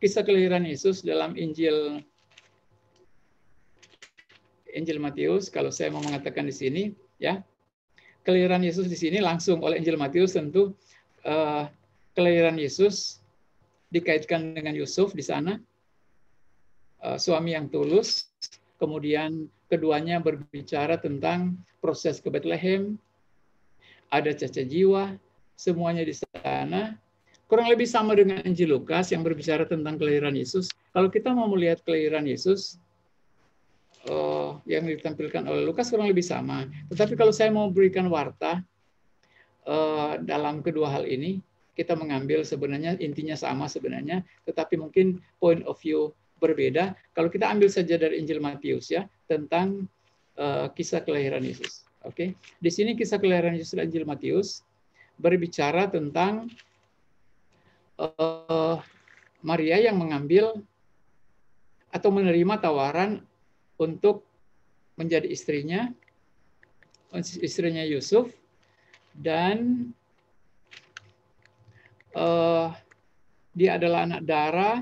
kisah kelahiran Yesus dalam Injil Matius, kalau saya mau mengatakan di sini ya, kelahiran Yesus di sini langsung oleh Injil Matius tentu kelahiran Yesus dikaitkan dengan Yusuf di sana, suami yang tulus. Kemudian keduanya berbicara tentang proses ke Bethlehem, ada cacat jiwa, semuanya di sana. Kurang lebih sama dengan Injil Lukas yang berbicara tentang kelahiran Yesus. Kalau kita mau melihat kelahiran Yesus yang ditampilkan oleh Lukas kurang lebih sama. Tetapi kalau saya mau berikan warta dalam kedua hal ini, kita mengambil sebenarnya intinya sama sebenarnya, tetapi mungkin point of view berbeda. Kalau kita ambil saja dari Injil Matius ya, tentang kisah kelahiran Yesus. Oke. Di sini kisah kelahiran Yesus dalam Injil Matius berbicara tentang Maria yang mengambil atau menerima tawaran untuk menjadi istrinya Yusuf, dan dia adalah anak darah,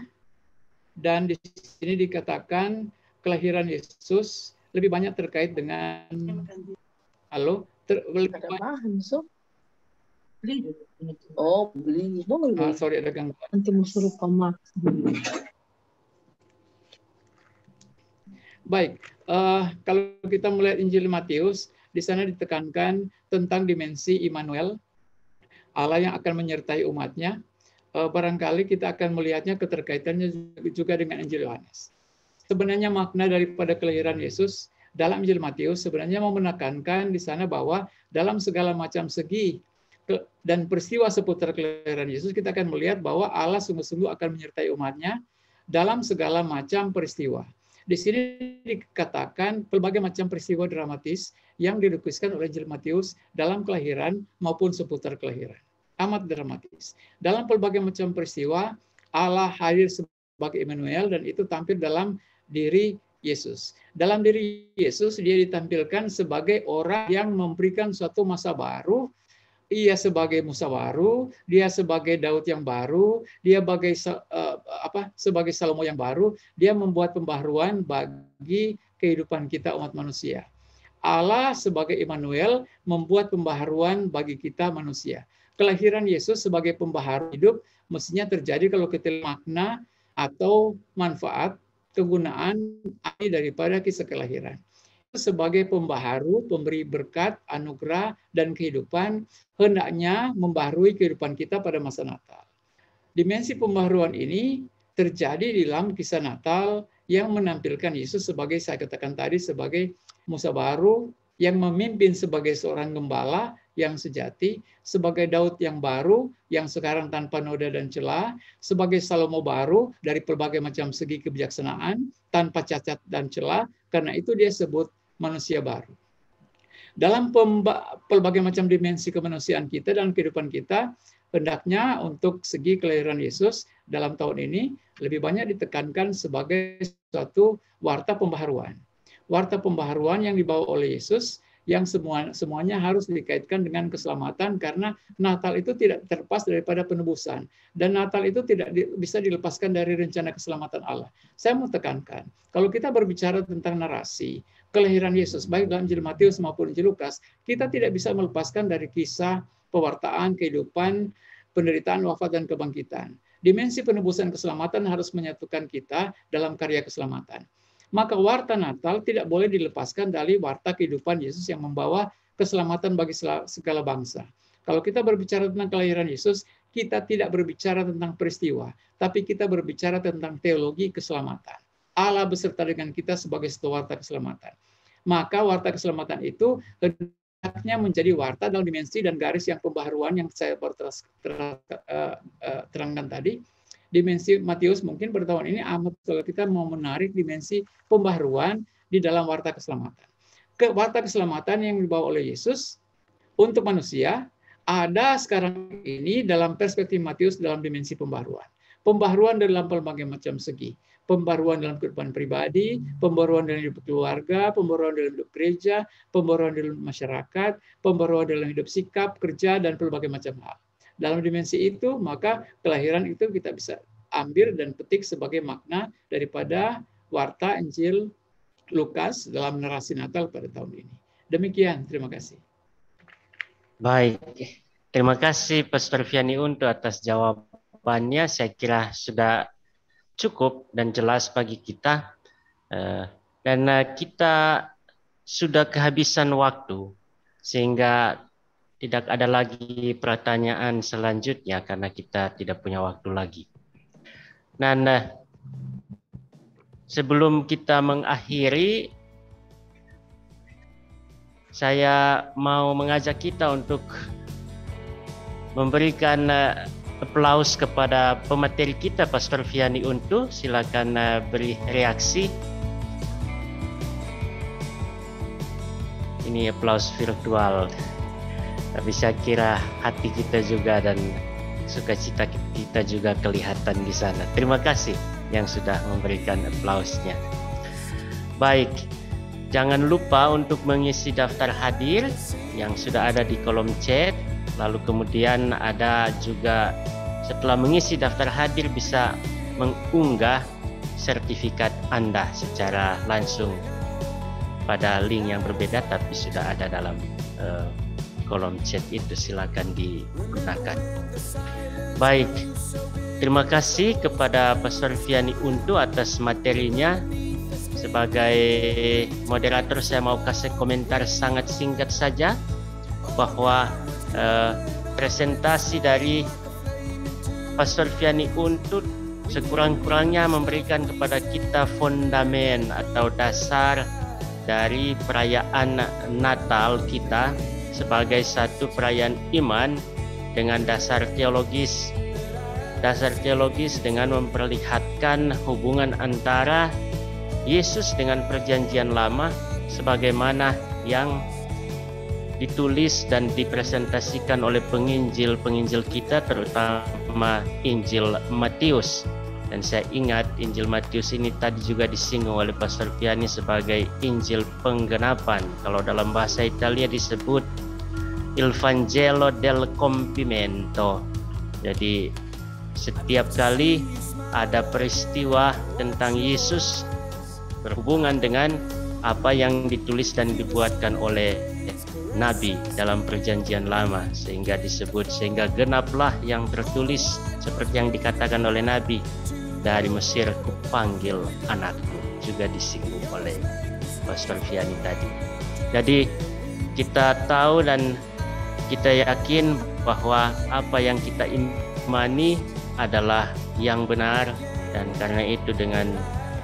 dan di sini dikatakan kelahiran Yesus lebih banyak terkait dengan beli boleh. Sorry, ada gangguan. Nanti mau suruh pamak. Baik, kalau kita melihat Injil Matius, di sana ditekankan tentang dimensi Immanuel, Allah yang akan menyertai umatnya. barangkali kita akan melihatnya keterkaitannya juga dengan Injil Yohanes. Sebenarnya makna daripada kelahiran Yesus dalam Injil Matius sebenarnya mau menekankan di sana bahwa dalam segala macam segi dan peristiwa seputar kelahiran Yesus, kita akan melihat bahwa Allah sungguh-sungguh akan menyertai umatnya dalam segala macam peristiwa. Di sini dikatakan berbagai macam peristiwa dramatis yang dilukiskan oleh Injil Matius dalam kelahiran maupun seputar kelahiran. Amat dramatis. Dalam berbagai macam peristiwa, Allah hadir sebagai Immanuel, dan itu tampil dalam diri Yesus. Dalam diri Yesus, dia ditampilkan sebagai orang yang memberikan suatu masa baru. Ia sebagai Musa baru, dia sebagai Daud yang baru, dia sebagai Salomo yang baru, dia membuat pembaharuan bagi kehidupan kita umat manusia. Allah sebagai Immanuel membuat pembaharuan bagi kita manusia. Kelahiran Yesus sebagai pembaharu hidup mestinya terjadi kalau kita makna atau manfaat kegunaan daripada kisah kelahiran. Sebagai pembaharu, pemberi berkat, anugerah, dan kehidupan, hendaknya membaharui kehidupan kita pada masa Natal. Dimensi pembaharuan ini terjadi di dalam kisah Natal yang menampilkan Yesus sebagai, saya katakan tadi, sebagai Musa baru yang memimpin sebagai seorang gembala yang sejati, sebagai Daud yang baru yang sekarang tanpa noda dan celah, sebagai Salomo baru dari berbagai macam segi kebijaksanaan tanpa cacat dan celah, karena itu dia sebut manusia baru. Dalam berbagai macam dimensi kemanusiaan kita dan kehidupan kita, hendaknya untuk segi kelahiran Yesus dalam tahun ini lebih banyak ditekankan sebagai suatu warta pembaharuan. Warta pembaharuan yang dibawa oleh Yesus yang semuanya harus dikaitkan dengan keselamatan, karena Natal itu tidak terlepas daripada penebusan, dan Natal itu tidak bisa dilepaskan dari rencana keselamatan Allah. Saya mau tekankan, kalau kita berbicara tentang narasi kelahiran Yesus baik dalam Injil Matius maupun Injil Lukas, kita tidak bisa melepaskan dari kisah pewartaan kehidupan, penderitaan, wafat, dan kebangkitan. Dimensi penebusan keselamatan harus menyatukan kita dalam karya keselamatan. Maka warta Natal tidak boleh dilepaskan dari warta kehidupan Yesus yang membawa keselamatan bagi segala bangsa. Kalau kita berbicara tentang kelahiran Yesus, kita tidak berbicara tentang peristiwa, tapi kita berbicara tentang teologi keselamatan. Allah beserta dengan kita sebagai satu warta keselamatan. Maka warta keselamatan itu hendaknya menjadi warta dalam dimensi dan garis yang pembaharuan yang saya terangkan tadi. Dimensi Matius mungkin pada tahun ini amat kalau kita mau menarik dimensi pembaharuan di dalam warta keselamatan. Warta keselamatan yang dibawa oleh Yesus untuk manusia ada sekarang ini dalam perspektif Matius dalam dimensi pembaharuan. Pembaharuan dalam berbagai macam segi. Pembaharuan dalam kehidupan pribadi, pembaharuan dalam hidup keluarga, pembaharuan dalam hidup gereja, pembaharuan dalam masyarakat, pembaharuan dalam hidup sikap, kerja, dan berbagai macam hal. Dalam dimensi itu, maka kelahiran itu kita bisa ambil dan petik sebagai makna daripada warta Injil Lukas dalam narasi Natal pada tahun ini. Demikian, terima kasih. Baik, terima kasih Pastor Vianney untuk atas jawabannya. Saya kira sudah cukup dan jelas bagi kita. Dan kita sudah kehabisan waktu, sehingga tidak ada lagi pertanyaan selanjutnya karena kita tidak punya waktu lagi. Dan sebelum kita mengakhiri, saya mau mengajak kita untuk memberikan aplaus kepada pemateri kita, Pastor Vianney Untu. Silakan beri reaksi. Ini aplaus virtual. Tapi saya kira hati kita juga dan sukacita kita juga kelihatan di sana. Terima kasih yang sudah memberikan aplausnya. Baik, jangan lupa untuk mengisi daftar hadir yang sudah ada di kolom chat. Lalu kemudian ada juga setelah mengisi daftar hadir bisa mengunggah sertifikat Anda secara langsung pada link yang berbeda, tapi sudah ada dalam kolom chat itu, silakan digunakan. Baik, terima kasih kepada Pastor Vianney Untu atas materinya. Sebagai moderator saya mau kasih komentar sangat singkat saja bahwa presentasi dari Pastor Vianney Untut sekurang-kurangnya memberikan kepada kita fondamen atau dasar dari perayaan Natal kita sebagai satu perayaan iman dengan dasar teologis dengan memperlihatkan hubungan antara Yesus dengan perjanjian lama sebagaimana yang ditulis dan dipresentasikan oleh penginjil kita, terutama Injil Matius. Dan saya ingat Injil Matius ini tadi juga disinggung oleh Pastor Vianney sebagai Injil penggenapan. Kalau dalam bahasa Italia disebut Il Vangelo del Compimento. Jadi setiap kali ada peristiwa tentang Yesus berhubungan dengan apa yang ditulis dan dibuatkan oleh Nabi dalam perjanjian lama, sehingga genaplah yang tertulis seperti yang dikatakan oleh Nabi, dari Mesir kupanggil anakku, juga disinggung oleh Pastor Vianney tadi. Jadi kita tahu dan kita yakin bahwa apa yang kita imani adalah yang benar, dan karena itu dengan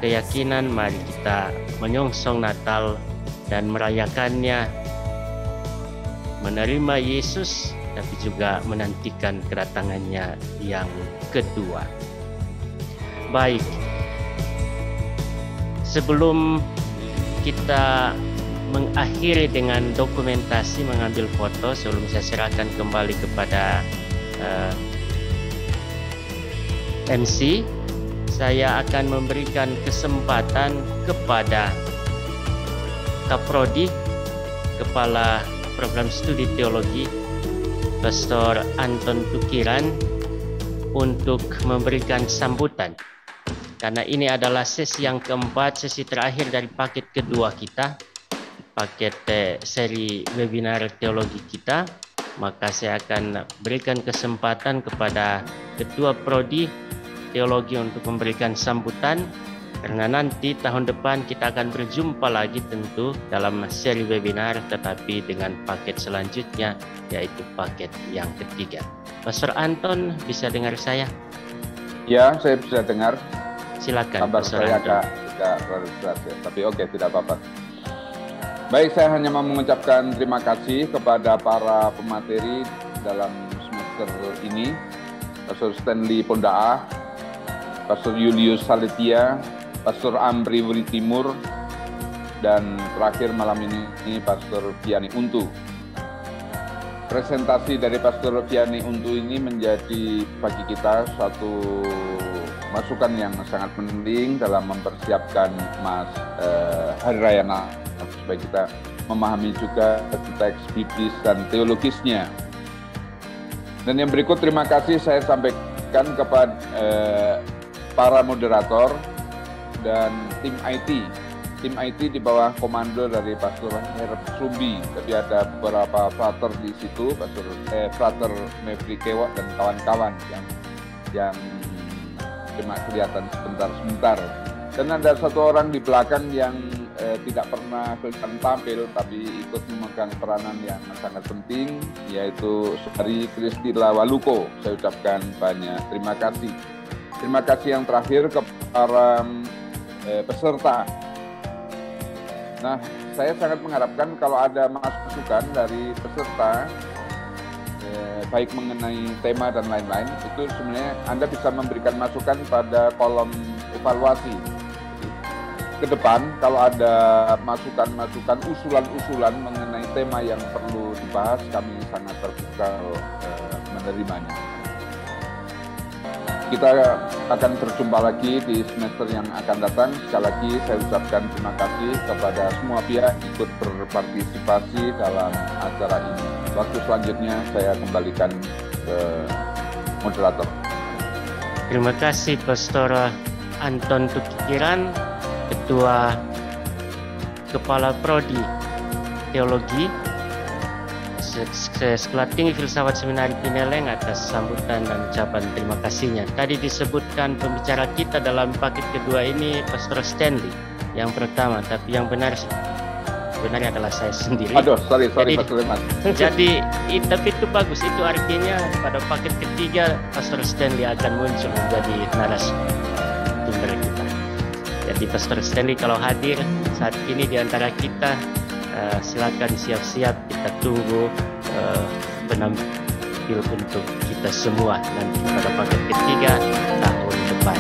keyakinan mari kita menyongsong Natal dan merayakannya, menerima Yesus tapi juga menantikan kedatangannya yang kedua. Baik, sebelum kita mengakhiri dengan dokumentasi mengambil foto, sebelum saya serahkan kembali kepada MC, saya akan memberikan kesempatan kepada Kaprodi, Kepala Program Studi Teologi, Pastor Anton Tukiran, untuk memberikan sambutan. Karena ini adalah sesi yang keempat, sesi terakhir dari paket kedua kita, paket seri webinar teologi kita, maka saya akan berikan kesempatan kepada Ketua Prodi Teologi untuk memberikan sambutan, karena nanti tahun depan kita akan berjumpa lagi tentu dalam seri webinar, tetapi dengan paket selanjutnya, yaitu paket yang ketiga. Pastor Anton, bisa dengar saya? Ya, saya bisa dengar. Silakan, kabar Pastor saya Anton. agak keras ya, tapi oke, tidak apa-apa. Baik, saya hanya mau mengucapkan terima kasih kepada para pemateri dalam semester ini, Pastor Stanley Pondaa, Pastor Julius Saletia, Pastor Amri Wuri Timur, dan terakhir malam ini Pastor Vianney Untu. Presentasi dari Pastor Vianney Untu ini menjadi bagi kita suatu masukan yang sangat penting dalam mempersiapkan Hari Raya Natal, supaya kita memahami juga teks biblis dan teologisnya. Dan yang berikut terima kasih saya sampaikan kepada para moderator dan tim IT. Tim IT di bawah komando dari Pastor Herb Sumbi, tapi ada beberapa frater di situ, frater Mevri Kewak dan kawan-kawan yang cuma kelihatan sebentar-sebentar. Dan ada satu orang di belakang yang tidak pernah kelihatan tampil, tapi ikut memegang peranan yang sangat penting, yaitu Saudari Kristi Lawaluko. Saya ucapkan banyak terima kasih. Terima kasih yang terakhir ke para peserta. Nah, saya sangat mengharapkan kalau ada masukan dari peserta, baik mengenai tema dan lain-lain, itu sebenarnya Anda bisa memberikan masukan pada kolom evaluasi. Ke depan, kalau ada masukan-masukan, usulan-usulan mengenai tema yang perlu dibahas, kami sangat terbuka menerimanya. Kita akan berjumpa lagi di semester yang akan datang. Sekali lagi saya ucapkan terima kasih kepada semua pihak ikut berpartisipasi dalam acara ini. Waktu selanjutnya saya kembalikan ke moderator. Terima kasih Pastor Anton Tukiran, Ketua Kepala Prodi Teologi Sekolah Tinggi Filsafat Seminari Pineleng, atas sambutan dan ucapan terima kasihnya. Tadi disebutkan pembicara kita dalam paket kedua ini Pastor Stanley yang pertama, tapi yang benar sebenarnya adalah saya sendiri. Aduh, sorry Jadi- Pak Sulaiman. Jadi tapi itu bagus, itu artinya pada paket ketiga Pastor Stanley akan muncul menjadi narasumber kita. Jadi Pastor Stanley kalau hadir saat ini di antara kita, silakan siap-siap, kita tunggu penampil untuk kita semua nanti pada paket ketiga tahun depan.